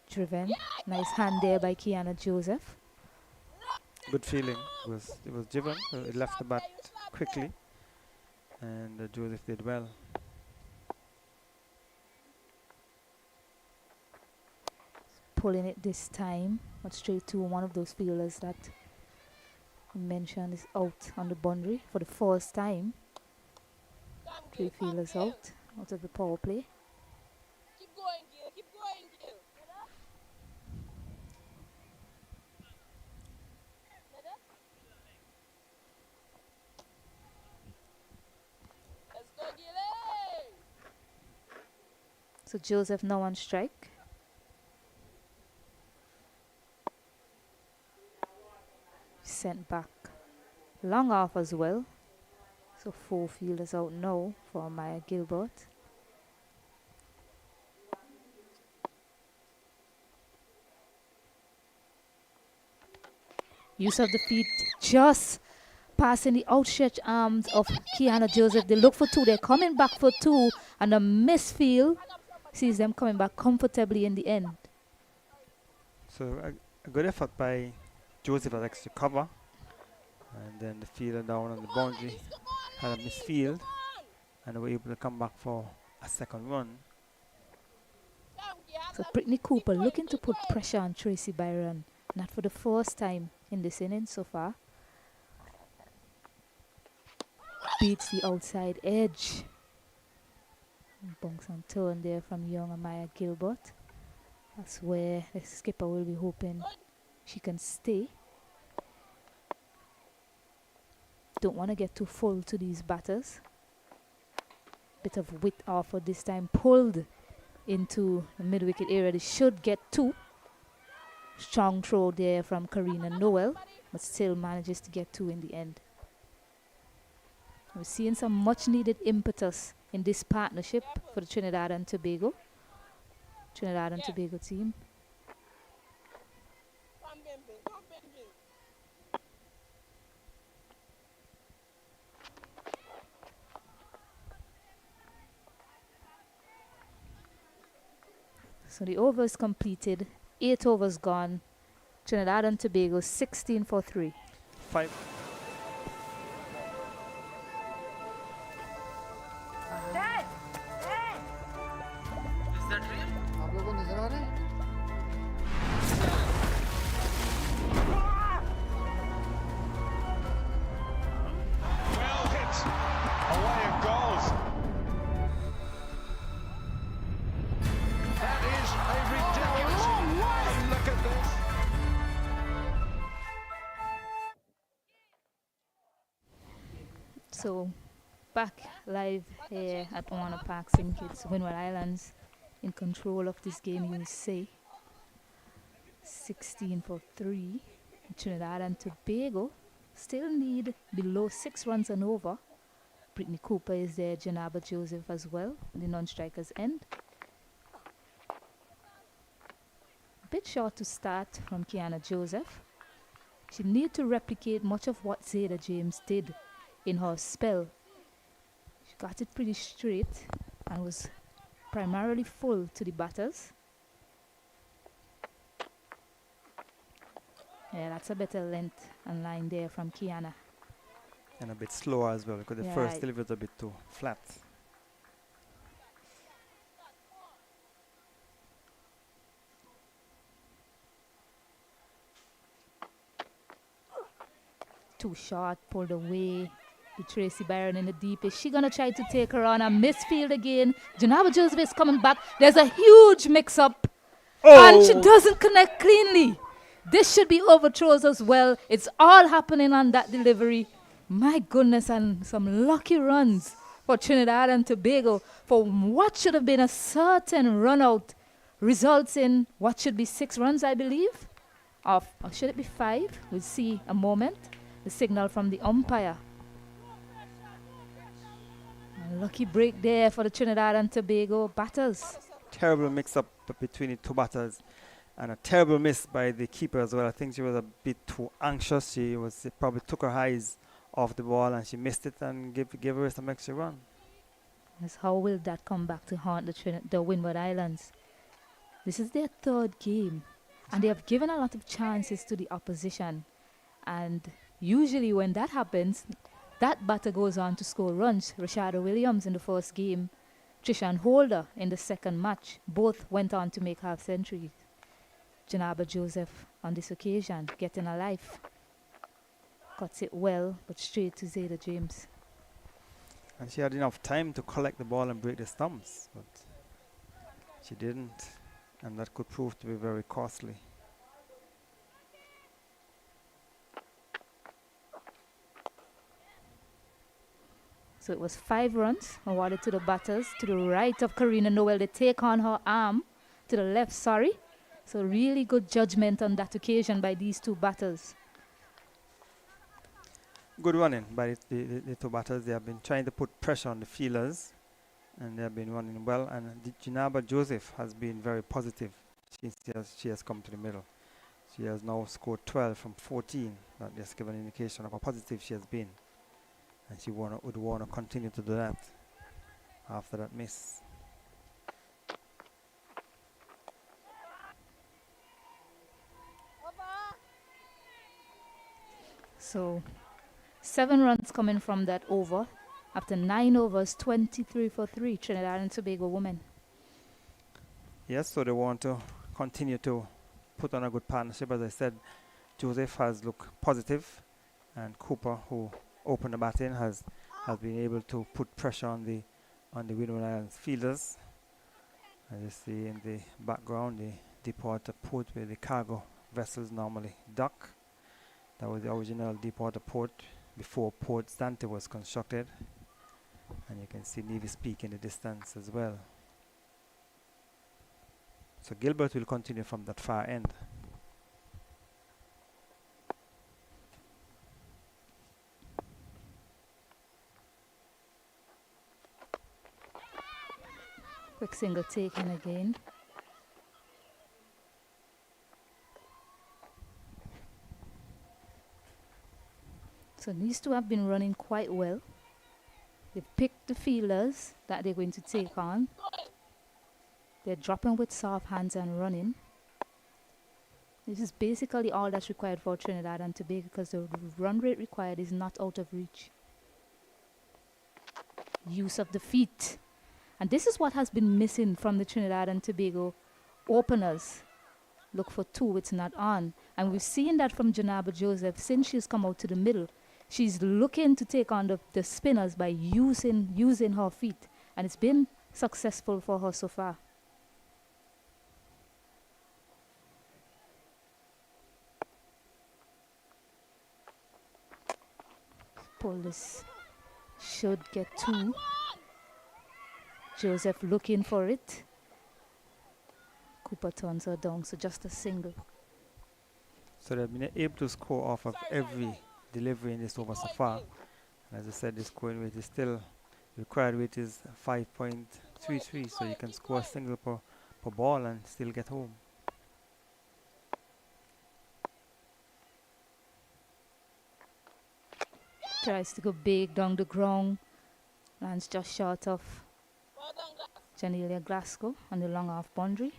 [SPEAKER 1] Driven. Nice hand there by Kiana Joseph.
[SPEAKER 3] Good feeling. It was driven. It left the bat quickly, and Joseph did well.
[SPEAKER 1] Pulling it this time, but straight to one of those fielders that I mentioned is out on the boundary for the first time. 3 fielders out of the power play.
[SPEAKER 6] Keep going, Gil. Keep going, Gil. Let's go, Gil.
[SPEAKER 1] So Joseph now on strike. Sent back long off as well. So 4 fielders out now for Maya Gilbert. Use of the feet just passing the outstretched arms of Kiana Joseph. They look for 2. They're coming back for 2. And the misfield sees them coming back comfortably in the end.
[SPEAKER 3] So a good effort by Joseph at extra cover, and then the fielder down on the boundary had a misfield, and they were able to come back for a second run.
[SPEAKER 1] So Brittany Cooper looking to put pressure on Tracy Byron, not for the first time in this inning so far. Beats the outside edge. Bunks and turn there from young Amaya Gilbert. That's where the skipper will be hoping she can stay. Don't want to get too full to these batters. Bit of width offer this time, pulled into the mid-wicket area. They should get 2. Strong throw there from Karina Noel, but still manages to get 2 in the end. We're seeing some much-needed impetus in this partnership for the Trinidad and Tobago team. So the overs completed, 8 overs gone. Trinidad and Tobago 16 for 3.
[SPEAKER 3] 5.
[SPEAKER 7] आप लोगों ने
[SPEAKER 5] this.
[SPEAKER 1] So back live here at Warner Park, St. Kitts, Windward Islands, in control of this game, you will say 16 for 3. Trinidad and Tobago still need below 6 runs and over. Brittany Cooper is there, Janaba Joseph as well, the non-strikers end. A bit short to start from Kiana Joseph. She need to replicate much of what Zayda James did in her spell. She got it pretty straight and was primarily full to the batters. Yeah, that's a better length and line there from Kiana.
[SPEAKER 3] And a bit slower as well, because the
[SPEAKER 1] Yeah,
[SPEAKER 3] first delivery was a bit too flat.
[SPEAKER 1] Too short, pulled away. The Tracy Byron in the deep. Is she going to try to take her on a misfield again? Janaba Joseph is coming back. There's a huge mix-up. And she doesn't connect cleanly. This should be overthrows as well. It's all happening on that delivery. My goodness, and some lucky runs for Trinidad and Tobago for what should have been a certain run out. Results in what should be 6 runs, I believe. Or should it be 5? We'll see a moment. The signal from the umpire. A lucky break there for the Trinidad and Tobago batters.
[SPEAKER 3] Terrible mix-up between the two batters, and a terrible miss by the keeper as well. I think she was a bit too anxious. She probably took her eyes off the ball and she missed it and gave her some extra run.
[SPEAKER 1] Yes, how will that come back to haunt the Windward Islands? This is their 3rd game, and they have given a lot of chances to the opposition. And usually when that happens, that batter goes on to score runs. Rashada Williams in the first game, Trishan Holder in the second match, both went on to make half centuries. Janaba Joseph on this occasion getting a life. Cuts it well, but straight to Zayda James.
[SPEAKER 3] And she had enough time to collect the ball and break the stumps, but she didn't, and that could prove to be very costly.
[SPEAKER 1] So it was 5 runs awarded to the batters. To the right of Karina Noel, they take on her arm. To the left, sorry. So really good judgment on that occasion by these two batters.
[SPEAKER 3] Good running by the two batters. They have been trying to put pressure on the fielders, and they have been running well. And Janaba Joseph has been very positive since she has come to the middle. She has now scored 12 from 14. That just gives an indication of how positive she has been. And she would want to continue to do that after that miss.
[SPEAKER 1] So 7 runs coming from that over. After 9 overs, 23 for 3, Trinidad and Tobago women.
[SPEAKER 3] Yes, so they want to continue to put on a good partnership. As I said, Joseph has looked positive, and Cooper, who opened the batting, has been able to put pressure on the Windward Islands fielders. As you see in the background, the Deepwater Port where the cargo vessels normally dock. That was the original Deepwater Port before Port Stante was constructed. And you can see Nevis Peak in the distance as well. So Gilbert will continue from that far end.
[SPEAKER 1] Quick single taken again. So these two have been running quite well. They've picked the fielders that they're going to take on. They're dropping with soft hands and running. This is basically all that's required for Trinidad and Tobago, because the run rate required is not out of reach. Use of the feet. And this is what has been missing from the Trinidad and Tobago openers. Look for 2, it's not on. And we've seen that from Janaba Joseph since she's come out to the middle. She's looking to take on the spinners by using her feet. And it's been successful for her so far. Police should get 2. Joseph looking for it. Cooper turns her down, so just a single.
[SPEAKER 3] So they've been able to score off of every delivery in this over so far. And as I said, the scoring rate is still, the required rate is 5.33, so you can score a single per ball and still get home.
[SPEAKER 1] Tries to go big down the ground. Lands just short of Janelia Glasgow on the long half boundary.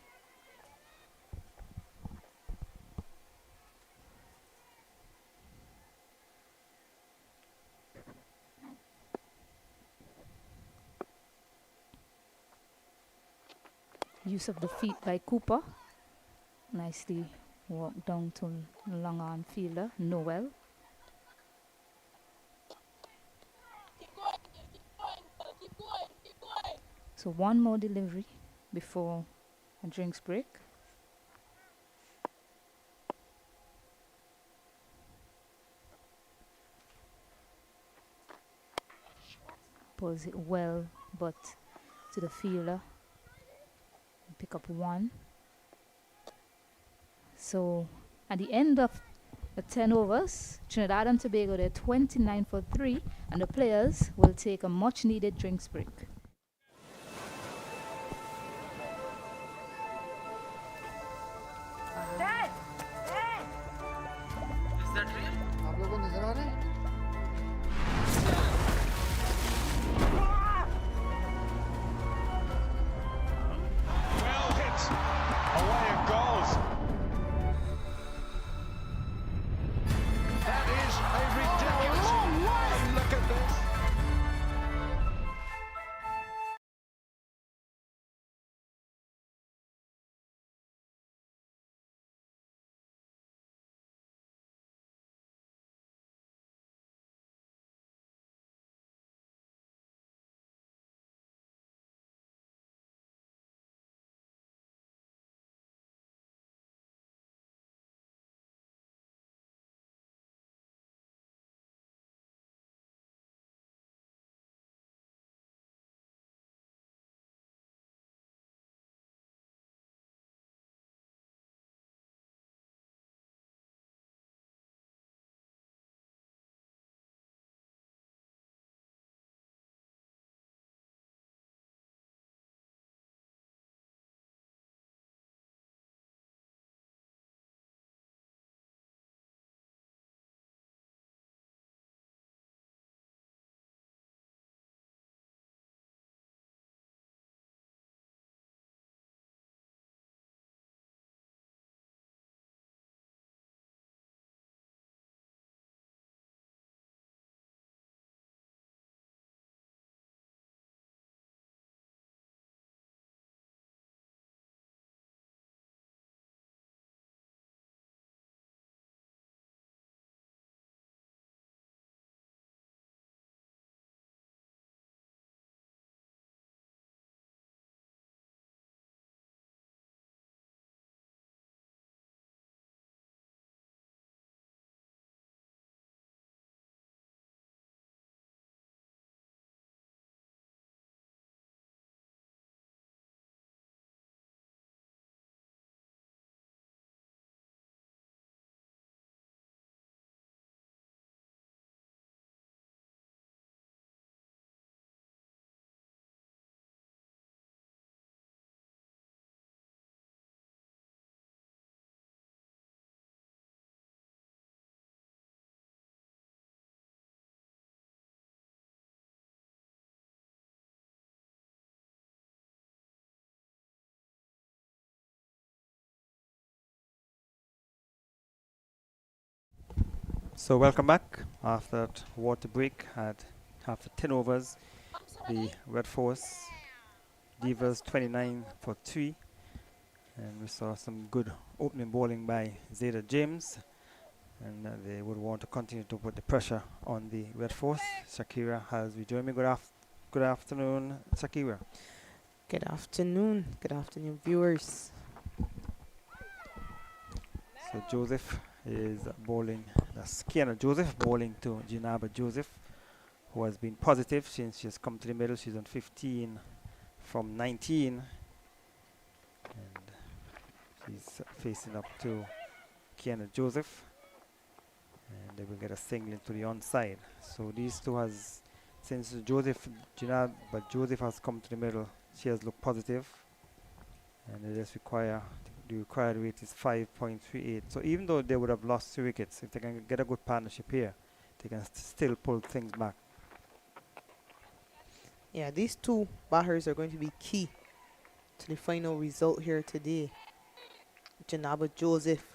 [SPEAKER 1] Use of the feet by Cooper. Nicely walked down to long arm fielder, Noel. So one more delivery before a drinks break. Pulls it well, but to the fielder. Pick up 1. So at the end of the 10 overs, Trinidad and Tobago, they're 29 for 3, and the players will take a much needed drinks break.
[SPEAKER 5] Well hit. Away it goes. That is a ridiculous. And look at this.
[SPEAKER 3] So welcome back after that water break. After 10 overs, the Red Force Divas 29 for 3, and we saw some good opening bowling by Zeta James, and they would want to continue to put the pressure on the Red Force. Shakira has rejoined me. Good afternoon, Shakira.
[SPEAKER 4] Good afternoon. Good afternoon, viewers.
[SPEAKER 3] So Joseph is bowling. That's Kiana Joseph bowling to Janaba Joseph. who has been positive since she's come to the middle. She's on 15 from 19. And she's facing up to Kiana Joseph. And they will get a single into the onside. So these two has, since Joseph, but Joseph has come to the middle, she has looked positive. And they just require, the required rate is 5.38. So even though they would have lost 3 wickets, if they can get a good partnership here, they can still pull things back.
[SPEAKER 4] Yeah, these two batters are going to be key to the final result here today. Janaba Joseph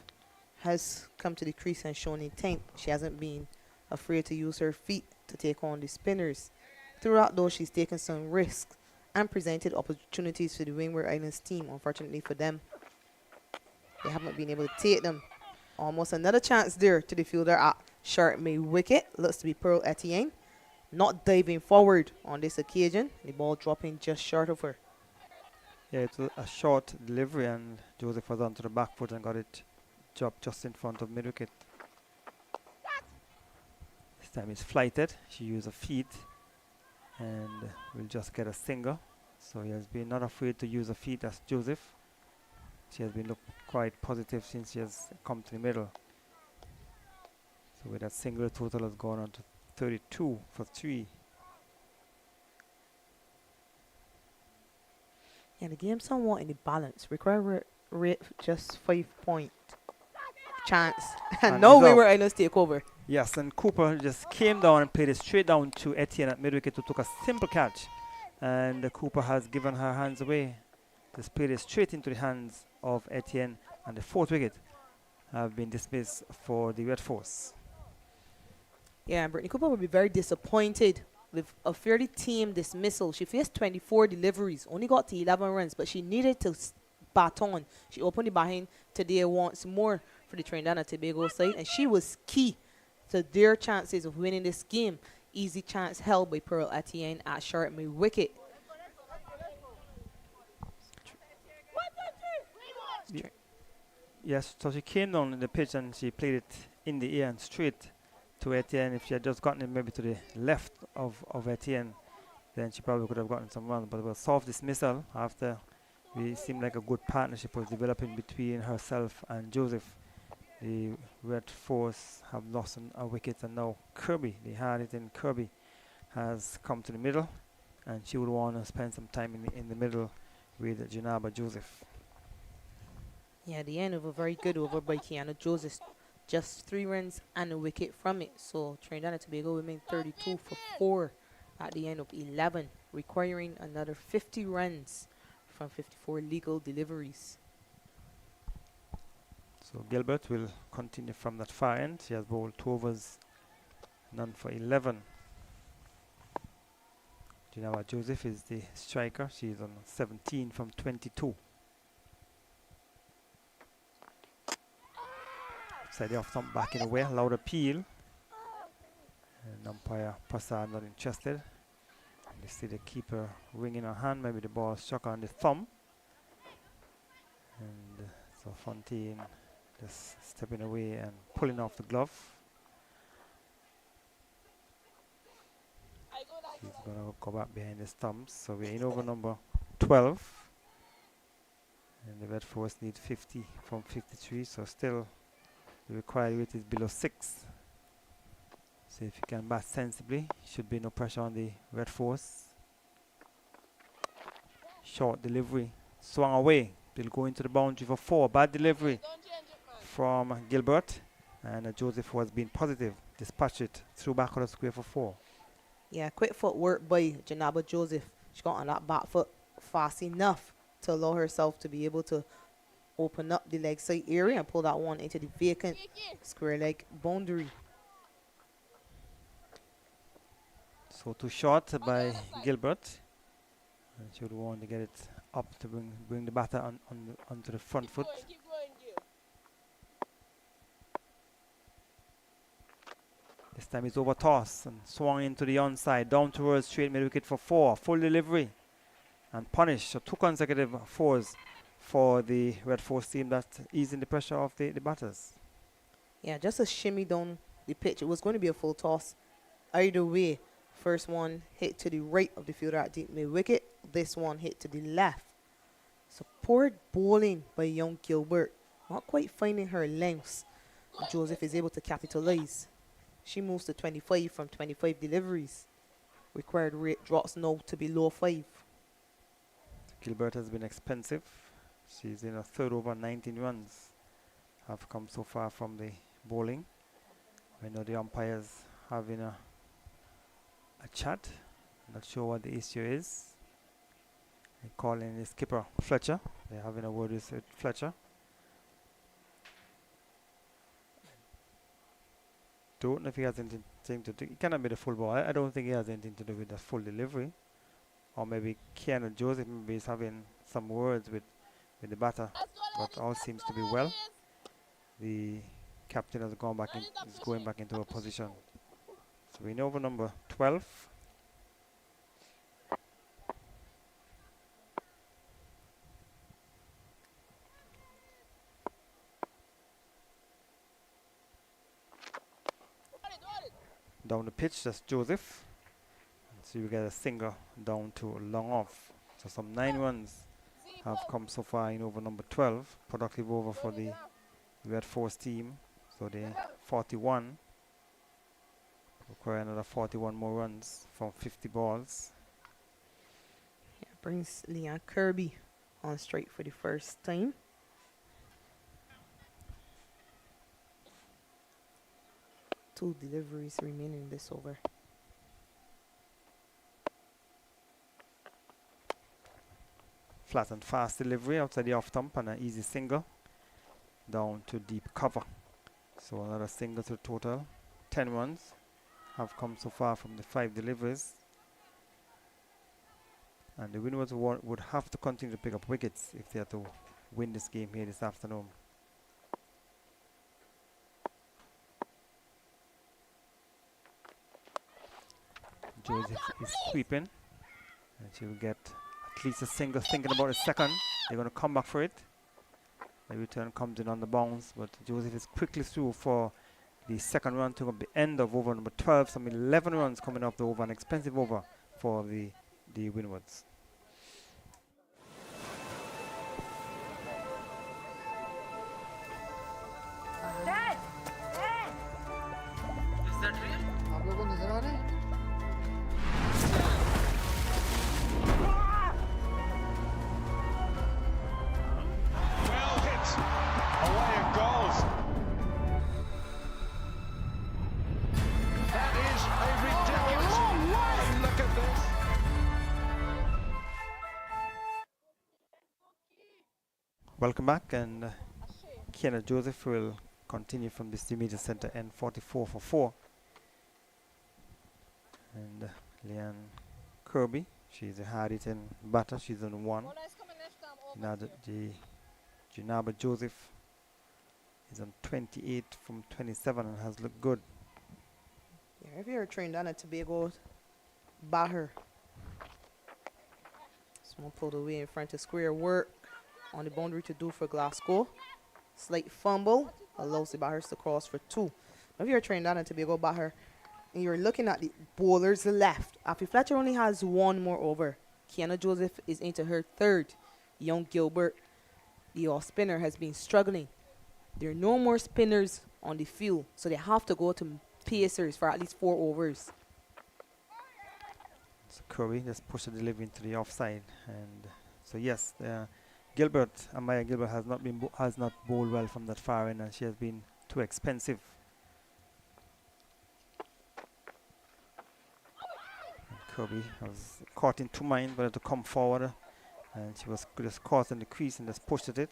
[SPEAKER 4] has come to the crease and shown intent. She hasn't been afraid to use her feet to take on the spinners. Throughout, though, she's taken some risks and presented opportunities for the Windward Islands team. Unfortunately for them, they haven't been able to take them. Almost another chance there to the fielder at short mid wicket. Looks to be Pearl Etienne. Not diving forward on this occasion. The ball dropping just short of her.
[SPEAKER 3] Yeah, it was a short delivery and Joseph was onto the back foot and got it dropped just in front of mid wicket. This time it's flighted. She used her feet and will just get a single. So he has been not afraid to use her feet as Joseph. She has been looked quite positive since she has come to the middle. So with that single, total has gone on to 32 for 3.
[SPEAKER 4] Yeah, the game somewhat in the balance. Require rate just 5 point chance. And no Windward Islands take over.
[SPEAKER 3] Yes, and Cooper just came down and played it straight down to Etienne at mid wicket, who took a simple catch. And Cooper has given her hands away. Just played it straight into the hands of Etienne, and the 4th wicket have been dismissed for the Red Force.
[SPEAKER 4] Yeah, and Brittany Cooper will be very disappointed with a fairly tame dismissal. She faced 24 deliveries, only got to 11 runs, but she needed to bat on. She opened the batting today once more for the Trinidad and Tobago side, and she was key to their chances of winning this game. Easy chance held by Pearl Etienne at short mid wicket.
[SPEAKER 3] Yes, so she came down in the pitch and she played it in the air and straight to Etienne. If she had just gotten it maybe to the left of Etienne, then she probably could have gotten some runs. But it was soft dismissal after it seemed like a good partnership was developing between herself and Joseph. The Red Force have lost a wicket, and now Kirby, they had it in Kirby, has come to the middle, and she would want to spend some time in the middle with Janaba Joseph.
[SPEAKER 4] Yeah, the end of a very good over by Kiana Joseph. Just 3 runs and a wicket from it. So Trinidad and Tobago remain 32 for 4 at the end of 11, requiring another 50 runs from 54 legal deliveries.
[SPEAKER 3] So Gilbert will continue from that far end. She has bowled 2 overs, none for 11. Janaba Joseph is the striker. She is on 17 from 22. Side off thump back in the way, loud appeal. And umpire Prasad not interested. And you see the keeper wringing her hand, maybe the ball struck on the thumb. And so Fontaine just stepping away and pulling off the glove. He's going to go back behind the stumps. So we're in over number 12. And the Red Force need 50 from 53, so still the required rate is below 6. So if you can bat sensibly, should be no pressure on the Red Force. Short delivery, swung away. They'll go into the boundary for 4. Bad delivery from Gilbert, and Joseph was being positive. Dispatched it through back of the square for 4.
[SPEAKER 4] Yeah, quick footwork by Janaba Joseph. She got on that back foot fast enough to allow herself to be able to open up the leg side area and pull that one into the vacant square leg boundary.
[SPEAKER 3] So too short by Gilbert. And she would want to get it up to bring the batter onto the front foot. This time it's over toss and swung into the onside, down towards straight mid wicket for 4. Full delivery and punish. So 2 consecutive 4s for the Red Force team, that easing the pressure of the batters.
[SPEAKER 4] Yeah, just a shimmy down the pitch. It was going to be a full toss either way First one hit to the right of the fielder at deep mid wicket. This one hit to the left. Support bowling by young Gilbert. Not quite finding her lengths. Joseph is able to capitalize. She moves to 25 from 25 deliveries. Required rate drops now to below 5.
[SPEAKER 3] Gilbert has been expensive. She's in a third over, 19 runs have come so far from the bowling. I know the umpires having a chat. Not sure what the issue is. They're calling the skipper Fletcher. They're having a word with Fletcher. Don't know if he has anything to do. It cannot be the full ball. I don't think he has anything to do with the full delivery. Or maybe Keanu Joseph maybe is having some words with the batter. But all seems to be well. The captain has gone back in, is going back into a position. So we know over number 12. Down the pitch, that's Joseph. So you get a single down to long off. So some 9 runs have come so far in over number 12. Productive over for the Red Force team. So they're 41. Require another 41 more runs from 50 balls.
[SPEAKER 4] Yeah, brings Leon Kirby on straight for the first time. Two deliveries remaining this over.
[SPEAKER 3] Flat and fast delivery outside the off stump and an easy single down to deep cover. So another single to total. 10 runs have come so far from the 5 deliveries. And the Windwards would have to continue to pick up wickets if they are to win this game here this afternoon. Joseph is sweeping, and she will get at least a single. Thinking about a second, they're going to come back for it. The return comes in on the bounce, but Joseph is quickly through for the second run to the end of over number 12. Some 11 runs coming off the over, an expensive over for the Windwards. Welcome back, and Kiana Joseph will continue from this media center end 44 for 4. And Leanne Kirby, she's a hard-hitting batter. She's on 1. Now the Janaba Joseph is on 28 from 27 and has looked good.
[SPEAKER 4] Yeah, if you're trained on a Tobago batter, someone pulled away in front of square work on the boundary to do for Glasgow. Slight fumble allows the batters to cross for 2. If you're trained on a Tobago batter and you're looking at the bowlers left, after Fletcher only has 1 more over, Kiana Joseph is into her 3rd. Young Gilbert, the off spinner, has been struggling. There are no more spinners on the field, so they have to go to pacers for at least 4 overs.
[SPEAKER 3] So Curry just pushed the delivery into the offside, and so yes, Gilbert, Amaya Gilbert has not bowled well from that far end, and she has been too expensive. And Kirby was caught in 2 minds whether to come forward, and she was just caught in the crease and just pushed at it.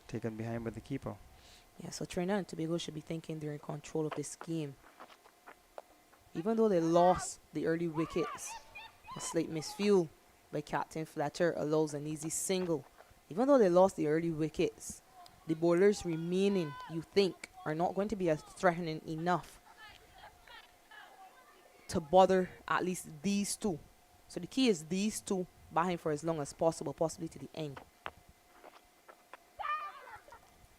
[SPEAKER 3] Taken behind by the keeper.
[SPEAKER 4] Yeah, so Trinidad and Tobago should be thinking they're in control of this game. Even though they lost the early wickets, a slight misfield by Captain Fletcher allows an easy single. Even though they lost the early wickets, the bowlers remaining, you think, are not going to be as threatening enough to bother at least these 2. So the key is these 2 batting for as long as possible, possibly to the end.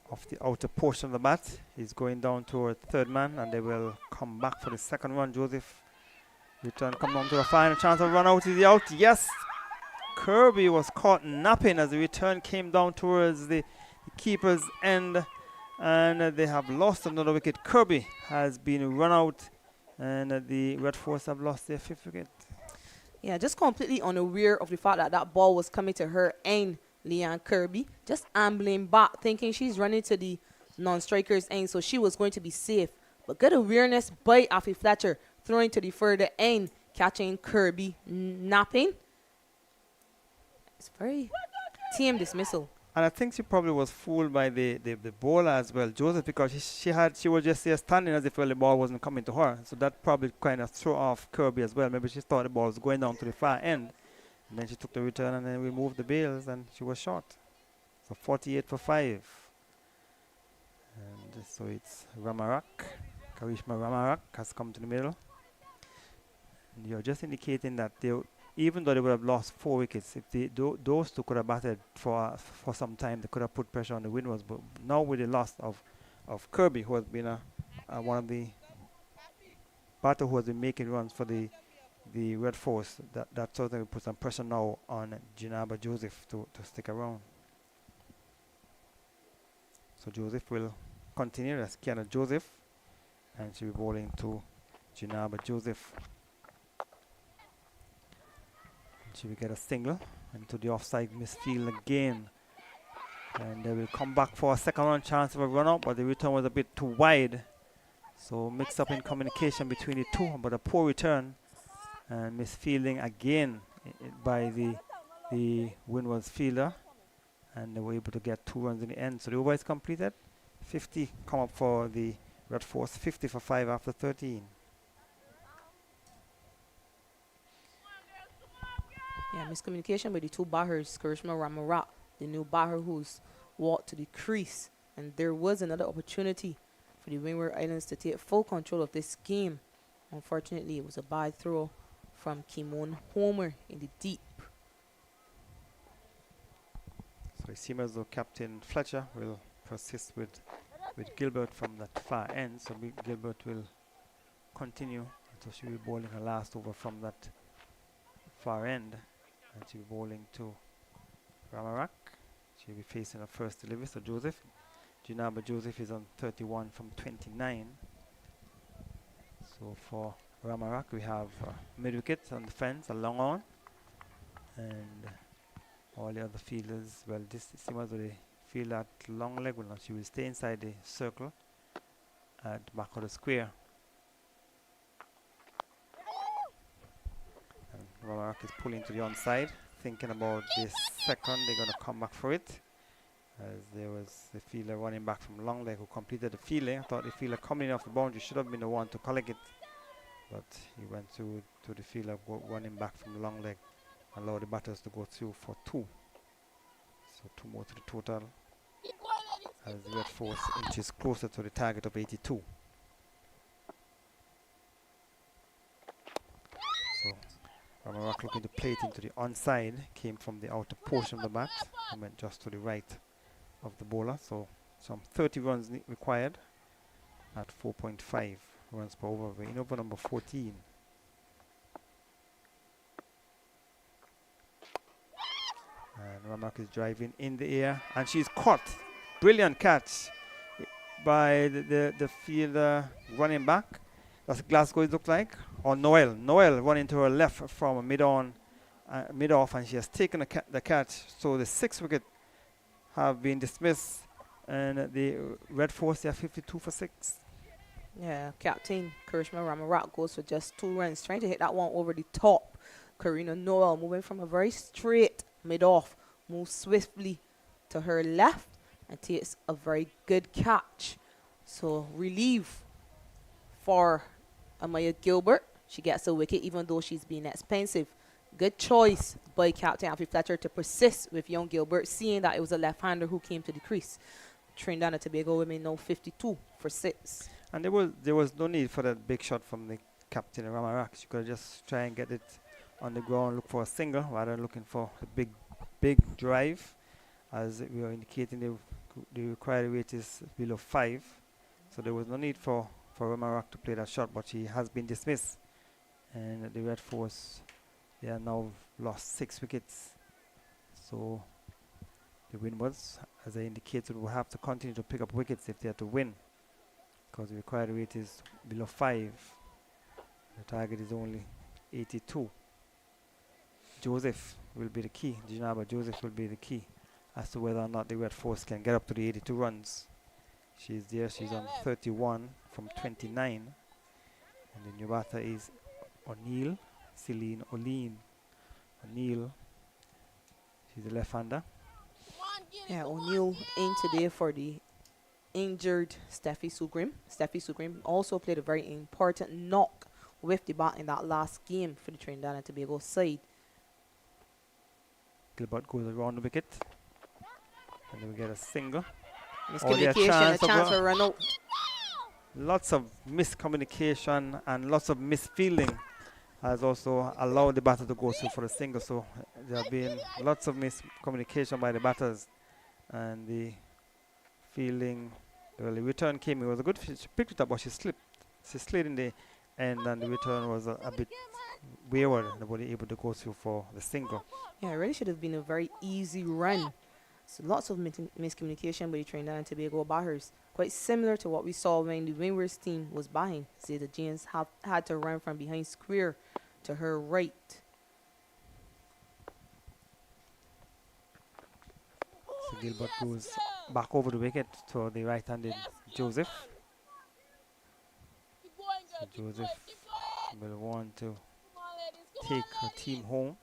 [SPEAKER 3] Off the outer portion of the bat, he's going down to a 3rd man, and they will come back for the 2nd one. Joseph Return come down to the final chance of run out. Is he out? Yes. Kirby was caught napping as the return came down towards the keeper's end, and they have lost another wicket. Kirby has been run out, and the Red Force have lost their 5th wicket.
[SPEAKER 4] Yeah, just completely unaware of the fact that that ball was coming to her and Leanne Kirby, just ambling back, thinking she's running to the non-striker's end, so she was going to be safe. But good awareness by Afi Fletcher, throwing to the further end, catching Kirby napping. It's very team dismissal.
[SPEAKER 3] And I think she probably was fooled by the bowler as well, Joseph, because she was just there standing as if the ball wasn't coming to her. So that probably kind of threw off Kirby as well. Maybe she thought the ball was going down to the far end. And then she took the return and then removed the bails and she was short. So 48 for 5. And so it's Ramarak. Karishma Ramarak has come to the middle. And you're just indicating that even though they would have lost 4 wickets, if those two could have batted for some time, they could have put pressure on the Windwards. But now with the loss of Kirby, who has been one of the batter who has been making runs for the Red Force, that certainly puts some pressure now on Janaba Joseph to stick around. So Joseph will continue as Kiana Joseph, and she'll be bowling to Janaba Joseph. She will get a single into the offside misfield again, and they will come back for a second run chance of a run out, but the return was a bit too wide, so mix up in communication between the two, but a poor return and misfielding again by the Windward's fielder, and they were able to get 2 runs in the end. So the over is completed. 50 come up for the Red Force, 50 for 5 after 13.
[SPEAKER 4] Yeah, miscommunication by the two batters, Karishma Ramarat, the new batter who's walked to the crease. And there was another opportunity for the Windward Islands to take full control of this game. Unfortunately, it was a bad throw from Kimon Homer in the deep.
[SPEAKER 3] So it seems as though Captain Fletcher will persist with Gilbert from that far end. So Gilbert will continue. So she'll be bowling her last over from that far end. And she'll be bowling to Ramarak. She'll be facing her first delivery. So Joseph. Janaba Joseph is on 31 from 29. So for Ramarak, we have mid wicket on the fence, a long on. And all the other fielders, well, this seems as though they feel that long leg will not. She will stay inside the circle at the back of the square. And Ramarak is pulling to the onside, thinking about this second. They're going to come back for it. As there was the fielder running back from long leg who completed the fielding. I thought the fielder coming off the boundary should have been the one to collect it. But he went to the fielder running back from long leg. Allow the batters to go through for 2. So 2 more to the total. As the Red Force inches closer to the target of 82. So Ramarak looking to play it into the onside. Came from the outer portion of the bat and went just to the right of the bowler. So some 30 runs required at 4.5 runs per over. We're in over number 14. And Ramarak is driving in the air, and she's caught. Brilliant catch by the fielder running back. That's Glasgow it looked like. Or Noel. Noel running to her left from mid-off, and she has taken the catch. So the 6 wicket have been dismissed, and the Red Force are 52 for 6.
[SPEAKER 4] Yeah, Captain Karishma Ramarat goes for just 2 runs, trying to hit that one over the top. Karina Noel moving from a very straight mid-off, moves swiftly to her left and takes a very good catch. So relief for Amaya Gilbert. She gets a wicket even though she's been expensive. Good choice by Captain Alfie Fletcher to persist with young Gilbert, seeing that it was a left-hander who came to the crease. Trinidad and Tobago women now 52 for 6.
[SPEAKER 3] And there was no need for that big shot from the captain Ramarak. She could just try and get it on the ground, look for a single rather than looking for a big drive. As we are indicating, the required rate is below 5. So there was no need for Ramarak to play that shot, but she has been dismissed. And the Red Force, they are now lost 6 wickets. So the Windwards, as I indicated, will have to continue to pick up wickets if they are to win, because the required rate is below 5. The target is only 82. Joseph will be the key. Janaba Joseph will be the key as to whether or not the Red Force can get up to the 82 runs. She's there. She's on 31 from 29. And the new batter is O'Neill, Celine O'Neill. She's a left-hander.
[SPEAKER 4] Yeah, O'Neill in today for the injured Steffi Sugrim. Steffi Sugrim also played a very important knock with the bat in that last game for the Trinidad and Tobago side.
[SPEAKER 3] Gilbert goes around the wicket. And then we get a single.
[SPEAKER 4] Miscommunication, a chance for run out.
[SPEAKER 3] Lots of miscommunication and lots of misfielding has also allowed the batter to go through for a single. So there have been lots of miscommunication by the batters, and the fielding, well, the return came. It was a good field. She picked it up, but she slipped. She slid in the end, and the return was a bit wayward. Nobody able to go through for the single.
[SPEAKER 4] Yeah, it really should have been a very easy run. So lots of miscommunication by the Trinidad and Tobago batters. Quite similar to what we saw when the Windward's team was behind. Say the James had to run from behind square to her right.
[SPEAKER 3] So Gilbert goes back over the wicket to the right-handed Joseph. So Joseph will want to take her team home.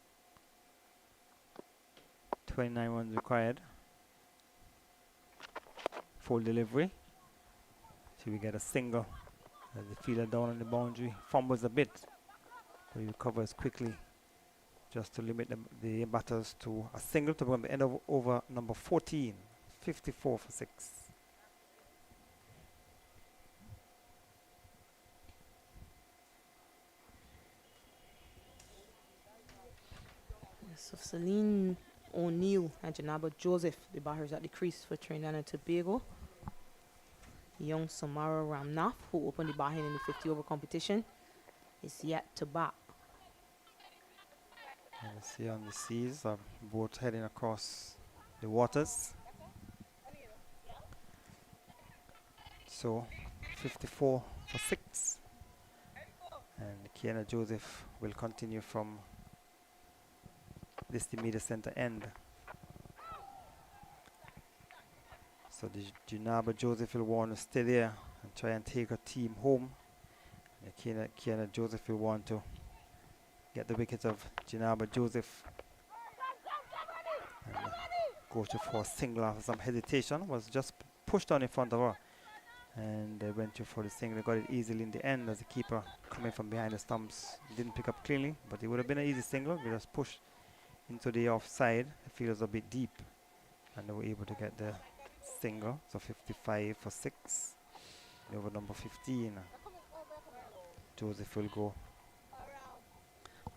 [SPEAKER 3] 29 runs required. Full delivery. So we get a single as the fielder down on the boundary fumbles a bit, but he recovers quickly just to limit the batters to a single to the end of over number 14. 54 for 6.
[SPEAKER 4] So Celine O'Neill and Janaba Joseph, the batters at the crease for Trinidad and Tobago. Young Samaroo Ramnath, who opened the batting in the 50-over competition, is yet to bat.
[SPEAKER 3] And you see on the seas, boat heading across the waters. So 54 for 6. And Kiana Joseph will continue from this the media center end. So the Janaba Joseph will want to stay there and try and take her team home. And Kiana Joseph will want to get the wicket of Janaba Joseph and go to for a single after some hesitation. Was just pushed on in front of her, and they went to for the single. They got it easily in the end as the keeper coming from behind the stumps didn't pick up cleanly, but it would have been an easy single. We just pushed into the offside. The field was a bit deep, and they were able to get the single. So 55 for 6. Over number 15. Joseph will go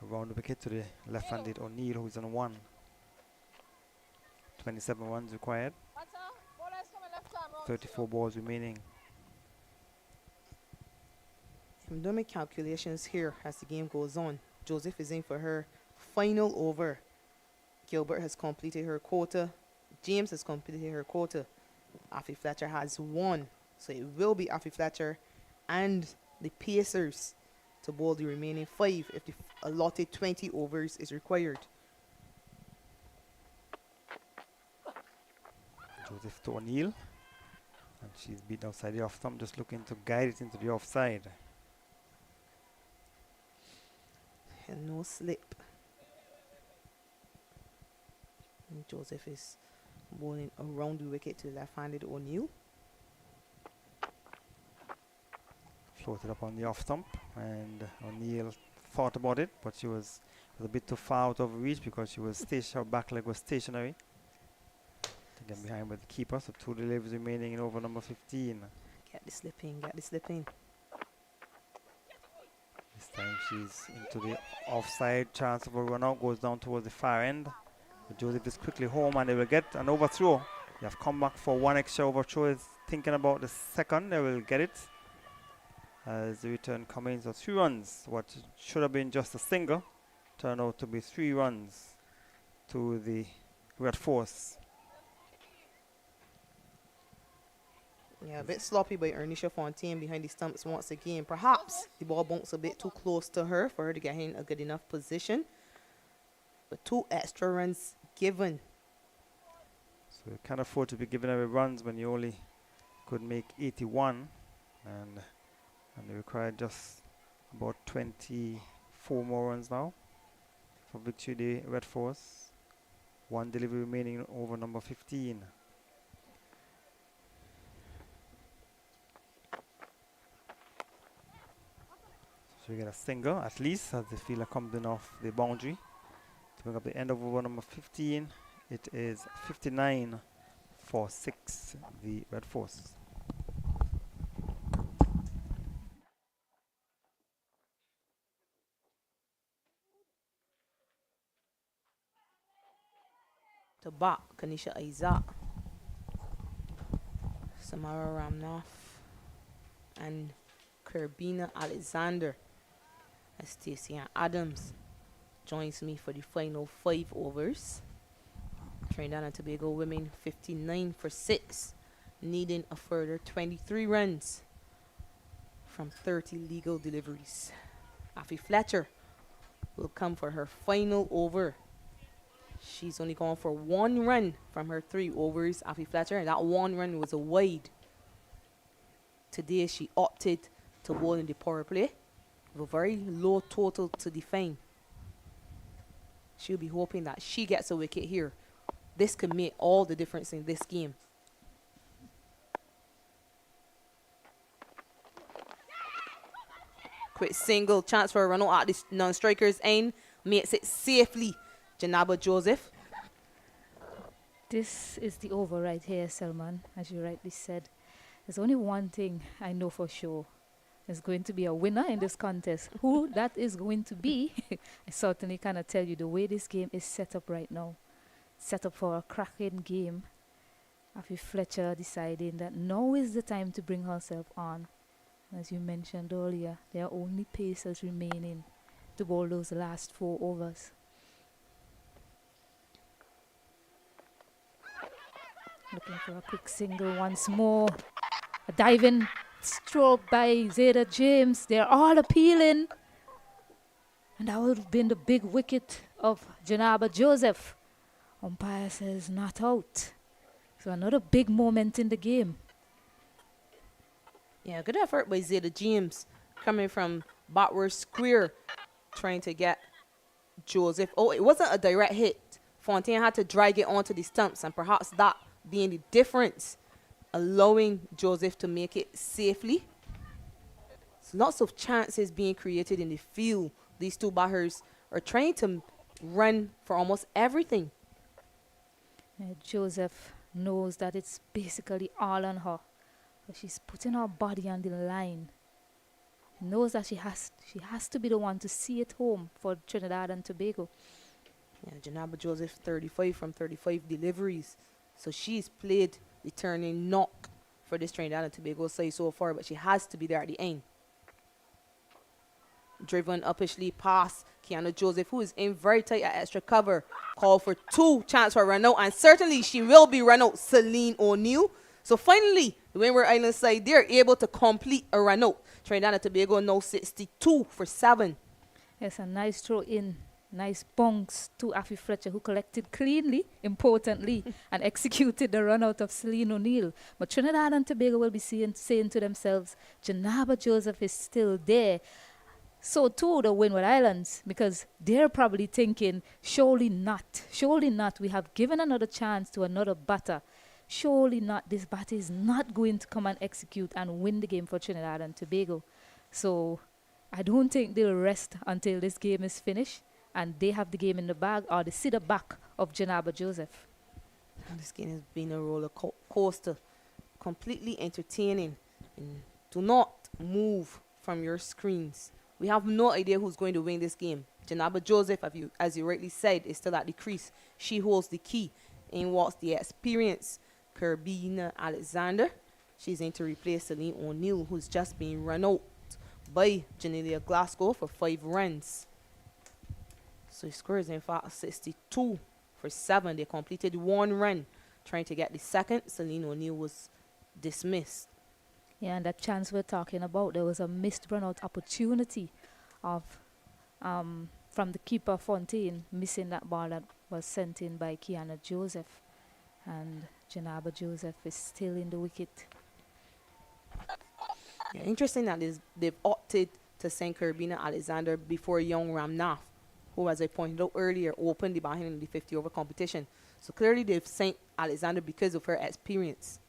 [SPEAKER 3] around the wicket to the left-handed O'Neill, who's on 1. 27 runs required. 34 balls remaining.
[SPEAKER 4] I'm doing my calculations here as the game goes on. Joseph is in for her final over. Gilbert has completed her quota. James has completed her quota. Afi Fletcher has 1. So it will be Afi Fletcher and the Pacers to bowl the remaining 5 if the allotted 20 overs is required.
[SPEAKER 3] Joseph to O'Neill. And she's beat outside the off stump, just looking to guide it into the offside.
[SPEAKER 4] And no slip. And Joseph is bowling around the wicket to left-handed O'Neill.
[SPEAKER 3] Floated up on the off stump, and O'Neill thought about it, but she was a bit too far out of reach because she was her back leg was stationary. Again behind with the keeper, so 2 deliveries remaining in over number 15.
[SPEAKER 4] Get the slip in, get the slip in.
[SPEAKER 3] This time she's into the offside. Chance of a run out, goes down towards the far end. But Joseph is quickly home, and they will get an overthrow. They have come back for 1 extra overthrow. Is thinking about the second. They will get it. as the return coming. So 3 runs. What should have been just a single turned out to be 3 runs to the red force.
[SPEAKER 4] Yeah, a bit sloppy by Ernisha Fontaine behind the stumps once again. Perhaps the ball bounced a bit too close to her for her to get in a good enough position. But 2 extra runs given.
[SPEAKER 3] So you can't afford to be giving away runs when you only could make 81, and they required just about 24 more runs now for victory the red force. 1 delivery remaining over number 15. So we get a single at least as the fielder comes in off the boundary to bring up the end of over number 15. It is 59 for 6, the red force.
[SPEAKER 4] Tobago, Kanisha Isaac, Samaroo Ramnath, and Kerbina Alexander. As Stacey and Adams joins me for the final 5 overs. Trinidad and Tobago women 59 for 6, needing a further 23 runs from 30 legal deliveries. Afi Fletcher will come for her final over. She's only gone for 1 run from her 3 overs, Afi Fletcher, and that 1 run was a wide. Today she opted to bowl in the power play with a very low total to defend. She'll be hoping that she gets a wicket here. This could make all the difference in this game. Quick single, chance for a run out at the non-striker's end. Makes it safely. Janaba Joseph.
[SPEAKER 1] This is the over right here, Selman, as you rightly said. There's only one thing I know for sure. There's going to be a winner in this contest. Who that is going to be, I certainly cannot tell you. The way this game is set up right now, set up for a cracking game. Afi Fletcher deciding that now is the time to bring herself on. As you mentioned earlier, there are only pacers remaining to bowl those last 4 overs. Looking for a quick single once more. A diving stroke by Zeta James. They're all appealing. And that would have been the big wicket of Janaba Joseph. Umpire says not out. So another big moment in the game.
[SPEAKER 4] Yeah, good effort by Zeta James coming from Botworth Square, trying to get Joseph. Oh, it wasn't a direct hit. Fontaine had to drag it onto the stumps, and perhaps that being the difference, allowing Joseph to make it safely. So lots of chances being created in the field. These 2 batters are trying to run for almost everything.
[SPEAKER 1] Joseph knows that it's basically all on her. But she's putting her body on the line. She knows that she has to be the one to see it home for Trinidad and Tobago.
[SPEAKER 4] Yeah, Janaba Joseph 35 from 35 deliveries. So she's played the turning knock for this Trinidad and Tobago side so far, but she has to be there at the end. Driven uppishly past Kiana Joseph, who is in very tight at extra cover. Call for 2, chance for a run out, and certainly she will be run out, Celine O'Neill. So finally, the Windward Island side, they're able to complete a run out. Trinidad and Tobago now 62 for 7.
[SPEAKER 1] Yes, a nice throw in. Nice bunks to Afi Fletcher, who collected cleanly, importantly, and executed the run out of Celine O'Neill. But Trinidad and Tobago will be saying to themselves, Janaba Joseph is still there. So too the Windward Islands, because they're probably thinking, surely not. Surely not. We have given another chance to another batter. Surely not. This batter is not going to come and execute and win the game for Trinidad and Tobago. So I don't think they'll rest until this game is finished and they have the game in the bag, or they see the back of Janaba Joseph.
[SPEAKER 4] This game has been a roller coaster. Completely entertaining. And do not move from your screens. We have no idea who's going to win this game. Janaba Joseph, as you rightly said, is still at the crease. She holds the key. In walks the experienced Kerbina Alexander. She's in to replace Celine O'Neill, who's just been run out by Janelia Glasgow for 5 runs. So he scores in fact 62 for 7. They completed 1 run trying to get the second. Celine O'Neill was dismissed.
[SPEAKER 1] Yeah, and that chance we're talking about, there was a missed run-out opportunity of from the keeper Fontaine, missing that ball that was sent in by Kiana Joseph. And Janaba Joseph is still in the wicket.
[SPEAKER 4] Yeah, interesting that they've opted to send Kerbina Alexander before young Ramnath, who, as I pointed out earlier, opened the batting in the 50-over competition. So clearly they've sent Alexander because of her experience.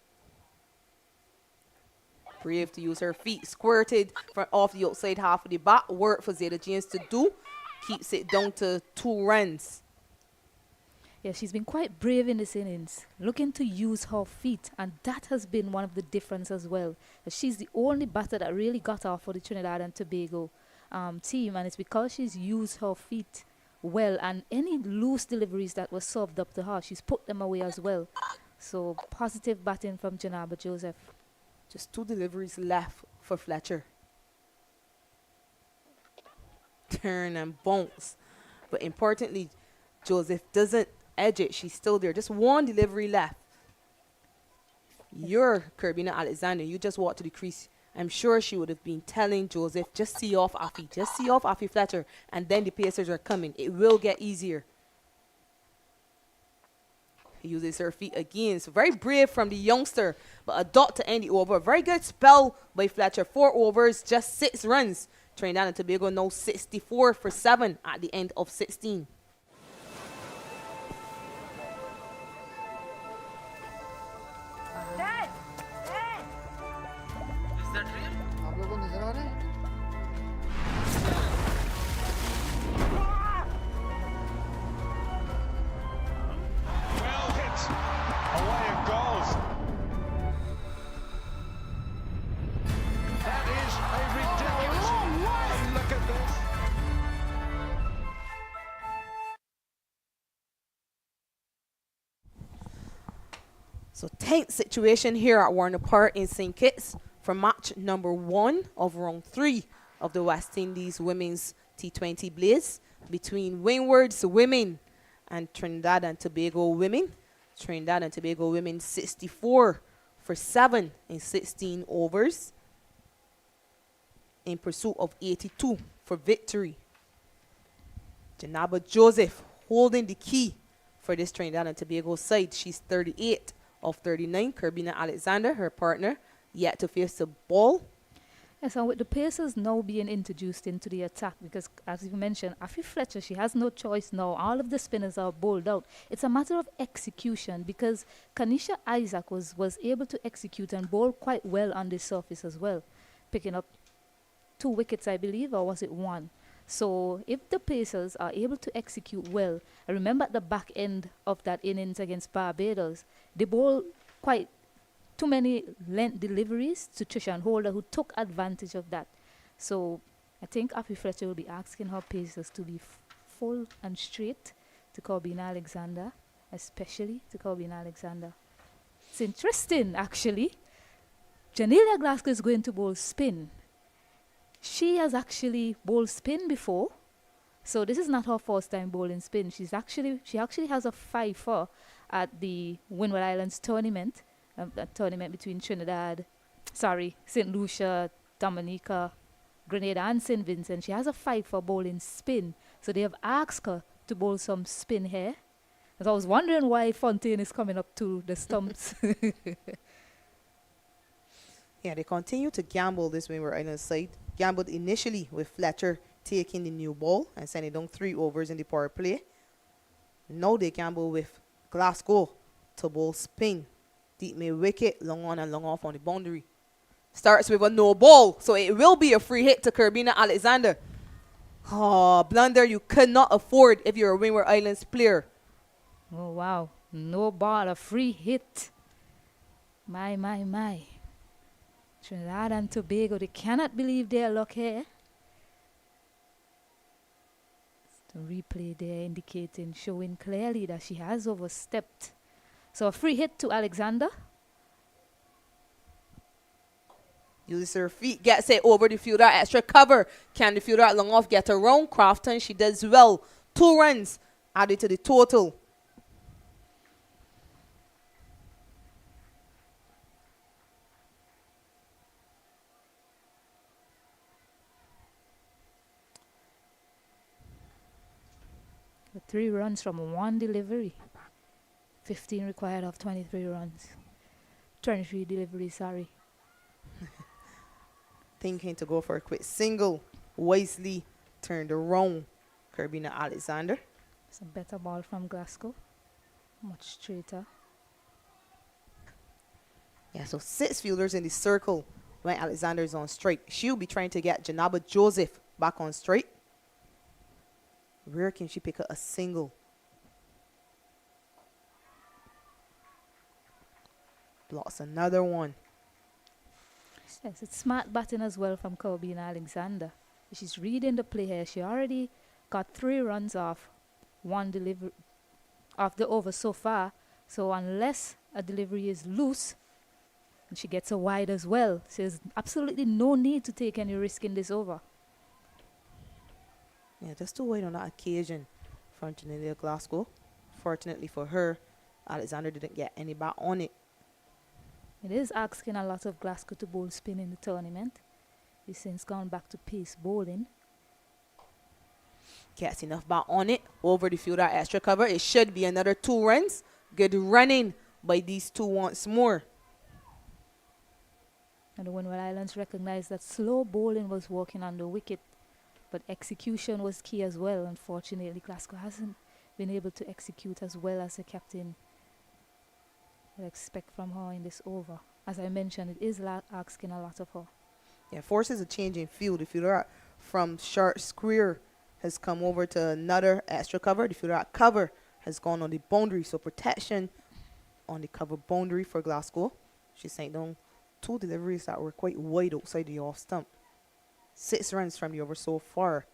[SPEAKER 4] Brave to use her feet, squirted off the outside half of the bat. Work for Zeta James to do. Keeps it down to 2 runs.
[SPEAKER 1] Yeah, she's been quite brave in this innings, looking to use her feet, and that has been one of the difference as well. She's the only batter that really got off for the Trinidad and Tobago team, and it's because she's used her feet well, and any loose deliveries that were served up to her, she's put them away as well. So positive batting from Janaba Joseph.
[SPEAKER 4] Just 2 deliveries left for Fletcher. Turn and bounce. But importantly, Joseph doesn't edge it. She's still there. Just 1 delivery left. You're Kerbina Alexander. You just walked to the crease. I'm sure she would have been telling Joseph, just see off Afi. Just see off Afi Fletcher. And then the Pacers are coming. It will get easier. He uses her feet again. So very brave from the youngster. But a dot to end the over. A very good spell by Fletcher. 4 overs, just 6 runs. Trinidad and Tobago now 64 for 7 at the end of 16.
[SPEAKER 5] Well hit. Away it goes. That is a ridiculous. And look at this.
[SPEAKER 4] So tense situation here at Warner Park in St. Kitts for match number 1 of round 3 of the West Indies Women's T20 Blaze between Windward's women and Trinidad and Tobago women. Trinidad and Tobago women 64 for 7 in 16 overs in pursuit of 82 for victory. Janaba Joseph holding the key for this Trinidad and Tobago side. She's 38 of 39. Kerbina Alexander, her partner, yet to face the ball.
[SPEAKER 1] Yes, and with the Pacers now being introduced into the attack, because as you mentioned, Afi Fletcher, she has no choice now. All of the spinners are bowled out. It's a matter of execution, because Kanisha Isaac was able to execute and bowl quite well on the surface as well, picking up 2 wickets, I believe, or was it 1? So if the Pacers are able to execute well, I remember at the back end of that innings against Barbados, they bowled quite too many length deliveries to Trishan Holder, who took advantage of that. So I think Afi Fletcher will be asking her Pacers to be full and straight to Kerbina Alexander, especially to Kerbina Alexander. It's interesting, actually. Janelia Glasgow is going to bowl spin. She has actually bowled spin before, so this is not her first time bowling spin. She actually has a 5-4 at the Windward Islands tournament, a tournament between St. Lucia, Dominica, Grenada and St. Vincent. She has a 5-4 bowling spin, so they have asked her to bowl some spin here. And I was wondering why Fontaine is coming up to the stumps.
[SPEAKER 4] Yeah, they continue to gamble this Windward Island side. Gambled initially with Fletcher taking the new ball and sending down 3 overs in the power play. Now they gamble with Glasgow to bowl spin. Deep mid wicket, long on and long off on the boundary. Starts with a no ball, so it will be a free hit to Kerbina Alexander. Oh, blunder you could not afford if you're a Windward Islands player.
[SPEAKER 1] Oh, wow. No ball, a free hit. My. Trinidad and Tobago, they cannot believe their luck here. The replay there indicating, showing clearly that she has overstepped. So a free hit to Alexander.
[SPEAKER 4] Uses her feet, gets it over the fielder, extra cover. Can the fielder at long off get around Crafton? She does well. 2 runs added to the total.
[SPEAKER 1] The 3 runs from 1 delivery. 15 required of 23 runs. 23 deliveries, sorry.
[SPEAKER 4] Thinking to go for a quick single. Wisely turned around Kerbina Alexander.
[SPEAKER 1] It's a better ball from Glasgow. Much straighter.
[SPEAKER 4] Yeah, so 6 fielders in the circle when Alexander is on strike. She'll be trying to get Janaba Joseph back on strike. Where can she pick up a single? Blocks another one.
[SPEAKER 1] Yes, it's smart batting as well from Corbina Alexander. She's reading the play here. She already got 3 runs off 1 delivery of the over so far. So unless a delivery is loose, and she gets a wide as well, there's absolutely no need to take any risk in this over.
[SPEAKER 4] Yeah, just to wait on that occasion from Trinidad Glasgow. Fortunately for her, Alexander didn't get any bat on it.
[SPEAKER 1] It is asking a lot of Glasgow to bowl spin in the tournament. He's since gone back to pace bowling.
[SPEAKER 4] Gets enough bat on it. Over the fielder, extra cover. It should be another 2 runs. Good running by these 2 once more.
[SPEAKER 1] And the Windward Islands recognized that slow bowling was working on the wicket, but execution was key as well. Unfortunately, Glasgow hasn't been able to execute as well as the captain would expect from her in this over. As I mentioned, it is asking a lot of her.
[SPEAKER 4] Yeah, forces a change in field. The fielder from short square has come over to another extra cover. The fielder at cover has gone on the boundary. So protection on the cover boundary for Glasgow. She sent down 2 deliveries that were quite wide outside the off stump. 6 runs from the over so far.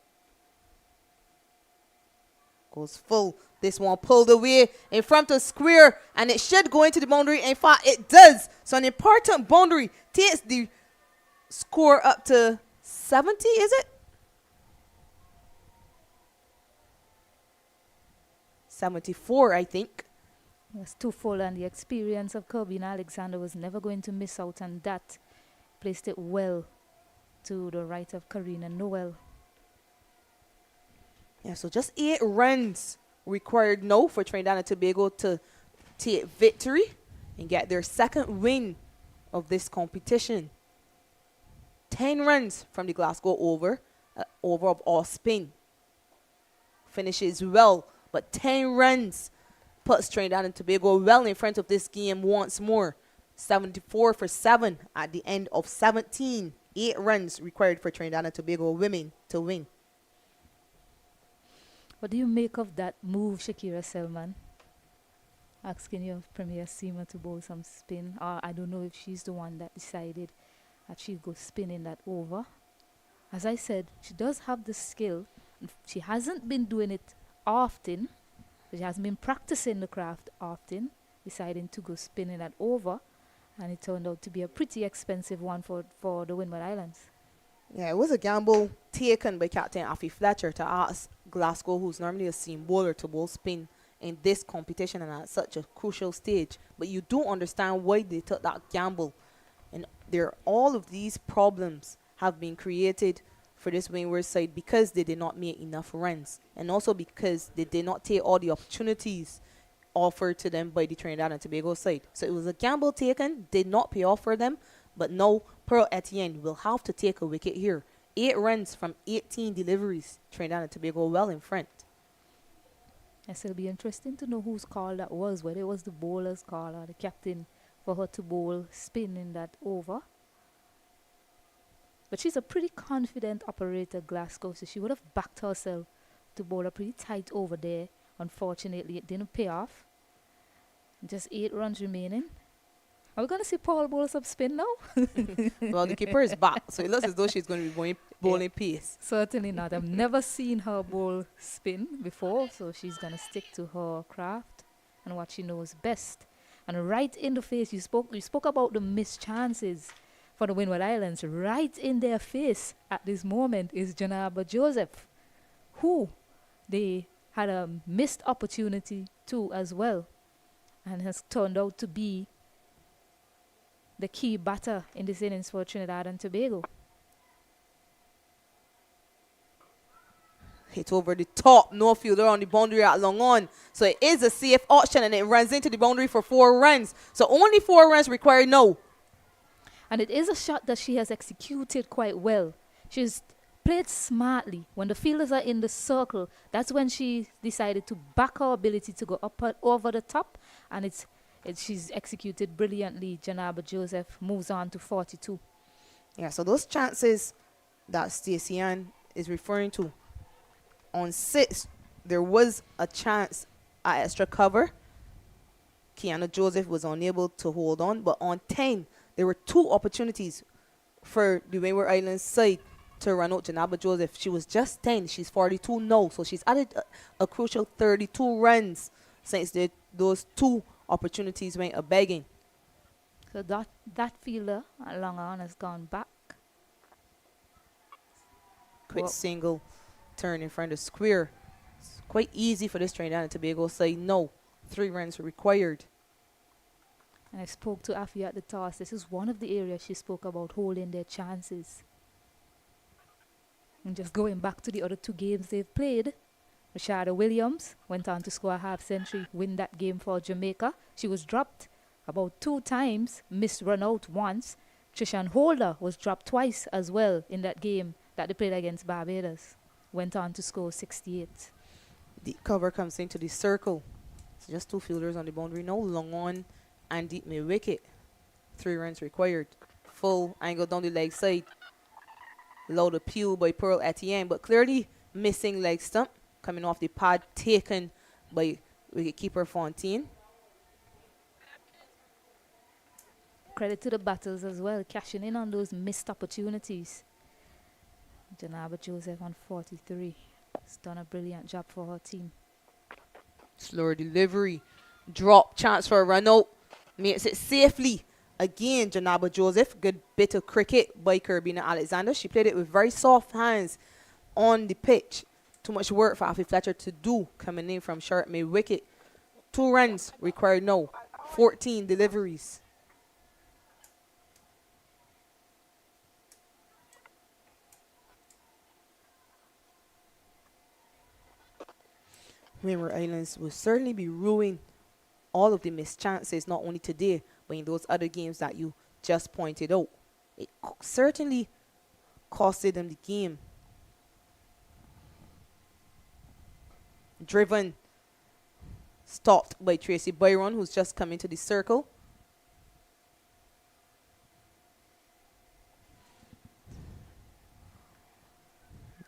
[SPEAKER 4] Goes full. This one pulled away in front of square, and it should go into the boundary. In fact, it does. So an important boundary takes the score up to 70, is it? 74, I think.
[SPEAKER 1] Yes, 2 full, and the experience of Corbina Alexander was never going to miss out, and that placed it well to the right of Karina Noel.
[SPEAKER 4] Yeah, so just 8 runs required now for Trinidad and Tobago to take victory and get their 2nd win of this competition. 10 runs from the Glasgow over of all spin. Finishes well, but 10 runs puts Trinidad and Tobago well in front of this game once more. 74 for 7 at the end of 17. 8 runs required for Trinidad and Tobago women to win.
[SPEAKER 1] What do you make of that move, Shakira Selman? Asking your Premier Seamer to bowl some spin. Or I don't know if she's the one that decided that she'd go spin in that over. As I said, she does have the skill. She hasn't been doing it often. She hasn't been practicing the craft often, deciding to go spin in that over. And it turned out to be a pretty expensive one for the Windward Islands.
[SPEAKER 4] Yeah, it was a gamble taken by Captain Afi Fletcher to ask Glasgow, who's normally a seam bowler, to bowl spin in this competition and at such a crucial stage. But you do understand why they took that gamble. And all of these problems have been created for this Windward side because they did not make enough runs. And also because they did not take all the opportunities offered to them by the Trinidad and Tobago side. So it was a gamble taken, did not pay off for them. But now Pearl Etienne will have to take a wicket here. 8 runs from 18 deliveries. Trinidad and Tobago well in front.
[SPEAKER 1] Yes, it'll be interesting to know whose call that was, whether it was the bowler's call or the captain for her to bowl spin in that over. But she's a pretty confident operator, Glasgow, so she would have backed herself to bowl a pretty tight over there. Unfortunately, it didn't pay off. Just 8 runs remaining. Are we going to see Paul bowl some spin now?
[SPEAKER 4] Well, the keeper is back, so it looks as though she's going to be bowling pace.
[SPEAKER 1] Certainly not. I've never seen her bowl spin before, so she's going to stick to her craft and what she knows best. And right in the face, you spoke about the missed chances for the Windward Islands right in their face at this moment is Janaba Joseph, who they had a missed opportunity to as well, and has turned out to be the key batter in this innings for Trinidad and Tobago.
[SPEAKER 4] Hit over the top, no fielder on the boundary at long on. So it is a safe option and it runs into the boundary for 4 runs. So only 4 runs required now.
[SPEAKER 1] And it is a shot that she has executed quite well. She's played smartly. When the fielders are in the circle, that's when she decided to back her ability to go up and over the top. And she's executed brilliantly. Janaba Joseph moves on to 42.
[SPEAKER 4] Yeah, so those chances that Stacey Ann is referring to. On 6, there was a chance at extra cover. Kiana Joseph was unable to hold on. But on 10, there were 2 opportunities for the Windward Islands side to run out Janaba Joseph. She was just 10. She's 42 now. So she's added a crucial 32 runs since those 2 opportunities went a-begging.
[SPEAKER 1] So that fielder at long on has gone back.
[SPEAKER 4] Quick single turn in front of square. It's quite easy for this Trinidad and Tobago side. No, 3 runs required.
[SPEAKER 1] And I spoke to Afi at the toss. This is one of the areas she spoke about holding their chances. And just going back to the other 2 games they've played, Rashada Williams went on to score a half century, win that game for Jamaica. She was dropped about 2 times, missed run out once. Trishan Holder was dropped twice as well in that game that they played against Barbados. Went on to score 68.
[SPEAKER 4] The cover comes into the circle. It's just 2 fielders on the boundary now. Long on and deep mid wicket. 3 runs required. Full angle down the leg side. Loud appeal by Pearl Etienne, but clearly missing leg stump. Coming off the pad taken by wicketkeeper Fontaine.
[SPEAKER 1] Credit to the batters as well, cashing in on those missed opportunities. Janaba Joseph on 43. Has done a brilliant job for her team.
[SPEAKER 4] Slower delivery. Drop. Chance for a run out. Makes it safely. Again, Janaba Joseph. Good bit of cricket by Kirbina Alexander. She played it with very soft hands on the pitch. Too much work for Afi Fletcher to do coming in from short mid wicket. 2 runs required now. 14 deliveries. Windward Islands will certainly be ruining all of the missed chances, not only today, but in those other games that you just pointed out. It certainly costed them the game. Driven, stopped by Tracy Byron, who's just come into the circle.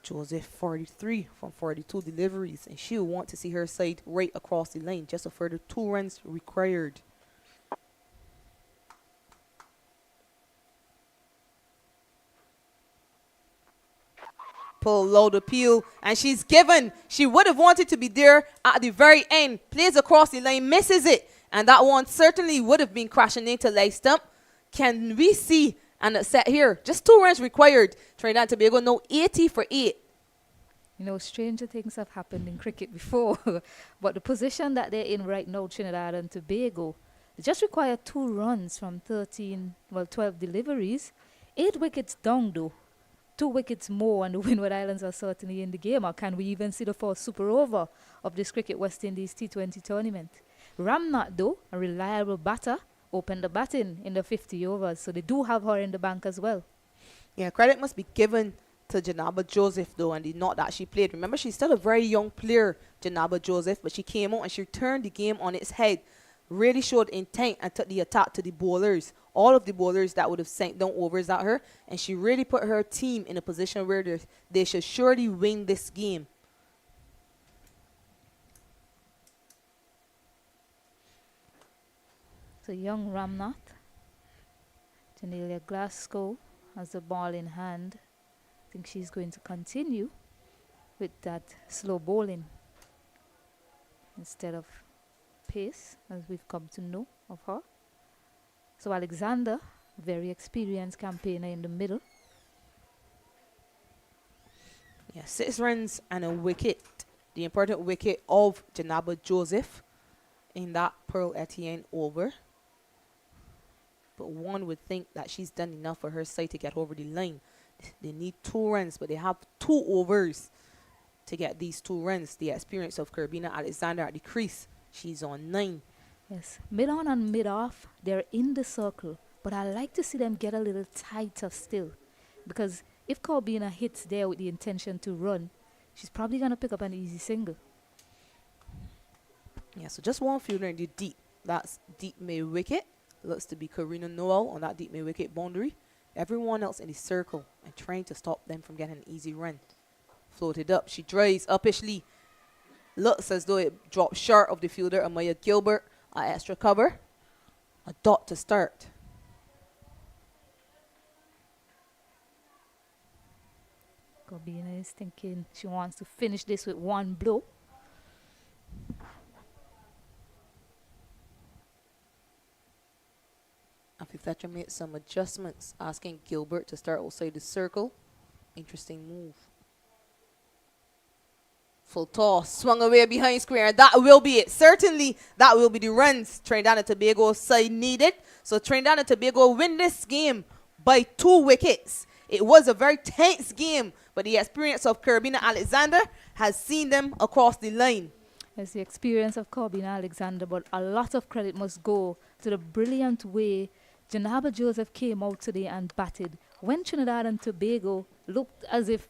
[SPEAKER 4] Joseph 43 from 42 deliveries, and she'll want to see her side right across the line. Just a further 2 runs required. Pull, loud appeal, and she's given. She would have wanted to be there at the very end. Plays across the line, misses it, and that one certainly would have been crashing into leg stump. Can we see and set here? Just 2 runs required. Trinidad and Tobago now 80 for 8.
[SPEAKER 1] You know, stranger things have happened in cricket before. But the position that they're in right now, Trinidad and Tobago, they just require 2 runs from 12 deliveries. 8 wickets down, though. 2 wickets more, and the Windward Islands are certainly in the game. Or can we even see the first super over of this Cricket West Indies T20 tournament? Ramnath, though, a reliable batter, opened the batting in the 50 overs. So they do have her in the bank as well.
[SPEAKER 4] Yeah, credit must be given to Janaba Joseph, though, and the not that she played. Remember, she's still a very young player, Janaba Joseph, but she came out and she turned the game on its head. Really showed intent and took the attack to the bowlers. All of the bowlers that would have sent down overs at her, and she really put her team in a position where they should surely win this game.
[SPEAKER 1] So young Ramnath, Janelia Glasgow has the ball in hand. I think she's going to continue with that slow bowling instead of pace, as we've come to know of her. So Alexander very experienced campaigner in the middle.
[SPEAKER 4] Yeah, 6 runs and a wicket. The important wicket of Janaba Joseph in that Pearl Etienne over. But one would think that she's done enough for her side to get over the line. They need 2 runs, but they have 2 overs to get these 2 runs. The experience of Kerbina Alexander at the crease. She's on 9.
[SPEAKER 1] Yes, mid-on and mid-off, they're in the circle. But I like to see them get a little tighter still. Because if Corbina hits there with the intention to run, she's probably going to pick up an easy single.
[SPEAKER 4] Yeah, so just one fielder in the deep. That's deep mid wicket. Looks to be Karina Noel on that deep mid wicket boundary. Everyone else in the circle and trying to stop them from getting an easy run. Floated up. She drives uppishly. Looks as though it dropped short of the fielder Amaya Gilbert. Extra cover. A dot to start.
[SPEAKER 1] Corbina is thinking she wants to finish this with one blow.
[SPEAKER 4] Afi Fletcher made some adjustments, asking Gilbert to start outside the circle. Interesting move. Full toss, swung away behind square. That will be it. Certainly, that will be the runs Trinidad and Tobago side needed. So Trinidad and Tobago win this game by 2 wickets. It was a very tense game, but the experience of Kerbina Alexander has seen them across the line.
[SPEAKER 1] It's the experience of Corbina Alexander, but a lot of credit must go to the brilliant way Janaba Joseph came out today and batted. When Trinidad and Tobago looked as if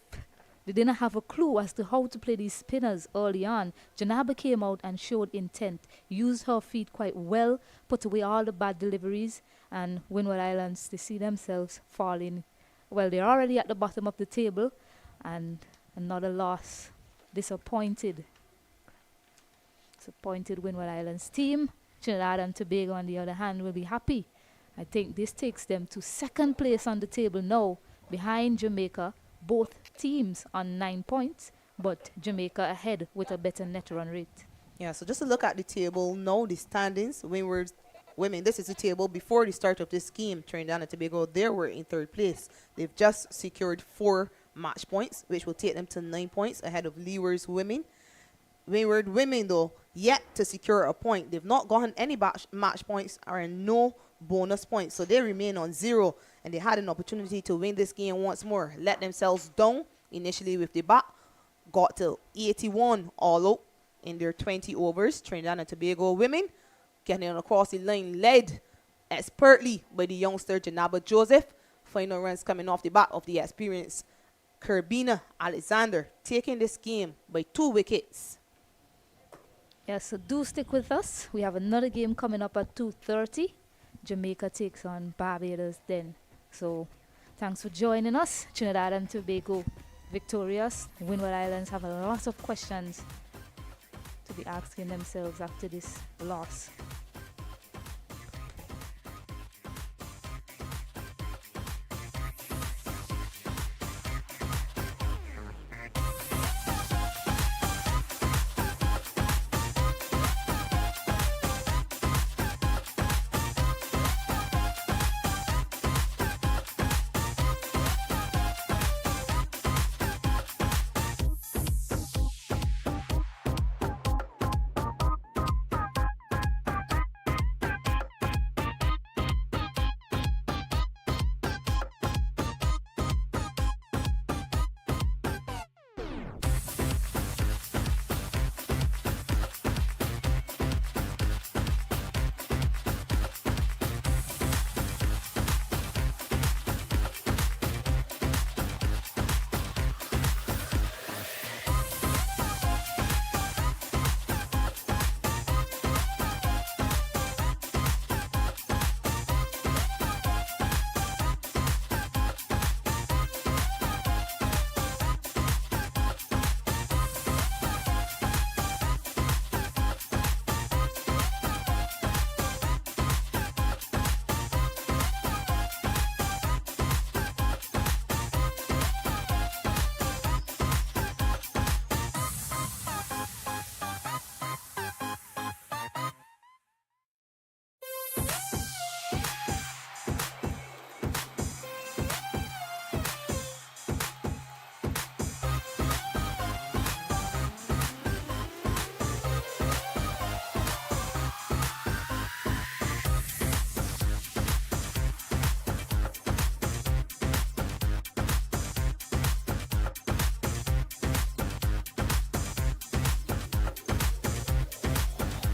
[SPEAKER 1] they didn't have a clue as to how to play these spinners early on, Janaba came out and showed intent, used her feet quite well, put away all the bad deliveries, and Windward Islands, they see themselves falling. Well, they're already at the bottom of the table, and another loss. Disappointed Windward Islands team. Trinidad and Tobago, on the other hand, will be happy. I think this takes them to 2nd place on the table now, behind Jamaica. Both teams on 9 points, but Jamaica ahead with a better net run rate.
[SPEAKER 4] Yeah, so just to look at the table now, the standings, Windward women, this is the table before the start of this game. Trinidad and Tobago, they were in 3rd place. They've just secured 4 match points, which will take them to 9 points ahead of Leeward's women. Windward women, though, yet to secure a point. They've not gotten any match points or no bonus points, so they remain on 0, and they had an opportunity to win this game once more. Let themselves down initially with the bat, got to 81 all out in their 20 overs. Trinidad and Tobago women getting across the line, led expertly by the youngster Janaba Joseph. Final runs coming off the bat of the experienced Kerbina Alexander, taking this game by 2 wickets.
[SPEAKER 1] Yeah, so do stick with us. We have another game coming up at 2:30. Jamaica takes on Barbados then. So thanks for joining us. Trinidad and Tobago victorious. Windward Islands have a lot of questions to be asking themselves after this loss.